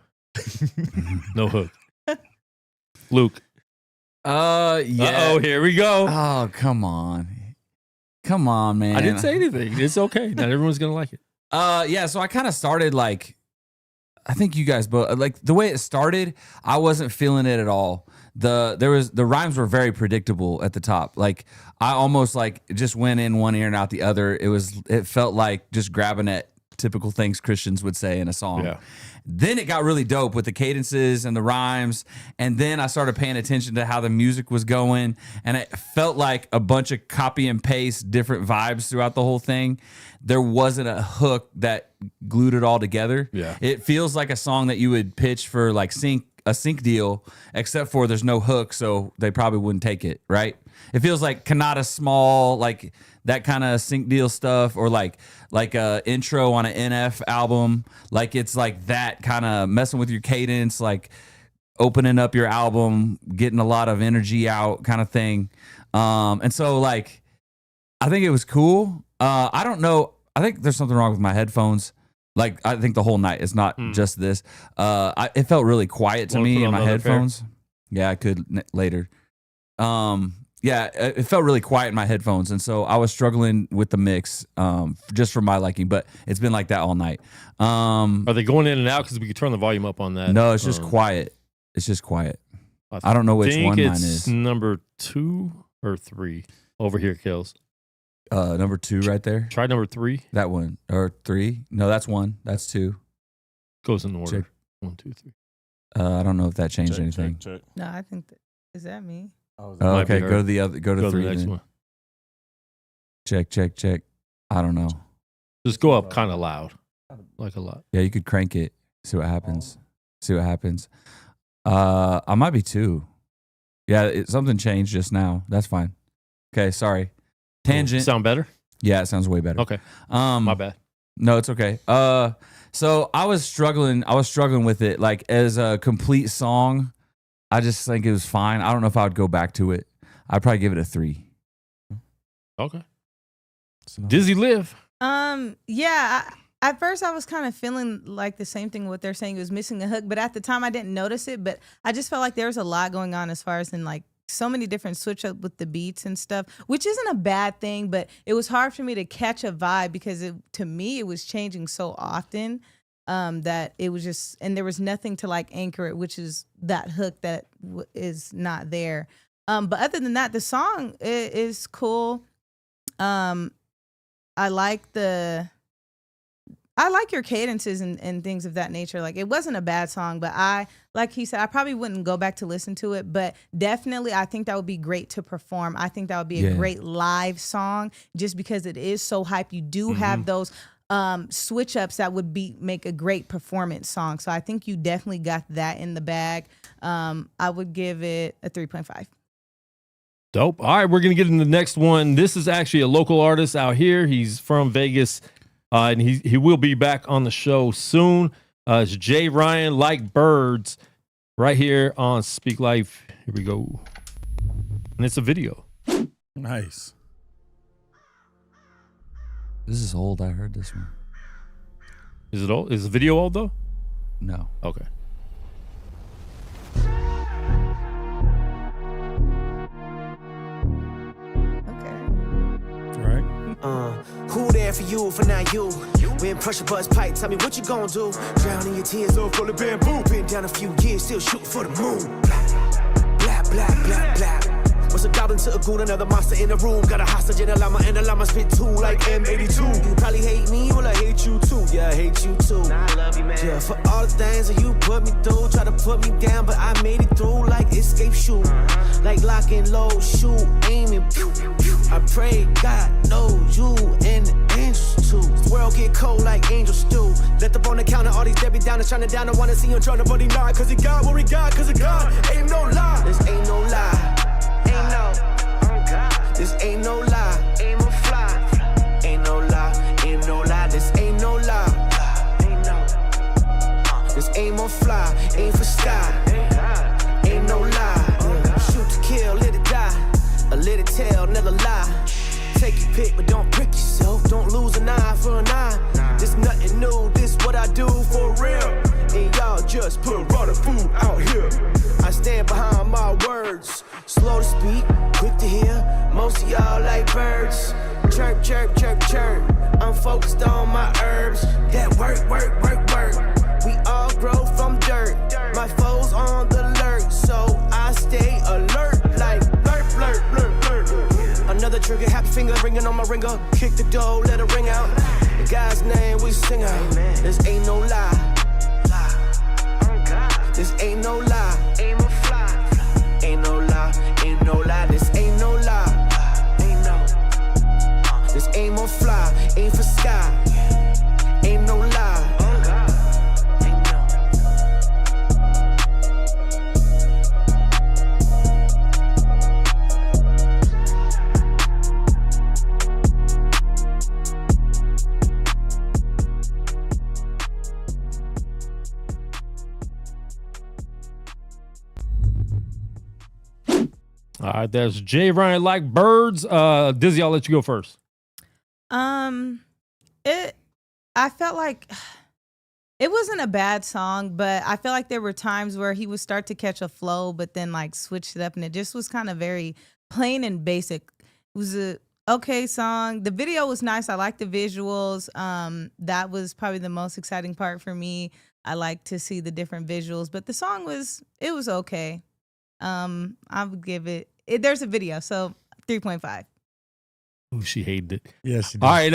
No hook. Luke. Yeah. Here we go. Oh, come on. Come on, man. I didn't say anything. It's okay. Not everyone's going to like it. So I kind of started like, I think you guys both, like the way it started, I wasn't feeling it at all. The rhymes were very predictable at the top. Like I almost like just went in one ear and out the other. It felt like just grabbing at typical things Christians would say in a song. Yeah. Then it got really dope with the cadences and the rhymes. And then I started paying attention to how the music was going. And it felt like a bunch of copy and paste different vibes throughout the whole thing. There wasn't a hook that glued it all together. Yeah. It feels like a song that you would pitch for like a sync deal, except for there's no hook, so they probably wouldn't take it, right? It feels like Kanata Small, like that kind of sync deal stuff, or like a intro on an NF album. Like it's like that kind of messing with your cadence, like opening up your album, getting a lot of energy out kind of thing. And so like, I think it was cool. I don't know. I think there's something wrong with my headphones. Like, I think the whole night, it's not just this. It felt really quiet to me in my headphones. Yeah, I could later. It felt really quiet in my headphones. And so I was struggling with the mix just for my liking, but it's been like that all night. Are they going in and out? Because we could turn the volume up on that. No, it's just quiet. It's just quiet. I don't know which one mine is. Number 2 or 3 over here, Kills. Number 2 right there. Try number 3. That one. Or 3. No, that's 1. That's 2. Goes in order. Check. 1, 2, 3. I don't know if that changed anything. Check. No, I think is that me? Okay, go to the other. Go to 3. The next one. Check. I don't know. Just go up kind of loud, like a lot. Yeah, you could crank it. See what happens. I might be 2. Yeah, something changed just now. That's fine. Okay, sorry. Tangent. Sound better? Yeah, it sounds way better. Okay. My bad. No, it's okay. So I was struggling with it. Like as a complete song, I just think it was fine. I don't know if I would go back to it. I'd probably give it a 3. Okay. Dizzy Live. Yeah. At first, I was kind of feeling like the same thing what they're saying. It was missing a hook, but at the time, I didn't notice it. But I just felt like there was a lot going on as far as in like so many different switch up with the beats and stuff, which isn't a bad thing, but it was hard for me to catch a vibe because to me, it was changing so often that it was just, and there was nothing to like anchor it, which is that hook that is not there. But other than that, the song is cool. I like your cadences and things of that nature. Like it wasn't a bad song, but like he said, I probably wouldn't go back to listen to it, but definitely I think that would be great to perform. I think that would be a great live song just because it is so hype. You do have those switch ups that would make a great performance song. So I think you definitely got that in the bag. I would give it a 3.5. Dope. All right, we're going to get into the next one. This is actually a local artist out here. He's from Vegas. And he will be back on the show soon. It's Jay Ryan, Like Birds, right here on Speak Life. Here we go. And it's a video. Nice. This is old. I heard this one. Is it old? Is the video old though? No. Okay. Who there for you, for now you? When pressure buzz pipe, tell me what you gon' do. Drowning your tears, all full of bamboo. Been down a few years, still shooting for the moon. Blah, blah, blah, blah. What's a goblin to a goon, another monster in the room. Got a hostage and a llama spit two like M82. You probably hate me, well I hate you too. Yeah, I hate you too. Nah, I love you, man. Yeah, for all the things that you put me through. Try to put me down, but I made it through like escape shoot. Like lock and load, shoot, aiming. I pray God knows you and the angels too. This world get cold like angels do. Let the bone counter, all these Debbie downers trying to down. I wanna see him trying to buddy nod. Cause he got what we got, cause of God. Ain't no lie. This ain't no lie. Ain't no, oh God. This ain't no lie. Ain't no fly. Ain't no lie. Ain't no lie. This ain't no lie. Ain't no. This ain't more fly. Ain't for sky. Ain't no lie. Shoot to kill, let it die. A little tell, never lie. Take your pick, but don't prick yourself. Don't lose an eye for an eye. This nothing new, this what I do for real. And y'all just put raw food out here. I stand behind my words. Slow to speak, quick to hear. Most of y'all like birds. Chirp, chirp, chirp, chirp. I'm focused on my herbs. That work, work, work, work. We all grow from dirt. My foes on the alert, so I stay alert like blurt, blurt, blurt, blurt. Another trigger, happy finger ringing on my ringer. Kick the door, let it ring out. The guy's name we sing out. This ain't no lie. This ain't no lie. Ain't no fly. Ain't no lie. Ain't no lie. This ain't no lie. Ain't no. This ain't more fly. Ain't for sky. Ain't no lie. All right, there's Jay Ryan, Like Birds. Dizzy, I'll let you go first. I felt like it wasn't a bad song, but I feel like there were times where he would start to catch a flow, but then like switch it up, and it just was kind of very plain and basic. It was a okay song. The video was nice. I liked the visuals. That was probably the most exciting part for me. I like to see the different visuals, but the song was okay. I would give it, there's a video, so 3.5. Oh, she hated it. Yes, she did. All right,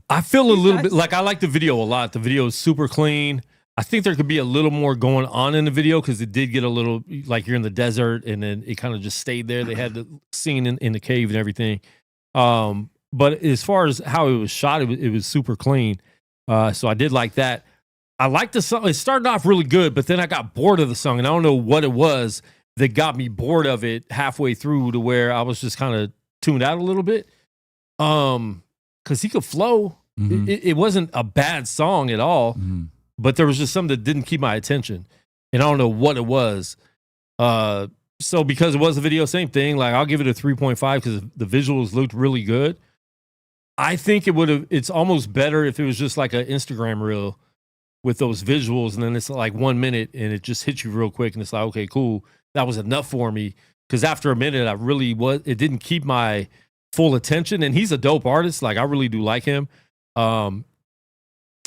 I feel a little bit like I like the video a lot. The video is super clean. I think there could be a little more going on in the video because it did get a little like you're in the desert and then it kind of just stayed there. They had the scene in the cave and everything. But as far as how it was shot, it was super clean. So I did like that. I liked the song. It started off really good, but then I got bored of the song, and I don't know what it was that got me bored of it halfway through to where I was just kind of tuned out a little bit. Because he could flow. Mm-hmm. It wasn't a bad song at all, but there was just something that didn't keep my attention, and I don't know what it was. So because it was a video, same thing. Like I'll give it a 3.5 because the visuals looked really good. I think it's almost better if it was just like an Instagram reel with those visuals, and then it's like 1 minute and it just hits you real quick and it's like, okay, cool. That was enough for me. Because after a minute, it didn't keep my full attention, and he's a dope artist. Like I really do like him. But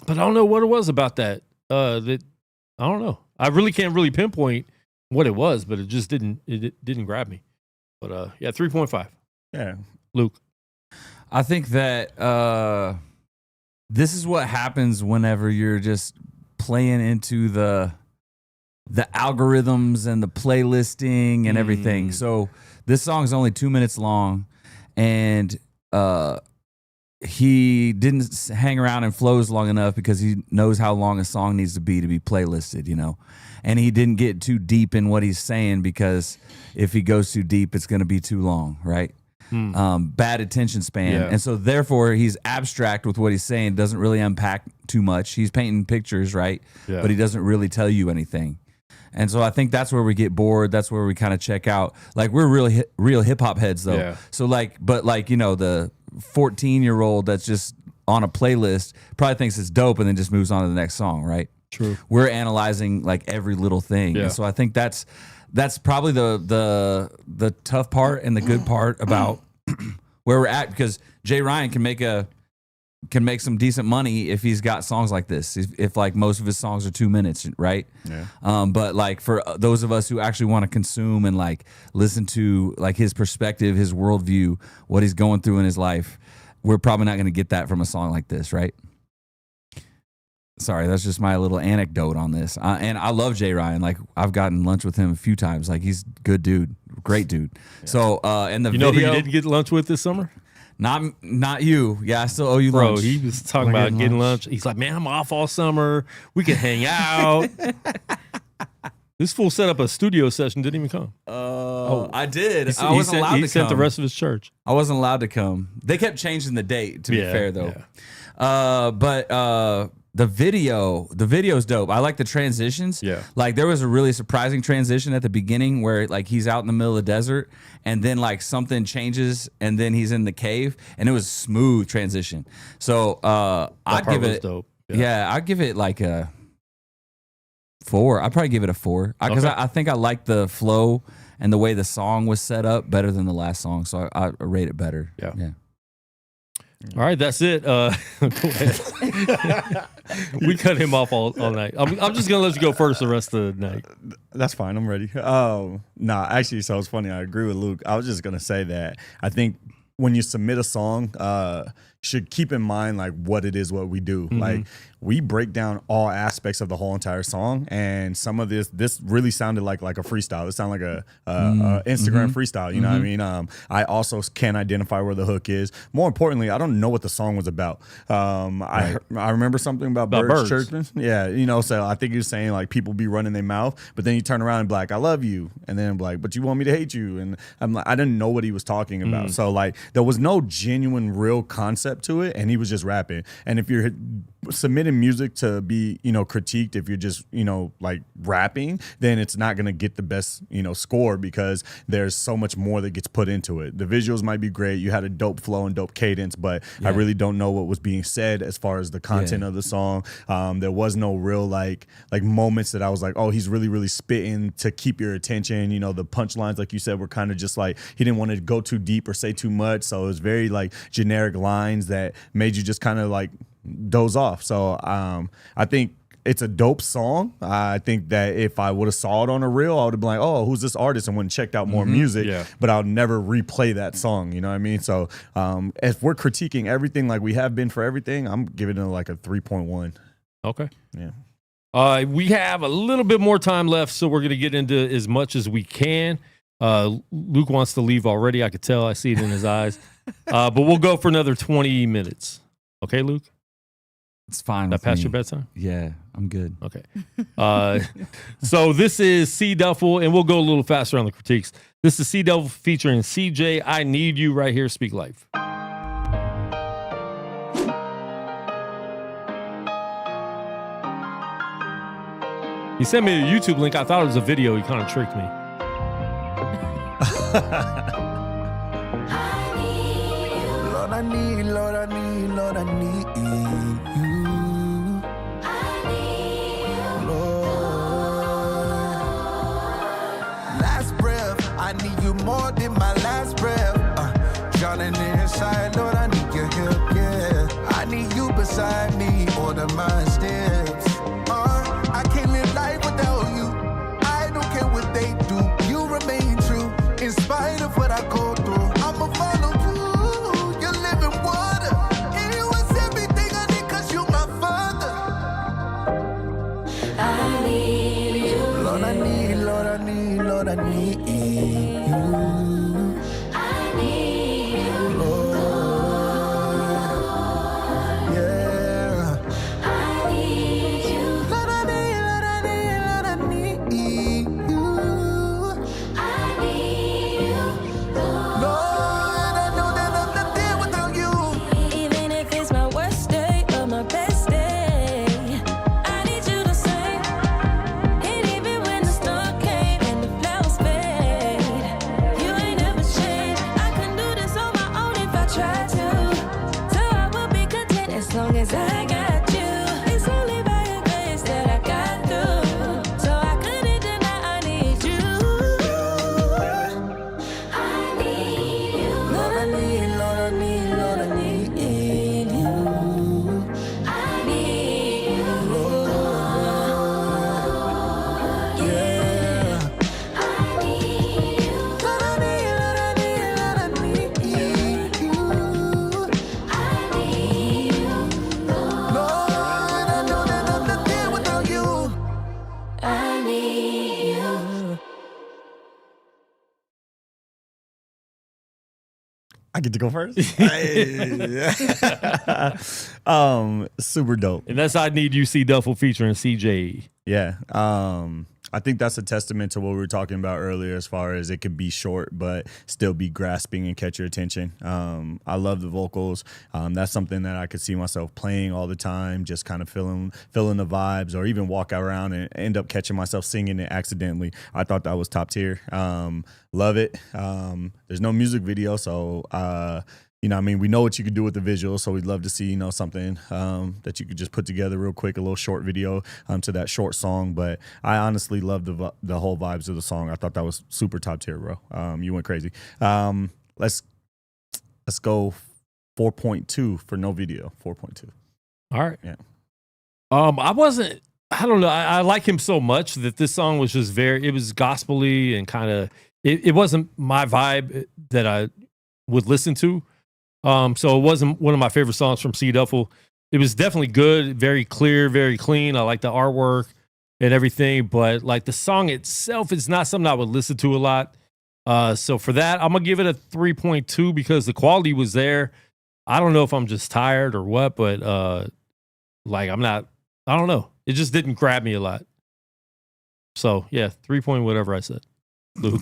I don't know what it was about that. I don't know. I really can't really pinpoint what it was, but it just didn't grab me. But yeah, 3.5. Yeah. Luke. I think that this is what happens whenever you're just playing into the algorithms and the playlisting and everything. So this song is only 2 minutes long, and he didn't hang around and flows long enough because he knows how long a song needs to be playlisted, you know. And he didn't get too deep in what he's saying because if he goes too deep, it's going to be too long, right? bad attention span. And so therefore he's abstract with what he's saying, doesn't really unpack too much. He's painting pictures, right? Yeah. But he doesn't really tell you anything. And so I think that's where we get bored. That's where we kind of check out. Like, we're really real hip hop heads though. Yeah. So but you know, the 14-year-old that's just on a playlist probably thinks it's dope and then just moves on to the next song, right? True. We're analyzing like every little thing. Yeah. And so I think that's probably the tough part and the good part about where we're at, because Jay Ryan can make some decent money if he's got songs like this. If like most of his songs are 2 minutes, right? Yeah. But like for those of us who actually want to consume and like listen to like his perspective, his worldview, what he's going through in his life, we're probably not going to get that from a song like this, right? Sorry, that's just my little anecdote on this. And I love Jay Ryan. Like, I've gotten lunch with him a few times. Like, he's a good dude, great dude. Yeah. So, and the video, know who you didn't get lunch with this summer? Not you. Yeah, I still owe you lunch. Bro, he was talking about getting lunch. He's like, man, I'm off all summer. We can hang out. This fool set up a studio session, didn't even come. I did. I wasn't allowed to come. He sent the rest of his church. I wasn't allowed to come. They kept changing the date, to be fair, though. Yeah. But the video's dope. I like the transitions. Yeah. Like, there was a really surprising transition at the beginning where like he's out in the middle of the desert and then like something changes and then he's in the cave, and it was a smooth transition. So I'd give it dope. Yeah, I'd give it like a 4. I'd probably give it a 4 because I think I like the flow and the way the song was set up better than the last song. So I rate it better. Yeah. All right, that's it. We cut him off all night. I'm just gonna let you go first the rest of the night. That's fine. I'm ready. Actually, so it's funny. I agree with Luke. I was just gonna say that I think when you submit a song, should keep in mind like what it is, what we do. Mm-hmm. Like, we break down all aspects of the whole entire song, and some of this really sounded like a freestyle. It sounded like a Instagram freestyle. You know what I mean? I also can't identify where the hook is. More importantly, I don't know what the song was about. I remember something about birds chirping. Yeah, you know. So I think he was saying like people be running their mouth, but then you turn around and be like, I love you, and then like, but you want me to hate you, and I'm like, I didn't know what he was talking about. So like, there was no genuine real concept to it, and he was just rapping. And if you're submitting music to be, you know, critiqued, if you're just, you know, like rapping, then it's not going to get the best, you know, score, because there's so much more that gets put into it. The visuals might be great. You had a dope flow and dope cadence, but I really don't know what was being said as far as the content of the song. There was no real like moments that I was like, oh, he's really, really spitting to keep your attention. You know, the punchlines, like you said, were kind of just like, he didn't want to go too deep or say too much. So it was very like generic lines that made you just kind of like doze off. So I think it's a dope song. I think that if I would have saw it on a reel, I would have been like, oh, who's this artist? And went and checked out more music. Yeah. But I'll never replay that song. You know what I mean? So if we're critiquing everything like we have been for everything, I'm giving it like a 3.1. Okay. Yeah. We have a little bit more time left, so we're going to get into as much as we can. Luke wants to leave already. I could tell. I see it in his eyes. But we'll go for another 20 minutes. Okay, Luke? It's fine. That past your bedtime? Yeah, I'm good. Okay. So this is C Duffel, and we'll go a little faster on the critiques. This is C Duffel featuring CJ. I Need You right here, Speak Life. He sent me a YouTube link. I thought it was a video. He kind of tricked me. Lord, I need, Lord, I need, Lord, I need you. I need you, Lord. Last breath, I need you more than my last breath. Drowning inside, Lord, I need your help, yeah. I need you beside me, order my steps. I can't live life without you. I don't care what they do. You remain true in spite of what I go through. I'ma follow you. You're living water. And you was everything I need, 'cause you my father. I need you. Lord, I need, Lord, I need, Lord, I need you. I get to go first. Super dope. And that's I Need You C Duffel featuring CJ. Yeah. I think that's a testament to what we were talking about earlier as far as it could be short but still be grasping and catch your attention. I love the vocals. That's something that I could see myself playing all the time, just kind of feeling the vibes, or even walk around and end up catching myself singing it accidentally. I thought that was top tier. Love it. There's no music video, so you know, I mean, we know what you could do with the visuals, so we'd love to see, you know, something that you could just put together real quick, a little short video to that short song. But I honestly love the whole vibes of the song. I thought that was super top tier, bro. You went crazy. Let's go 4.2 for no video. 4.2. All right. Yeah. I don't know. I like him so much that this song was just it was gospel-y and kind of, it wasn't my vibe that I would listen to. So it wasn't one of my favorite songs from C Duffel. It was definitely good, very clear, very clean. I like the artwork and everything, but like the song itself is not something I would listen to a lot. So for that, I'm gonna give it a 3.2 because the quality was there. I don't know if I'm just tired or what, but like I don't know. It just didn't grab me a lot. So yeah, 3 point whatever I said. Luke.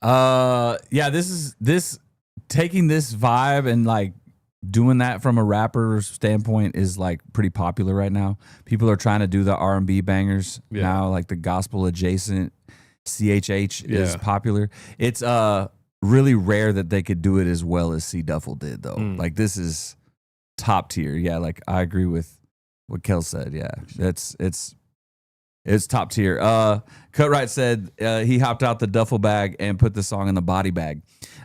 Yeah, this taking this vibe and like doing that from a rapper standpoint is like pretty popular right now. People are trying to do the R&B bangers now, like the gospel adjacent CHH is popular. It's really rare that they could do it as well as C Duffel did though. Like this is top tier. Yeah, like I agree with what Kel said. Yeah. It's top tier. Cutright said he hopped out the duffel bag and put the song in the body bag.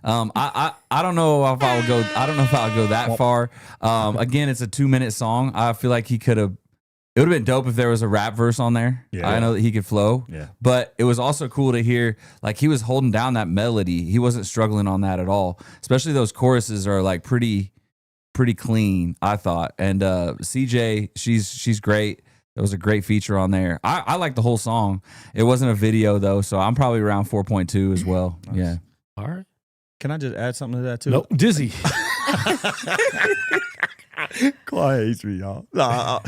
I don't know if I would go. I don't know if I would go that far. Again, it's a 2-minute song. I feel like he could have. It would have been dope if there was a rap verse on there. Yeah. I know that he could flow. Yeah. But it was also cool to hear like he was holding down that melody. He wasn't struggling on that at all. Especially those choruses are like pretty clean, I thought. And CJ, she's great. It was a great feature on there. I like the whole song. It wasn't a video though, so I'm probably around 4.2 as well. Nice. Yeah. All right. Can I just add something to that too? Nope. Dizzy. Quiet hates me, y'all. I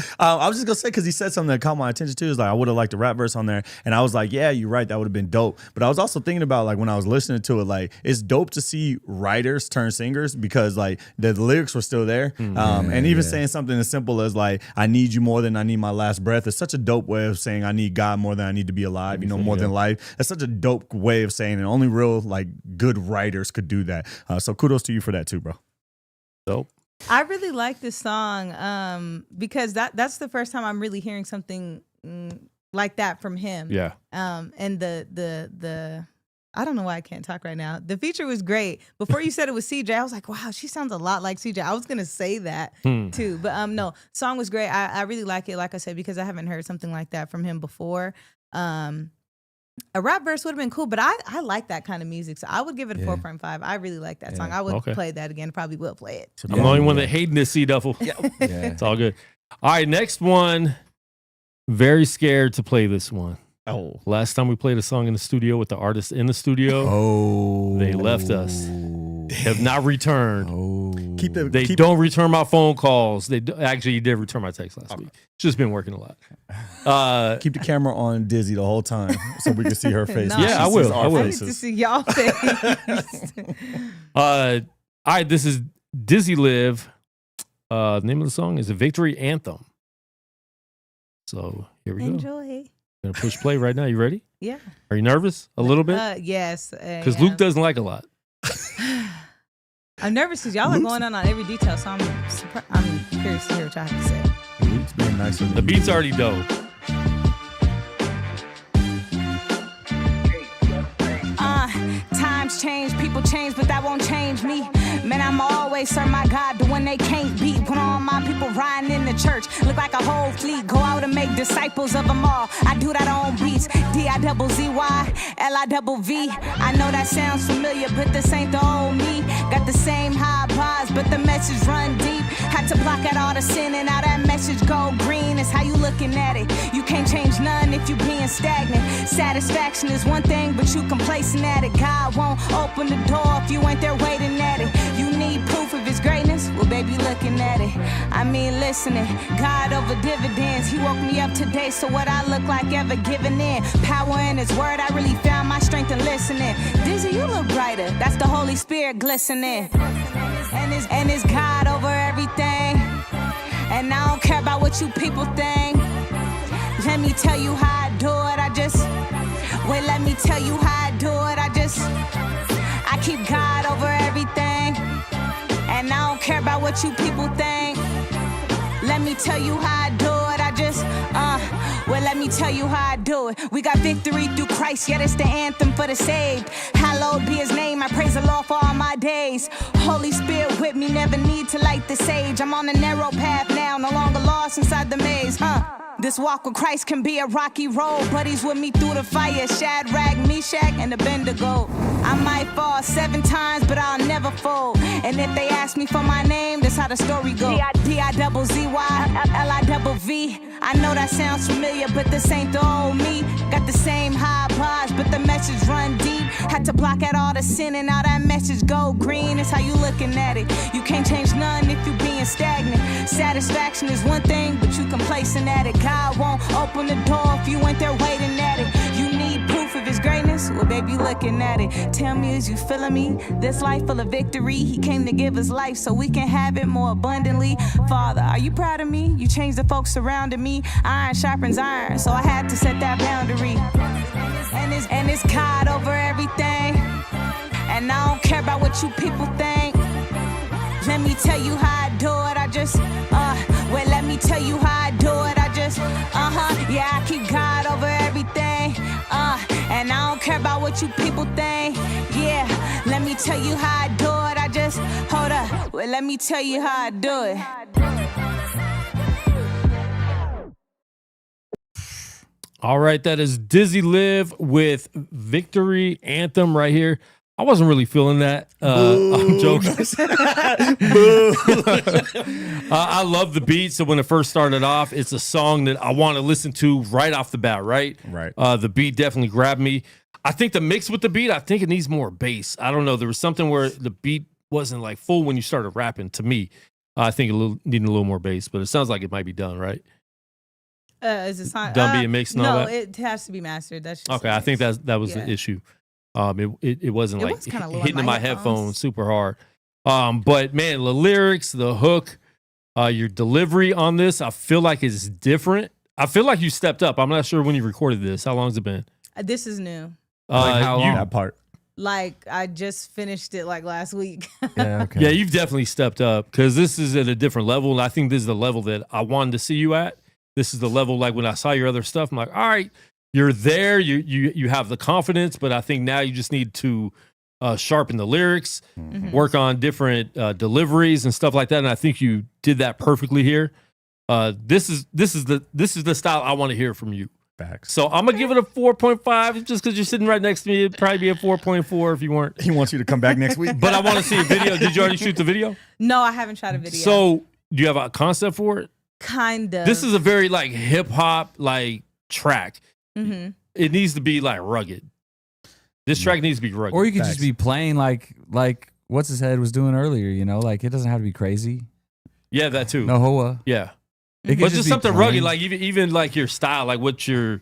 was just gonna say because he said something that caught my attention too. Is like I would have liked a rap verse on there, and I was like, yeah, you're right, that would have been dope. But I was also thinking about like when I was listening to it, like it's dope to see writers turn singers because like the lyrics were still there, and even saying something as simple as like I need you more than I need my last breath is such a dope way of saying I need God more than I need to be alive. You know, more than life. That's such a dope way of saying it. Only real like good writers could do that. So kudos to you for that too, bro. Dope. I really like this song because that's the first time I'm really hearing something like that from him. Yeah. And the I don't know why I can't talk right now. The feature was great. Before you said it was CJ, I was like, wow, she sounds a lot like CJ. I was gonna say that too, but no, song was great. I really like it. Like I said, because I haven't heard something like that from him before. A rap verse would have been cool, but I like that kind of music, so I would give it a 4.5. I really like that song. I would play that again. Probably will play it. I'm the only one that hating this C Duffel. It's all good. All right, next one. Very scared to play this one. Oh, last time we played a song in the studio with the artist in the studio, they left us. They have not returned. They don't return my phone calls. Actually, you did return my text last week. Just been working a lot. Keep the camera on Dizzy the whole time so we can see her face. No. Yeah, I will. I need to see y'all face. All right, this is Dizzy Live. The name of the song is a Victory Anthem. So here we go. Enjoy. I'm gonna push play right now. You ready? Yeah. Are you nervous? A little bit? Yes. Because Luke doesn't like a lot. I'm nervous because y'all are going on every detail, so I'm curious to hear what y'all have to say. Luke's being nice. The beat's already dope. Times change, people change, but that won't change me. Man, I'm always serve my God the one they can't beat. Put on my people riding in the church, look like a whole fleet. Go out and make disciples of them all. I do that on beats. D-I-double-Z-Y, L-I-double-V. I know that sounds familiar, but this ain't the old me. Got the same high bars, but the message run deep. Had to block out all the sin and now that message go green. It's how you looking at it. You can't change none if you being stagnant. Satisfaction is one thing, but you complacent at it. God won't open the door if you ain't there waiting it. I mean, listening. God over dividends. He woke me up today, so what I look like ever giving in. Power in his word, I really found my strength in listening. Dizzy, you look brighter. That's the Holy Spirit glistening. And it's God over everything. And I don't care about what you people think. Let me tell you how I do it. Let me tell you how I do it. I keep God over everything. And I don't care about what you people think. Let me tell you how I do it. Let me tell you how I do it. We got victory through Christ, yet it's the anthem for the saved. Hallowed be his name, I praise the Lord for all my days. Holy Spirit with me, never need to light the sage. I'm on a narrow path now, no longer lost inside the maze, This walk with Christ can be a rocky road, but he's with me through the fire. Shadrach, Meshach, and Abednego. I might fall 7 times, but I'll never fold. And if they ask me for my name, that's how the story goes. D-I-double-Z-Y-L-I-double-V. I know that sounds familiar, but this ain't the old me. Got the same high bars, but the message run deep. Had to block out all the sin and all that message go green. It's how you looking at it. You can't change none if you being stagnant. Satisfaction is one thing, but you complacent at it. God won't open the door if you ain't there waiting at it. You need proof of his greatness? Well, baby, looking at it. Tell me, is you feeling me? This life full of victory. He came to give us life so we can have it more abundantly. Father, are you proud of me? You changed the folks surrounding me. Iron sharpens iron, so I had to set that boundary. And it's God over everything. And I don't care about what you people think. Let me tell you how I do it. Let me tell you how I do it. Yeah, I keep God over everything. And I don't care about what you people think. Yeah, let me tell you how I do it. Hold up. Well, let me tell you how I do it. All right, that is Dizzy Live with Victory Anthem right here. I wasn't really feeling that. I'm joking. I love the beat. So when it first started off, it's a song that I want to listen to right off the bat, right? Right. The beat definitely grabbed me. I think the mix with the beat, I think it needs more bass. I don't know. There was something where the beat wasn't like full when you started rapping to me. I think it needed a little more bass, but it sounds like it might be done, right? Is it song? Done being mixed and all that? No, it has to be mastered. That's just okay. I think that was the issue. It wasn't like hitting in my headphones super hard. But man, the lyrics, the hook, your delivery on this, I feel like it's different. I feel like you stepped up. I'm not sure when you recorded this. How long has it been? This is new. How long? That part. Like I just finished it like last week. Yeah, okay. Yeah, you've definitely stepped up because this is at a different level. And I think this is the level that I wanted to see you at. This is the level like when I saw your other stuff, I'm like, all right, you're there. You have the confidence, but I think now you just need to sharpen the lyrics, work on different deliveries and stuff like that. And I think you did that perfectly here. This is the style I want to hear from you. Facts. So I'm gonna give it a 4.5 just because you're sitting right next to me. It'd probably be a 4.4 if you weren't. He wants you to come back next week. But I want to see a video. Did you already shoot the video? No, I haven't shot a video. So do you have a concept for it? Kind of. This is a very like hip hop like track. Mm-hmm. It needs to be like rugged. This track needs to be rugged. Or you could just be playing like what's his head was doing earlier, you know? Like it doesn't have to be crazy. Yeah, that too. Nahoa. Yeah. It But just something rugged, like even like your style, like what your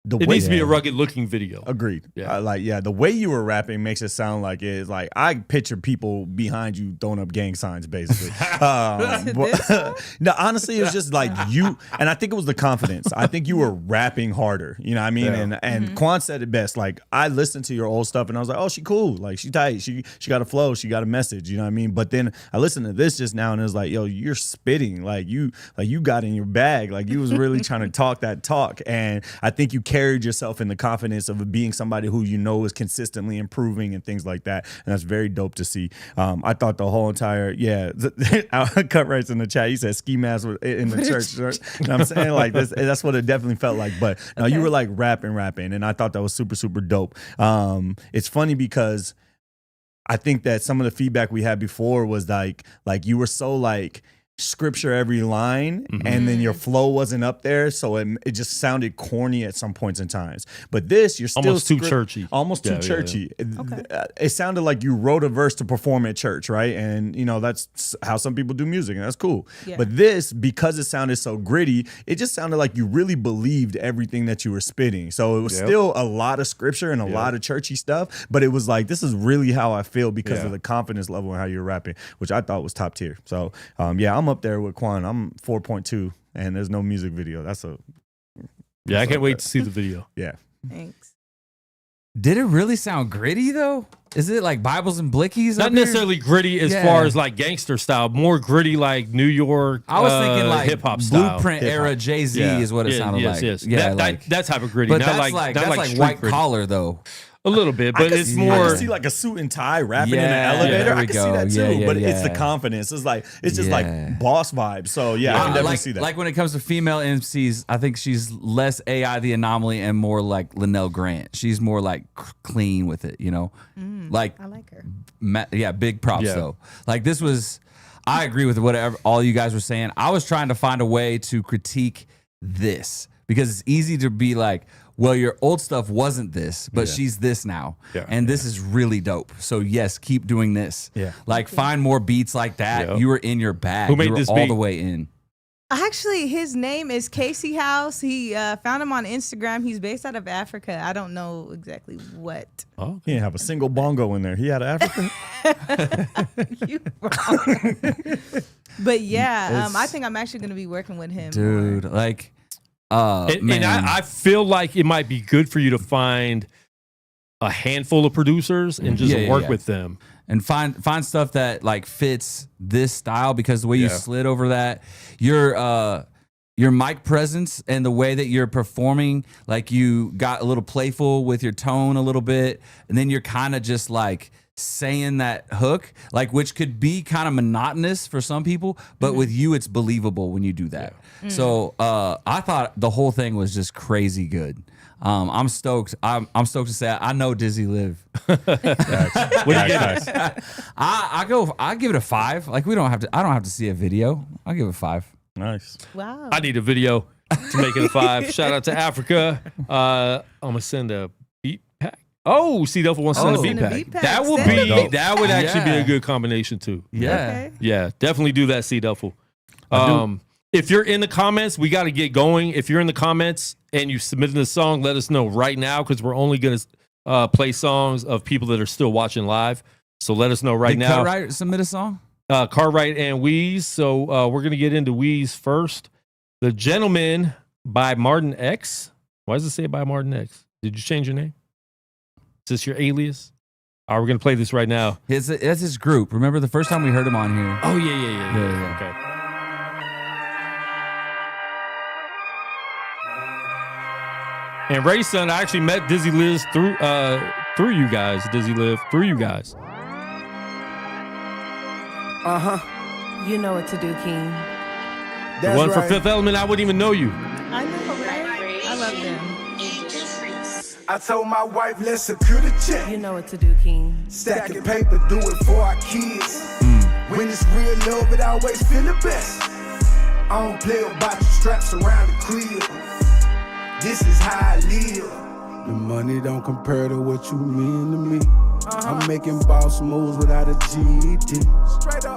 it needs to be a rugged looking video. Agreed. Yeah. The way you were rapping makes it sound like it's like I picture people behind you throwing up gang signs, basically. No, honestly, it was just like you, and I think it was the confidence. I think you were rapping harder. You know what I mean? And Quan said it best. Like I listened to your old stuff, and I was like, oh, she cool. Like she tight. She got a flow. She got a message. You know what I mean? But then I listened to this just now, and it was like, yo, you're spitting. Like you got in your bag. Like you was really trying to talk that talk, and I think you carried yourself in the confidence of being somebody who you know is consistently improving and things like that, and that's very dope to see. I thought the whole entire cut rights in the chat. You said ski mask in the church. You know what I'm saying? Like that's what it definitely felt like. But no, you were like rapping, and I thought that was super super dope. It's funny because I think that some of the feedback we had before was like you were so like scripture every line, and then your flow wasn't up there, so it just sounded corny at some points in times. But this, you're still almost too churchy. Almost too churchy. It sounded like you wrote a verse to perform at church, right? And, you know, that's how some people do music, and that's cool. Yeah. But this, because it sounded so gritty, it just sounded like you really believed everything that you were spitting. So it was still a lot of scripture and a lot of churchy stuff, but it was like, this is really how I feel because of the confidence level and how you're rapping, which I thought was top tier. So, I'm up there with Quan. I'm 4.2, and there's no music video. That's a... Yeah, I can't wait to see the video. Yeah. Thanks. Did it really sound gritty though? Is it like Bibles and Blickies? Not necessarily gritty as far as like gangster style, more gritty like New York. I was thinking like hip hop style. Blueprint era Jay-Z is what it sounded like. Yes. Yeah, that type of gritty. But not that's like white gritty. collar though. A little bit, but it's more. I can see like a suit and tie rapping in the elevator. I can see that too, but it's the confidence. It's like just like boss vibes. So I can definitely see that. Like when it comes to female MCs, I think she's less AI the Anomaly and more like Linnell Grant. She's more like clean with it, you know. Like I like her. Big props though. Like this was. I agree with whatever all you guys were saying. I was trying to find a way to critique this because it's easy to be like, well, your old stuff wasn't this, but she's this now. Yeah. And this is really dope. So yes, keep doing this. Yeah. Like find more beats like that. Yep. You were in your bag. Who made this all beat? The way in. Actually, his name is Casey House. He found him on Instagram. He's based out of Africa. I don't know exactly what. Oh, he didn't have a single bongo in there. He had African. You wrong. But yeah, I think I'm actually going to be working with him. Dude, more. Like... and I feel like it might be good for you to find a handful of producers and just work with them and find stuff that like fits this style, because the way you slid over that, your mic presence and the way that you're performing, like you got a little playful with your tone a little bit, and then you're kind of just like saying that hook, like, which could be kind of monotonous for some people, but with you it's believable when you do that. So I thought the whole thing was just crazy good. I'm stoked. I'm stoked to say I know Dizzy Live. What do you give it? I give it a 5. Like I don't have to see a video. I'll give it a 5. Nice. Wow. I need a video to make it a 5. Shout out to Africa. I'm gonna send a beat pack. Oh, C Duffel wants to send a beat pack. That would actually be a good combination too. Yeah. Okay. Yeah, definitely do that, C Duffel. If you're in the comments, we got to get going. If you're in the comments and you submitted a song, let us know right now, because we're only going to play songs of people that are still watching live. So let us know right now. Cartwright submit a song? Cartwright and Wheeze. So we're going to get into Wheeze first. The Gentleman by Martin X. Why does it say by Martin X? Did you change your name? Is this your alias? All right, we're going to play this right now. That's his group. Remember the first time we heard him on here? Oh, yeah. Okay. And Ray Son, I actually met Dizzy Liz through you guys. Dizzy Liv through you guys. You know what to do, King. The one for Fifth Element, I wouldn't even know you. I know, right? I love them. I told my wife, let's secure the check. You know what to do, King. Stacking paper, do it for our kids. When it's real love, it always feel the best. I don't play about your straps around the crib. This is how I live. The money don't compare to what you mean to me. I'm making boss moves without a GD.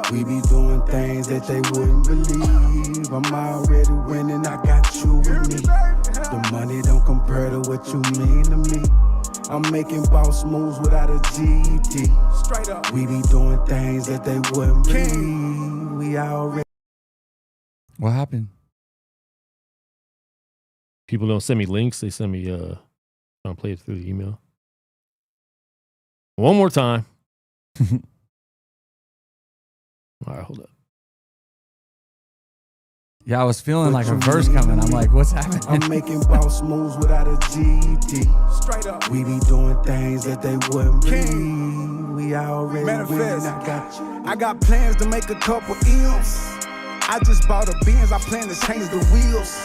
We be doing things that they wouldn't believe. I'm already winning, I got you with me. The money don't compare to what you mean to me. I'm making boss moves without a GD. We be doing things that they wouldn't believe. We already. What happened? People don't send me links. They send me, I'll play it through the email. One more time. All right, hold up. Yeah, I was feeling like a verse coming. I'm like, what's happening? I'm making boss moves without a GD. Straight up. We be doing things that they wouldn't believe. We already winning, I got you. I got plans to make a couple M's. I just bought a Benz, I plan to change the wheels.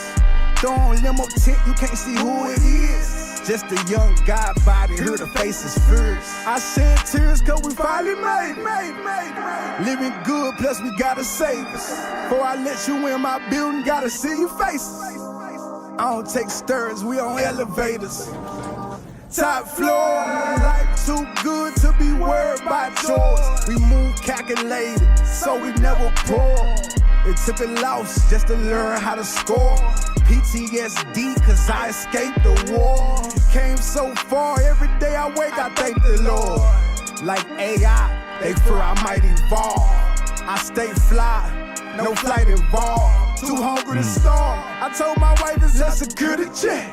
Throw on limo tint, you can't see who it is. just a young God body, heard the faces first. I shed tears cause we finally made. Living good, plus we gotta save us. Before I let you in my building, gotta see your faces. I don't take stairs, we on elevators. Top floor, life too good to be worried about yours. We move calculated, so we never pour. It took a loss just to learn how to score. PTSD, cause I escaped the war. Came so far, every day I wake, I thank the Lord. Like AI, they fear I might evolve. I stay fly, no flight involved. Too hungry to starve. I told my wife it's a security check.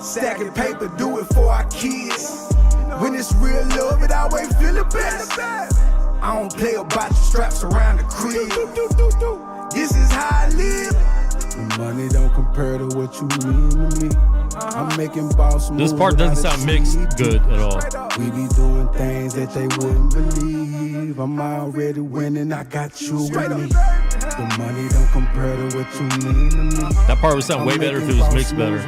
Stacking paper, do it for our kids. When it's real love, it always feel the best. I don't play about your straps around the crib. This is how I live. Money don't compare to what you mean to me. I'm making boss moves. This part doesn't sound mixed good at all. We be doing things that they wouldn't believe. I'm already winning, I got you with me. The money don't compare to what you mean to me. That part would sound way better if it was mixed better.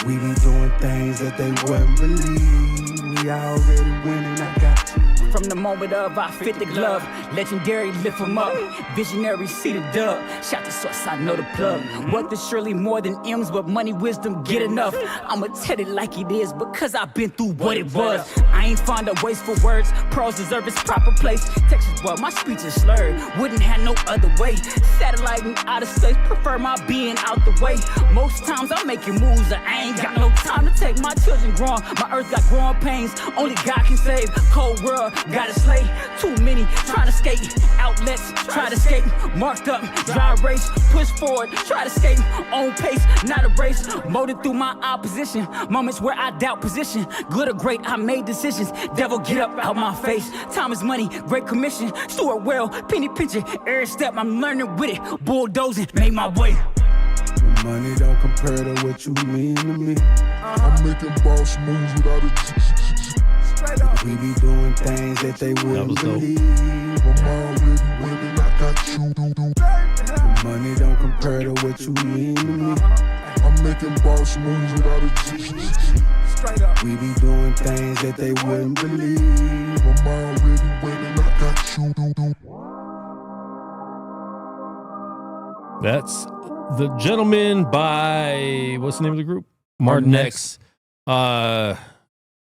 We be doing things that they wouldn't believe. We already winning, I got you. From the moment of I fit the glove, legendary lift 'em up, visionary see the dub, shout the source, I know the plug. Wealth is surely more than M's, but money, wisdom, get enough. I'ma tell it like it is, because I've been through what it was. I ain't fond of wasteful words, pearls deserve its proper place. Texas boy, my speech is slurred, wouldn't have no other way. Satellite and outer space, prefer my being out the way. Most times I'm making moves, I ain't got no time to take my children growing. My earth got growing pains, only God can save. Cold world, gotta slay, too many trying to skate. Outlets, try to skate, marked up, dry race, push forward, try to skate, on pace, not a race. Molded through my opposition, moments where I doubt position. Good or great, I made decisions, devil get up out my face. Time is money, great commission, steward well, penny pinching, every step I'm learning with it, bulldozing, made my way. The money don't compare to what you mean to me. I'm making boss moves without a we be doing things that they wouldn't believe. I'm already winning, I got you. The money don't compare to what you mean to me. I'm making boss moves without a we be doing things that they wouldn't believe. I'm already winning, I got you. That's The Gentleman by, what's the name of the group? Martin X.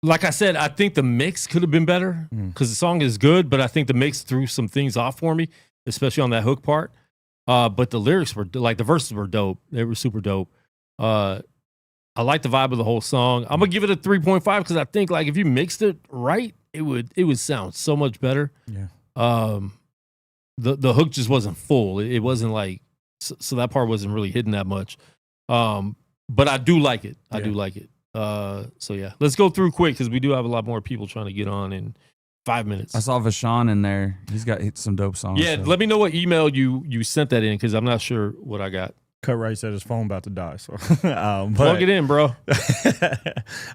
Like I said, I think the mix could have been better because the song is good, but I think the mix threw some things off for me, especially on that hook part. But the lyrics were, like, the verses were dope. They were super dope. I like the vibe of the whole song. I'm gonna give it a 3.5 because I think, like, if you mixed it right, it would sound so much better. Yeah. The hook just wasn't full. It wasn't like, so that part wasn't really hitting that much. But I do like it. I do like it. So yeah, let's go through quick because we do have a lot more people trying to get on in 5 minutes. I saw Vashon in there. He's got some dope songs. Yeah, let me know what email you sent that in because I'm not sure what I got. Cut right said his phone about to die. So plug it in, bro.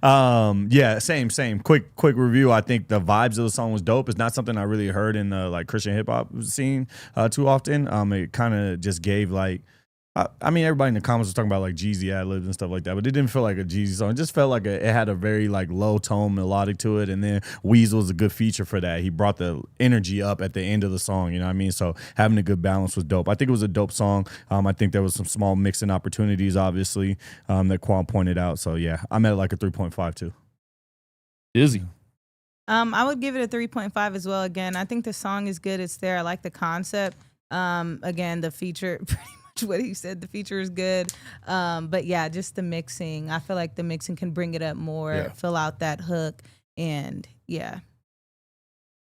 Yeah, same. Quick review. I think the vibes of the song was dope. It's not something I really heard in the like Christian hip hop scene too often. It kind of just gave like. I mean, everybody in the comments was talking about like Jeezy ad-libs and stuff like that, but it didn't feel like a Jeezy song. It just felt like it had a very like low tone melodic to it, and then Weasel was a good feature for that. He brought the energy up at the end of the song, you know what I mean? So having a good balance was dope. I think it was a dope song. I think there was some small mixing opportunities, obviously, that Quan pointed out. So yeah, I'm at like a 3.5 too. Izzy. I would give it a 3.5 as well. Again, I think the song is good. It's there. I like the concept. Again, the feature, pretty much what he said, the feature is good. But yeah, just the mixing. I feel like the mixing can bring it up more, fill out that hook, and yeah.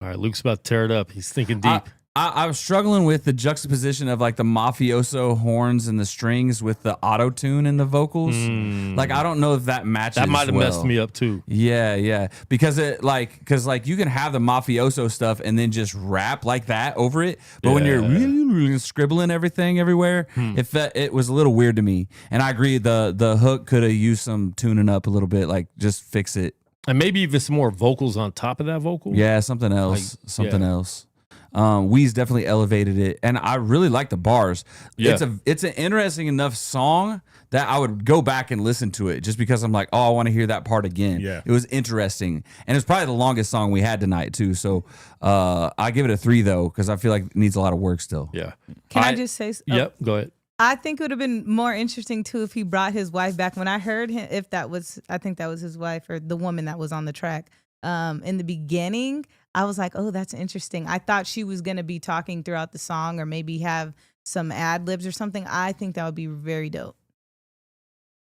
All right, Luke's about to tear it up. He's thinking deep. I was struggling with the juxtaposition of like the mafioso horns and the strings with the auto tune in the vocals. Like I don't know if that matches. That might have well. messed me up too. Yeah, because you can have the mafioso stuff and then just rap like that over it. But when you're really scribbling everything everywhere, it was a little weird to me. And I agree, the hook could have used some tuning up a little bit, like just fix it. And maybe even some more vocals on top of that vocal. Yeah, something else. Else. Weez definitely elevated it, and I really like the bars. Yeah. It's an interesting enough song that I would go back and listen to it just because I'm like, oh, I want to hear that part again. Yeah. It was interesting, and it's probably the longest song we had tonight too. So I give it a 3 though because I feel like it needs a lot of work still. Yeah. Can I just say? Yep. Go ahead. I think it would have been more interesting too if he brought his wife back. When I heard him, I think that was his wife or the woman that was on the track. In the beginning, I was like, oh, that's interesting. I thought she was gonna be talking throughout the song or maybe have some ad libs or something. I think that would be very dope.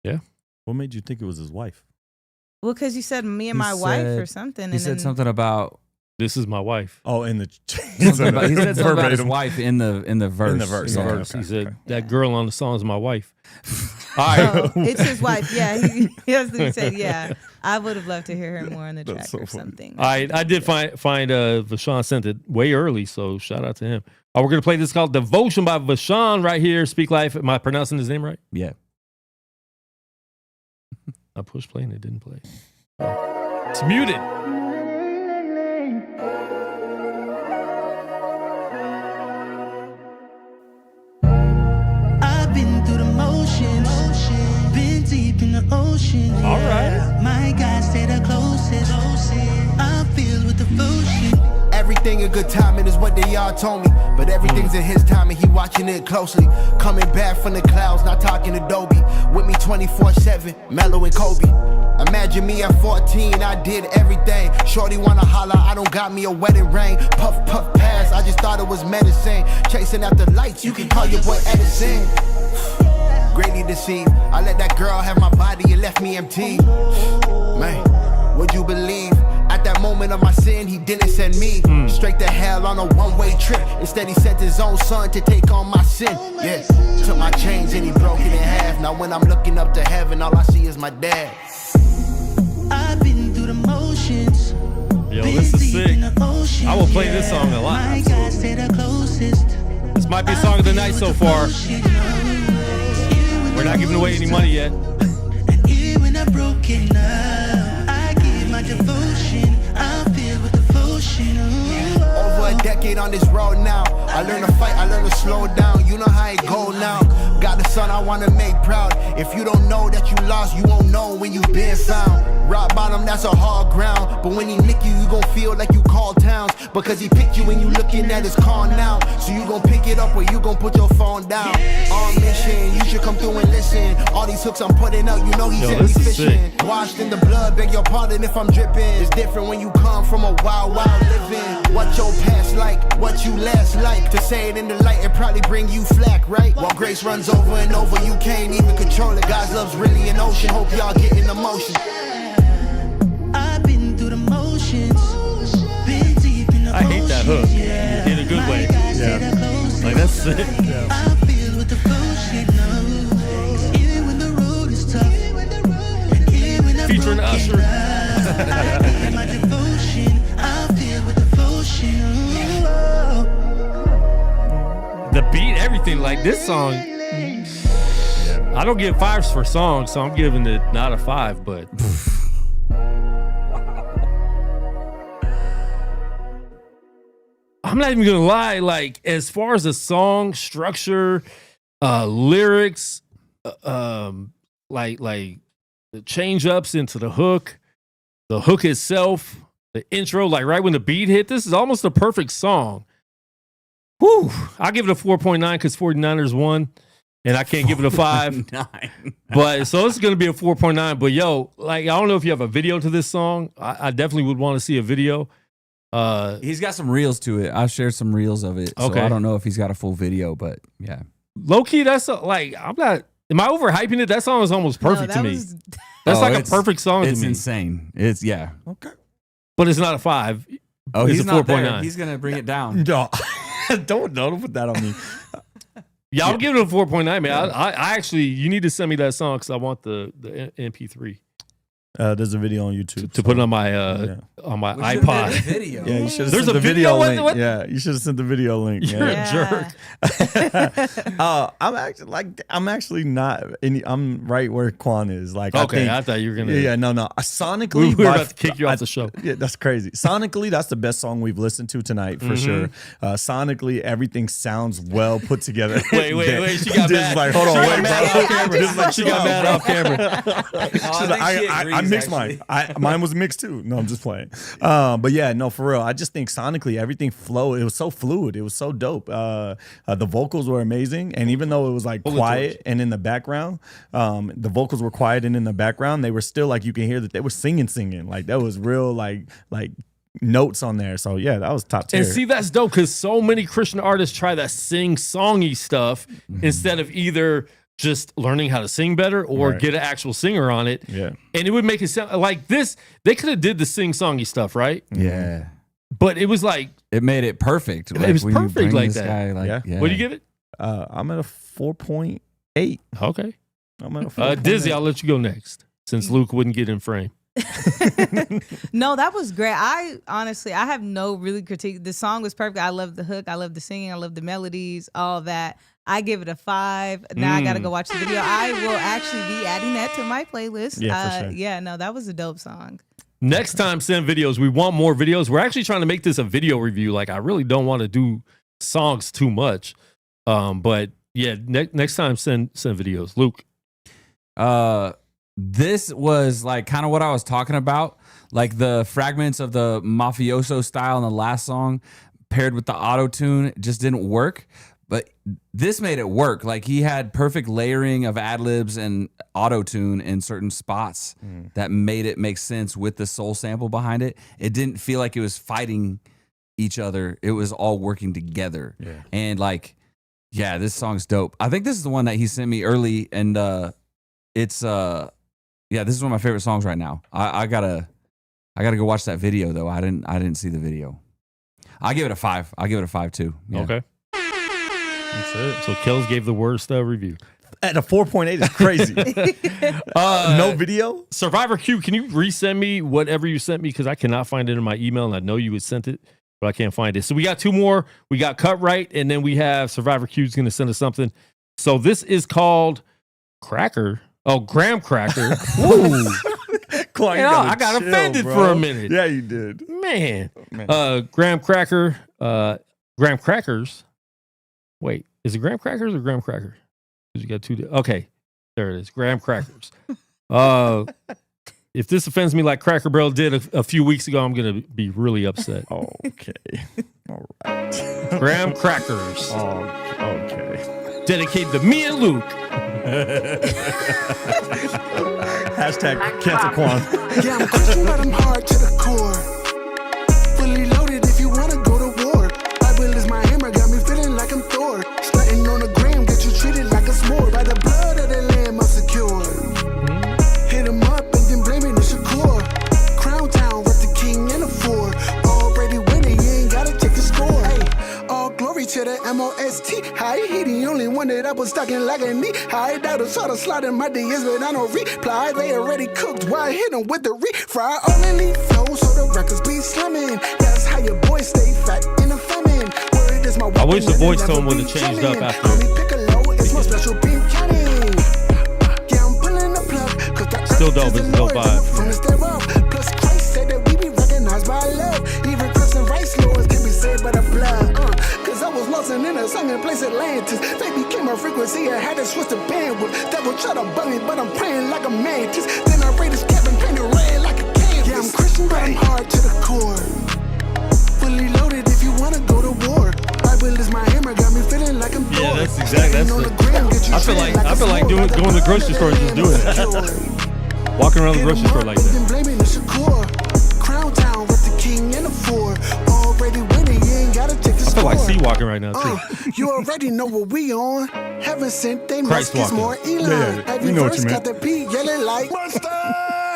Yeah. What made you think it was his wife? Well, because you said me and my wife or something. He said something about this is my wife. Oh, in the he said something about his wife in the verse. In the verse. Yeah. Okay. He said that girl on the song is my wife. All right. Oh, it's his wife. Yeah, he said. Yeah, I would have loved to hear her more on the track or something. All right, I did find Vashawn sent it way early, so shout out to him. We're gonna play this called "Devotion" by Vashawn right here. Speak Life. Am I pronouncing his name right? Yeah. I pushed play and it didn't play. It's muted. I've been through the motions, been deep in the ocean. All right. My God stay the closest. I'm filled with devotion. Everything in good timing is what they all told me. But everything's in his timing, he watching it closely. Coming back from the clouds, not talking Adobe. With me 24/7, Mellow and Kobe. Imagine me at 14, I did everything. Shorty wanna holler, I don't got me a wedding ring. Puff, puff, pass, I just thought it was medicine. Chasing after lights, you can call your boy Edison. Greatly deceived, I let that girl have my body, it left me empty. Man, would you believe? At that moment of my sin, he didn't send me straight to hell on a one-way trip. Instead, he sent his own son to take on my sin. Yeah, took my chains and he broke it in half. Now when I'm looking up to heaven, all I see is my dad. I've been through the motions. Yo, this is sick. I will play this song a lot. My God stay the closest. This might be song of the night so far. We're not giving away any money yet. And even when I'm broken up, I give my devotion. I'm filled with devotion. Over a decade on this road now. I learned to fight, I learned to slow down. You know how it go now. Got a son I wanna make proud. If you don't know that you lost, you won't know when you been found. Rock bottom, that's a hard ground. But when he nick you, you gon' feel like you called towns. Because he picked you when you looking at his car now. So you gon' pick it up or you gon' put your phone down. On mission, you should come through and listen. All these hooks I'm putting out, you know he sent me fishing. Washed in the blood, beg your pardon if I'm dripping. It's different when you come from a wild, wild living. What your past like, what you last like. To say it in the light, it probably bring you flack, right? While grace runs over and over, you can't even control it. God's love's really an ocean, hope y'all getting emotion. I've been through the motions, been deep in the I hate that hook in a good way. Yeah. Like that's sick. Yeah. I'm filled with devotion. Even when the road is tough, and even when I'm featuring Usher. my devotion, I'm filled with devotion. The beat, everything. Like this song, I don't give 5s for songs, so I'm giving it not a 5, but I'm not even gonna lie. Like as far as the song structure, lyrics, like the change ups into the hook itself, the intro, like right when the beat hit, this is almost a perfect song. Whew, I'll give it a 4.9 because 49ers won, and I can't give it a 5. But so it's going to be a 4.9. But yo, like I don't know if you have a video to this song. I definitely would want to see a video. He's got some reels to it. I shared some reels of it. Okay. So I don't know if he's got a full video, but yeah. Low key, that's like I'm not. Am I overhyping it? That song is almost perfect to me. That's like a perfect song to me. It's insane. It's yeah. Okay. But it's not a 5. Oh, it's he's a not 4.9. there. He's gonna bring it down. No. Don't put that on me. Yeah, I'll give it a 4.9, man. I actually, you need to send me that song because I want the MP3. There's a video on YouTube to put it on my iPod. Video. Yeah, you should have There's sent a the video video? link. What? Yeah, you should have sent the video link. You're Yeah. a jerk. I'm actually not. I'm right where Quan is. Like, Okay, I I thought you were gonna. Yeah, no. Sonically, We were by- about to kick you off the show. Yeah, that's crazy. Sonically, that's the best song we've listened to tonight for sure. Sonically, everything sounds well put together. Wait. She got Just mad. like, hold on, She got wait, mad bro. off camera. Just like, She got mad off camera. She's like, I mixed mine. Mine was mixed too. No, I'm just playing. But yeah, no, for real. I just think sonically everything flowed. It was so fluid. It was so dope. The vocals were amazing, and even though it was like quiet and in the background, the vocals were quiet and in the background, they were still like you can hear that they were singing. Like that was real, like notes on there. So yeah, that was top tier. And see, that's dope because so many Christian artists try that sing-songy stuff instead of either just learning how to sing better or get an actual singer on it. Yeah. And it would make it sound like this. They could have did the sing-songy stuff, right? Yeah. But it was like It made it perfect. it was when you perfect bring like this that. guy, Yeah. What do you give it? I'm at a 4.8. Okay. I'm at a 4.8. Dizzy, I'll let you go next since Luke wouldn't get in frame. No, that was great. I have no really critique. The song was perfect. I love the hook. I love the singing. I love the melodies, all that. I give it a 5. Now I got to go watch the video. I will actually be adding that to my playlist. Yeah, for sure. Yeah, no, that was a dope song. Next time, send videos. We want more videos. We're actually trying to make this a video review. Like, I really don't want to do songs too much. But yeah, next time, send videos. Luke. This was like kind of what I was talking about. Like the fragments of the mafioso style in the last song paired with the auto-tune just didn't work. But this made it work. Like he had perfect layering of ad-libs and auto-tune in certain spots that made it make sense with the soul sample behind it. It didn't feel like it was fighting each other. It was all working together. Yeah. And like, yeah, this song's dope. I think this is the one that he sent me early, and it's this is one of my favorite songs right now. I gotta go watch that video though. I didn't see the video. I give it a 5. I'll give it a 5 too. Yeah. Okay. That's it. So Kells gave the worst review. At a 4.8 is crazy. No video? Survivor Q, can you resend me whatever you sent me? Because I cannot find it in my email, and I know you had sent it, but I can't find it. So we got 2 more. We got Cut Right, and then we have Survivor Q's going to send us something. So this is called Cracker. Oh, Graham Cracker. Ooh. Clark, I got offended for a minute. Yeah, you did. Man. Graham Cracker. Graham Crackers. Wait, is it Graham Crackers or Graham Cracker? Because you got 2. Okay, there it is. Graham Crackers. If this offends me like Cracker Barrel did a few weeks ago, I'm going to be really upset. Okay. All right. Graham Crackers. Oh, okay. Dedicated to me and Luke. Hashtag cancel Quan. Yeah, I'm Christian, but I'm hard to the core. Fully loaded if you wanna go to war. Bible is my hammer, got me feeling like I'm Thor. Stunting on the gram, get you treated like a s'more. By the blood of the lamb, I'm secure. Hit him up and then blame it on Shakur. Crown Town, rep the king and the 4. Already winning, you ain't gotta check the score. Hey, all glory to the MOST. High he the only one that I was stalking like a knee. I doubt it, sort of sliding my DS, but I don't reply. They already cooked, why I hit them with the refry? Only flow, so the records be slumming. That's how your boy stay fat in the famine. Word is my I wish the weapon, voice never tone would be have changed jamming. up after. Only pick a low, it's my special beam cannon. Yeah, I'm pulling the plug, 'cause the Still earth dope, is the it's a dope Lord's and the vibe. fullness thereof. Plus Christ said that we be recognized by love. Even Christ and rice lords can be saved by the blood. 'Cause I was lost in a song in place Atlantis. They became a frequency, I had to switch the bandwidth. Devil try to bug me, but I'm praying like a mantis. Then I raid his cabin, painted red like a canvas. Yeah, I'm Christian, but I'm hard to the core. Fully loaded if you wanna go to war. Bible is my hammer, got me feeling like I'm Thor. Yeah, that's exactly. That's On the gram, get you I feel treated like a s'more. going By to the grocery store and just doing it. Walking around the grocery store like that. Then blaming the Shakur. Crown Town with the king and the 4. Already winning, you ain't gotta take the I feel like score. C walking right now, too. You already know what we on. Heaven sent, they Christ must get walking. more Elon. Yeah, Every we know what verse you got meant. the beat yelling like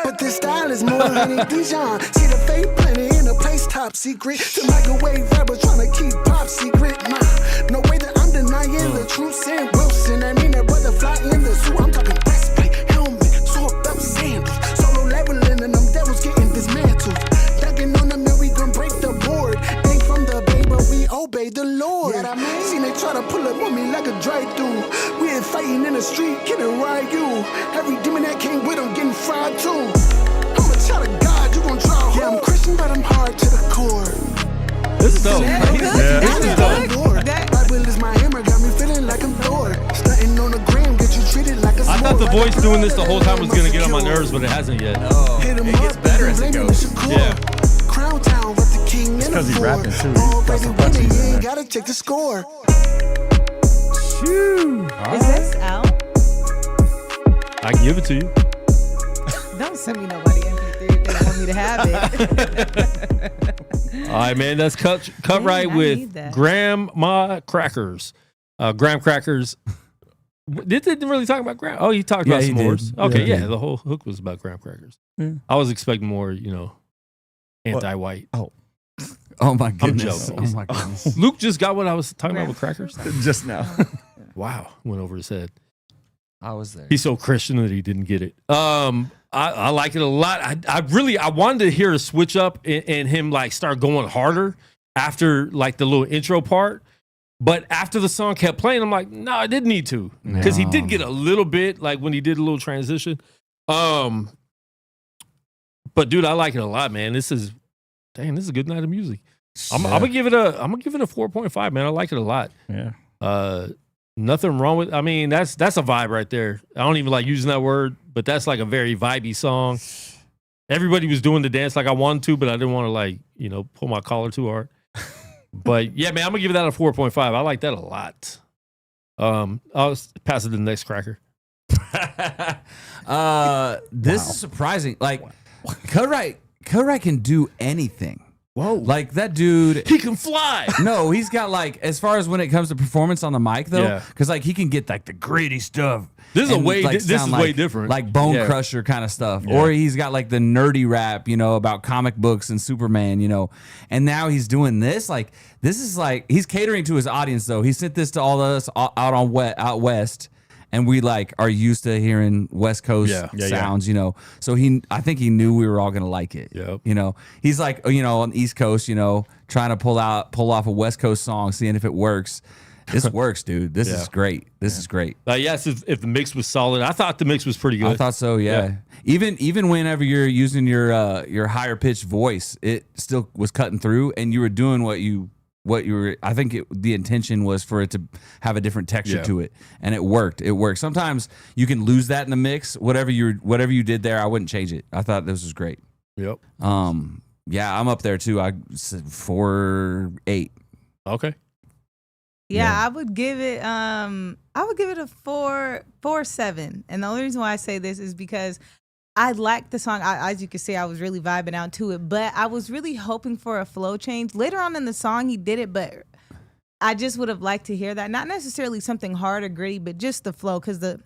but this style is more honey Dijon. See the fake plenty in the place top secret. The microwave rappers trying to keep pop secret. Nah, no way that I'm denying the truth. Sam Wilson, I mean that butterfly in the suit. I'm talking breastplate, helmet, sword up sandals. Solo leveling obey the Lord. Yeah, seen they try to pull up on me like a drive-through. We ain't fighting in the street, killing ride you. Every demon that came with them getting fried too. I'm a child of God, you gon' draw. Yeah, I'm Christian, but I'm hard to the core. This is dope. This is dope. Bible is my hammer, got me feeling like I'm Thor. Stunting on the gram, get you treated like a I thought the voice doing this the whole time was gonna get on my nerves, but it hasn't yet. Oh, it gets better as it goes. Yeah. Crown Town with the king and because the he's four. rapping too. He got some punches in You there. ain't gotta take the score. Is this out? I can give it to you. Don't send me nobody MP3 if they don't want me to have it. All right, man. That's cut right I need with that. Grandma Crackers. Graham Crackers. Didn't really talk about Graham. Oh, he talked about he s'mores. did. Okay, Yeah, yeah, he did. the whole hook was about Graham Crackers. Yeah. I was expecting more, anti-white. Oh my goodness. joking. Oh my goodness. Luke just got what I was talking about with crackers. Just now. Wow, went over his head. I was there. He's so Christian that he didn't get it. I like it a lot. I wanted to hear a switch up and him like start going harder after like the little intro part. But after the song kept playing, I'm like, no, I didn't need to. Because he did get a little bit, like when he did a little transition. But dude, I like it a lot, man. This is a good night of music. I'm gonna give it a 4.5, man. I like it a lot. Yeah. Nothing wrong with. I mean, that's a vibe right there. I don't even like using that word, but that's like a very vibey song. Everybody was doing the dance like I wanted to, but I didn't want to like pull my collar too hard. But yeah, man, I'm gonna give that a 4.5. I like that a lot. I'll pass it to the next cracker. This is surprising. Like, Cudright can do anything. Whoa. Like that dude. He can fly. No, he's got like, as far as when it comes to performance on the mic though, Yeah. because like he can get like the gritty stuff. This is and, way sound different. Like Bone Yeah. Crusher kind of stuff. Yeah. Or he's got like the nerdy rap, about comic books and Superman, And now he's doing this. Like, this is like, he's catering to his audience though. He sent this to all of us out west. And we like are used to hearing West Coast sounds, So I think he knew we were all gonna like it. Yep. He's like, on the East Coast, trying to pull off a West Coast song, seeing if it works. This works, dude. This is great. This is great. Yes, if the mix was solid, I thought the mix was pretty good. I thought so, yeah. Even whenever you're using your higher pitched voice, it still was cutting through, and you were doing what you were. I think the intention was for it to have a different texture to it, and it worked. It worked. Sometimes you can lose that in the mix. Whatever you did there, I wouldn't change it. I thought this was great. Yep. Yeah, I'm up there too. I said 4.8. Okay. Yeah, I would give it a 4.7. And the only reason why I say this is because I like the song. As you can see, I was really vibing out to it, but I was really hoping for a flow change. Later on in the song, he did it, but I just would have liked to hear that. Not necessarily something hard or gritty, but just the flow, because the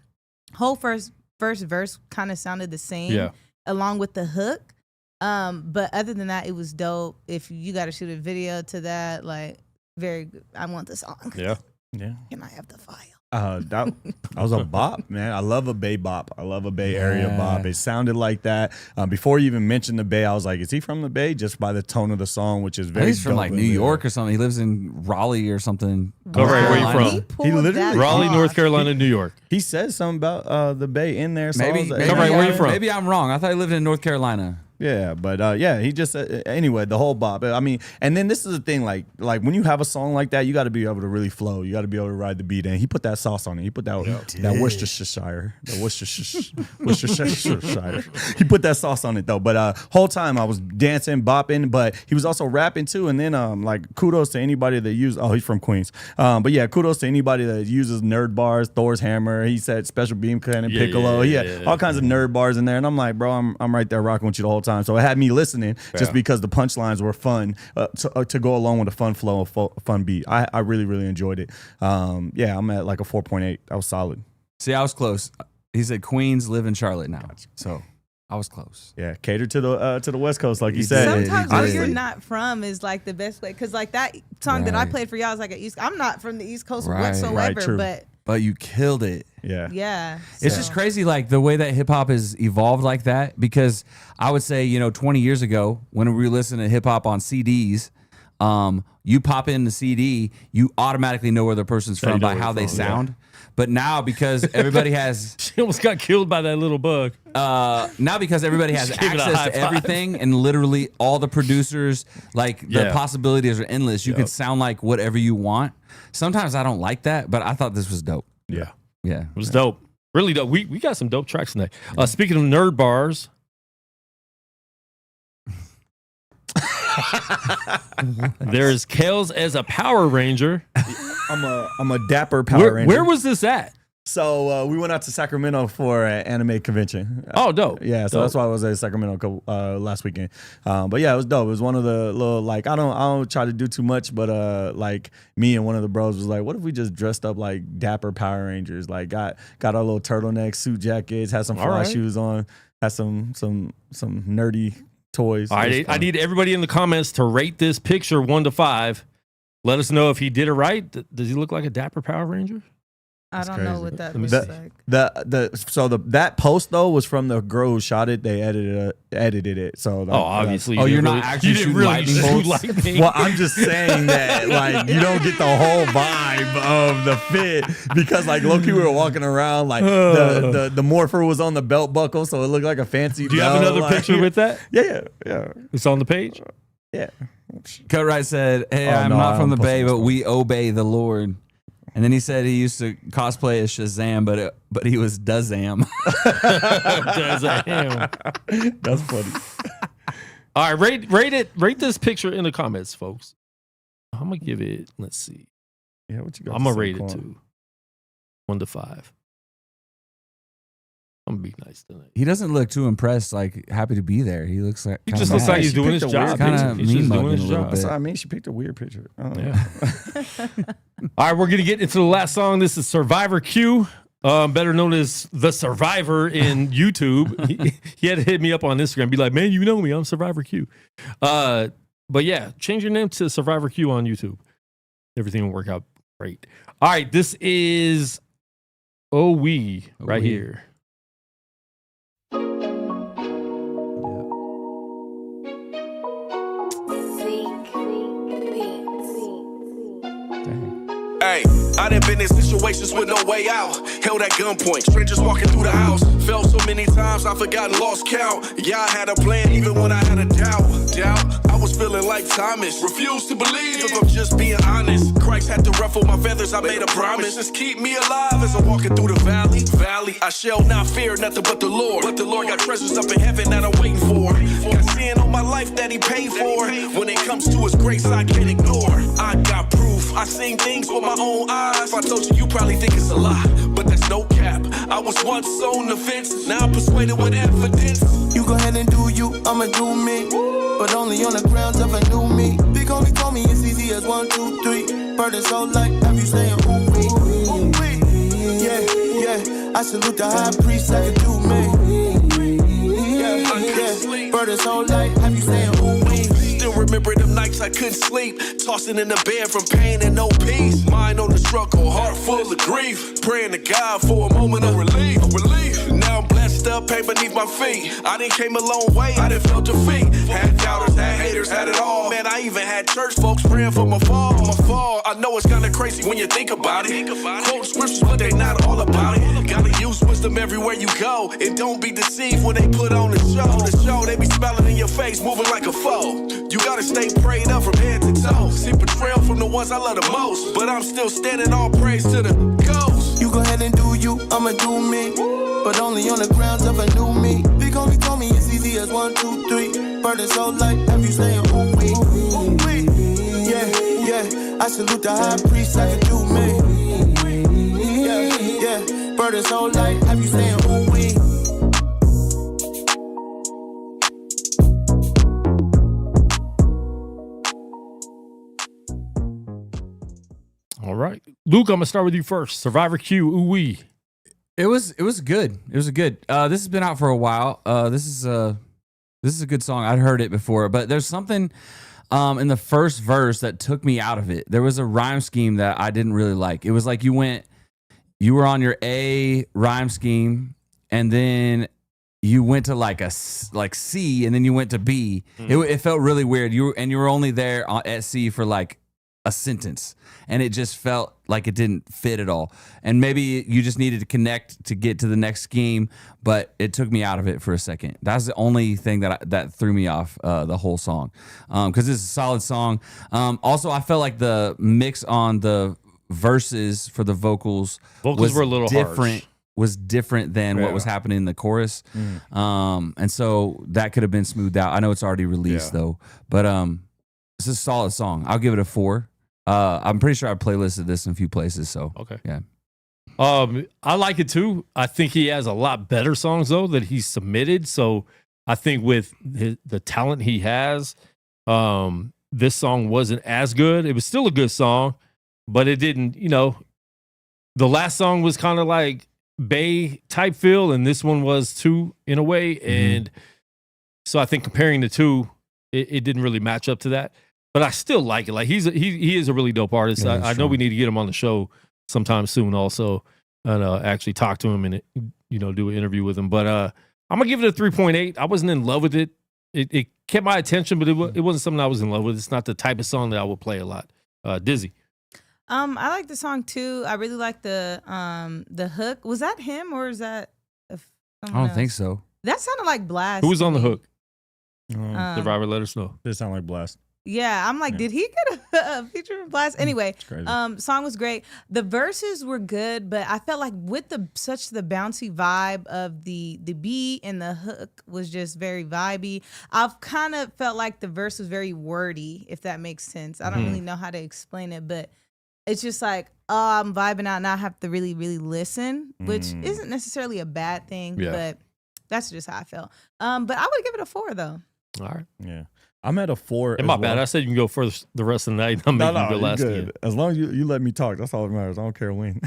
whole first verse kind of sounded the same along with the hook. But other than that, it was dope. If you got to shoot a video to that, like, very good. I want the song. Yeah. Can I have the file? That was a bop, man. I love a Bay bop. I love a Bay Area bop. It sounded like that. Before you even mentioned the Bay, I was like, is he from the Bay? Just by the tone of the song, which is very He's from dope like in New there. York or something. He lives in Raleigh or something. All right, where you from? He literally Raleigh, North Carolina, New York. He said something about the Bay in there. So Maybe, where you from? Maybe I'm wrong. I thought he lived in North Carolina. Yeah, but he just anyway, the whole bop. I mean, and then this is the thing, like when you have a song like that, you got to be able to really flow. You got to be able to ride the beat. And he put that sauce on it. He put that Worcestershire, Worcestershire. He put that sauce on it though. But whole time I was dancing, bopping, but he was also rapping too. And then like kudos to anybody that used. Oh, he's from Queens. But yeah, kudos to anybody that uses nerd bars, Thor's hammer. He said special beam cannon, piccolo. He had all kinds of nerd bars in there. And I'm like, bro, I'm right there rocking with you the whole time. So it had me listening just because the punchlines were fun to go along with a fun flow, a fun beat. I really, really enjoyed it. Yeah, I'm at like a 4.8. That was solid. See, I was close. He said Queens, live in Charlotte now. So I was close. Yeah, cater to the West Coast, like you said. Sometimes where you're not from is like the best way. Because like that song that I played for y'all is like I'm not from the East Coast whatsoever, but you killed it. Yeah. It's just crazy, like the way that hip hop has evolved like that. Because I would say, 20 years ago, when we were listening to hip hop on CDs, You pop in the CD, you automatically know where the person's from by how they sound. Yeah. But now because everybody has, she almost got killed by that little bug. Now because everybody has access to everything, and literally all the producers, like the possibilities are endless. You can sound like whatever you want. Sometimes I don't like that, but I thought this was dope. Yeah, yeah, it was dope. Really dope. We got some dope tracks tonight. Speaking of nerd bars. There's Kales as a Power Ranger. I'm a dapper Power Ranger. Where was this at? So we went out to Sacramento for an anime convention. Oh, dope. Yeah, so that's why I was at Sacramento last weekend. But yeah, it was dope. It was one of the little, like, I don't try to do too much, but like me and one of the bros was like, what if we just dressed up like dapper Power Rangers? Like got our little turtleneck suit jackets, had some fly shoes on, had some nerdy toys. All right, I need everybody in the comments to rate this picture 1 to 5. Let us know if he did it right. Does he look like a dapper Power Ranger? I don't know what that looks like. That post though was from the girl who shot it. They edited it. So obviously, you're not actually shooting lightning bolts. Well, I'm just saying that like you don't get the whole vibe of the fit because like low-key we were walking around like the morpher was on the belt buckle, so it looked like a fancy. Do you have another picture with that? Yeah. It's on the page. Yeah. Cut Right said, "Hey, I'm not from the Bay, but we obey the Lord." And then he said he used to cosplay as Shazam, but he was Dazam. Dazam. That's funny. All right, rate this picture in the comments, folks. I'm gonna give it. Let's see. Yeah, what you got? I'm gonna rate it to 1 to 5. I'm gonna be nice tonight. He doesn't look too impressed, like happy to be there. He looks like he just looks like he's doing his job. Kind of mean mugging a little bit. That's what I mean. She picked a weird picture. Yeah. All right, we're gonna get into the last song. This is Survivor Q, better known as the Survivor in YouTube. He had to hit me up on Instagram, be like, "Man, you know me. I'm Survivor Q." But yeah, change your name to Survivor Q on YouTube. Everything will work out great. All right, this is We right here. Hey, I done been in situations with no way out. Held at gunpoint, strangers walking through the house. Fell so many times I forgot and lost count. Yeah, I had a plan even when I had a doubt. I was feeling like Thomas. Refused to believe if I'm just being honest. Christ had to ruffle my feathers, I made a promise. Just keep me alive as I'm walking through the valley. I shall not fear nothing but the Lord. But the Lord got treasures up in heaven that I'm waiting for. Got sin on my life that he paid for. When it comes to his grace, I can't ignore. I got proof. I seen things with my own eyes. If I told you, you probably think it's a lie. But that's no cap. I was once on the fence. Now I'm persuaded with evidence. You go ahead and do you, I'ma do me. But only on the grounds of a new me. Big homie told me it's easy as 1, 2, 3. Burden so light, have you saying ooh wee, ooh wee. Yeah, I salute the high priest, I can do me. Yeah, burden so light, have you saying ooh wee. Still remember them nights I couldn't sleep, tossing in the bed from pain and no peace. Mind on the struggle, heart full of grief. Praying to God for a moment of relief. Now I'm blessed up, pain beneath my feet. I done came a long way, I done felt defeat. Had doubters, had haters, had it all. Man, I even had church folks praying for my fall. I know it's kinda crazy when you think about it. Quote scriptures, but they not all about it. Gotta use wisdom everywhere you go. And don't be deceived when they put on the show. They be smiling in your face, moving like a foe. You gotta stay prayed up from head to toe. See betrayal from the ones I love the most. But I'm still standing, all praise to the ghost. You go ahead and do you, I'ma do me. But only on the grounds of a new me. Big homie told me it's easy as 1, 2, 3. Burden so light, have you saying ooh wee, ooh wee. Yeah, I salute the high priest, I can do me. Yeah, burden so light, have you saying ooh wee. All right, Luke, I'm gonna start with you first. Survivor Q, ooh wee. It was good. It was good. This has been out for a while. This is a good song. I'd heard it before, but there's something in the first verse that took me out of it. There was a rhyme scheme that I didn't really like. It was like you were on your A rhyme scheme, and then you went to like C and then you went to B. It felt really weird. You were only there at C for like a sentence, and it just felt like it didn't fit at all. And maybe you just needed to connect to get to the next scheme, but it took me out of it for a second. That's the only thing that threw me off the whole song, because it's a solid song. Also, I felt like the mix on the verses for the vocals were a little different. harsh. Was different than what was happening in the chorus, and so that could have been smoothed out. I know it's already released though, but it's a solid song. I'll give it a 4. I'm pretty sure I playlisted this in a few places. So okay, yeah. I like it too. I think he has a lot better songs though that he's submitted. So I think with the talent he has, this song wasn't as good. It was still a good song, but it didn't. The last song was kind of like Bay type feel, and this one was too in a way. And so I think comparing the two, it didn't really match up to that. But I still like it. Like he is a really dope artist. Yeah, I know we need to get him on the show sometime soon also, and actually talk to him and do an interview with him. But I'm gonna give it a 3.8. I wasn't in love with it. It kept my attention, but it wasn't something I was in love with. It's not the type of song that I would play a lot. Dizzy. I like the song too. I really like the hook. Was that him or is that? I don't think so. That sounded like Blast. Who was on the hook? Survivor, let us know. It sounded like Blast. Yeah, I'm like, did he get a feature from Blast? Anyway, song was great. The verses were good, but I felt like with the bouncy vibe of the beat and the hook was just very vibey. I've kind of felt like the verse was very wordy, if that makes sense. I don't really know how to explain it, but it's just like, I'm vibing out and I have to really, really listen, which isn't necessarily a bad thing, but that's just how I felt. But I would give it a 4 though. All right. Yeah. I'm at a 4. And my bad. I said you can go for the rest of the night. I'm making you go last again. As long as you let me talk, that's all that matters. I don't care when.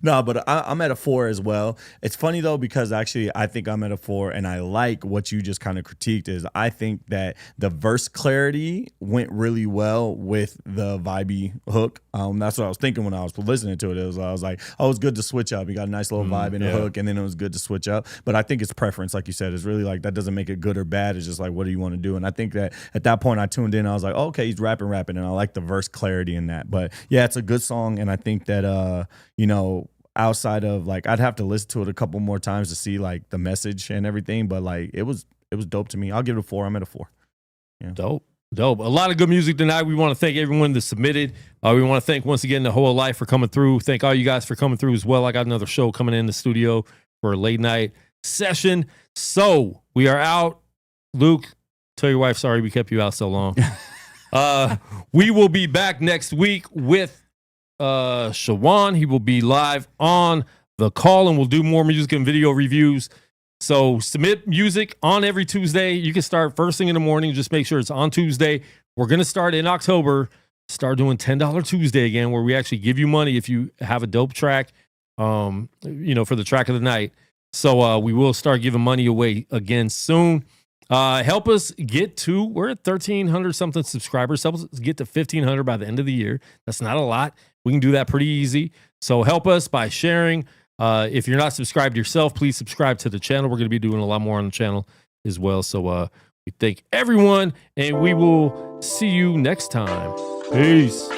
No, but I'm at a 4 as well. It's funny though, because actually I think I'm at a 4, and I like what you just kind of critiqued is I think that the verse clarity went really well with the vibey hook. That's what I was thinking when I was listening to it. I was like, oh, it's good to switch up. You got a nice little vibe in the hook, and then it was good to switch up. But I think it's preference, like you said. It's really like that doesn't make it good or bad. It's just like, what do you want to do? And I think that at that point I tuned in. I was like, oh, okay, he's rapping, and I like the verse clarity in that. But yeah, it's a good song, and I think that outside of like I'd have to listen to it a couple more times to see like the message and everything. But like it was dope to me. I'll give it a 4. I'm at a 4. Yeah. Dope. A lot of good music tonight. We want to thank everyone that submitted. We want to thank once again Nahoa Life for coming through. Thank all you guys for coming through as well. I got another show coming in the studio for a late night session. So we are out. Luke, tell your wife sorry we kept you out so long. We will be back next week with Shawan. He will be live on the call, and we'll do more music and video reviews. So submit music on every Tuesday. You can start first thing in the morning. Just make sure it's on Tuesday. We're going to start in October, start doing $10 Tuesday again, where we actually give you money if you have a dope track, for the track of the night. So we will start giving money away again soon. Help us get to, we're at 1,300 something subscribers. Help us get to 1,500 by the end of the year. That's not a lot. We can do that pretty easy. So help us by sharing. If you're not subscribed yourself, please subscribe to the channel. We're going to be doing a lot more on the channel as well. So we thank everyone, and we will see you next time. Peace.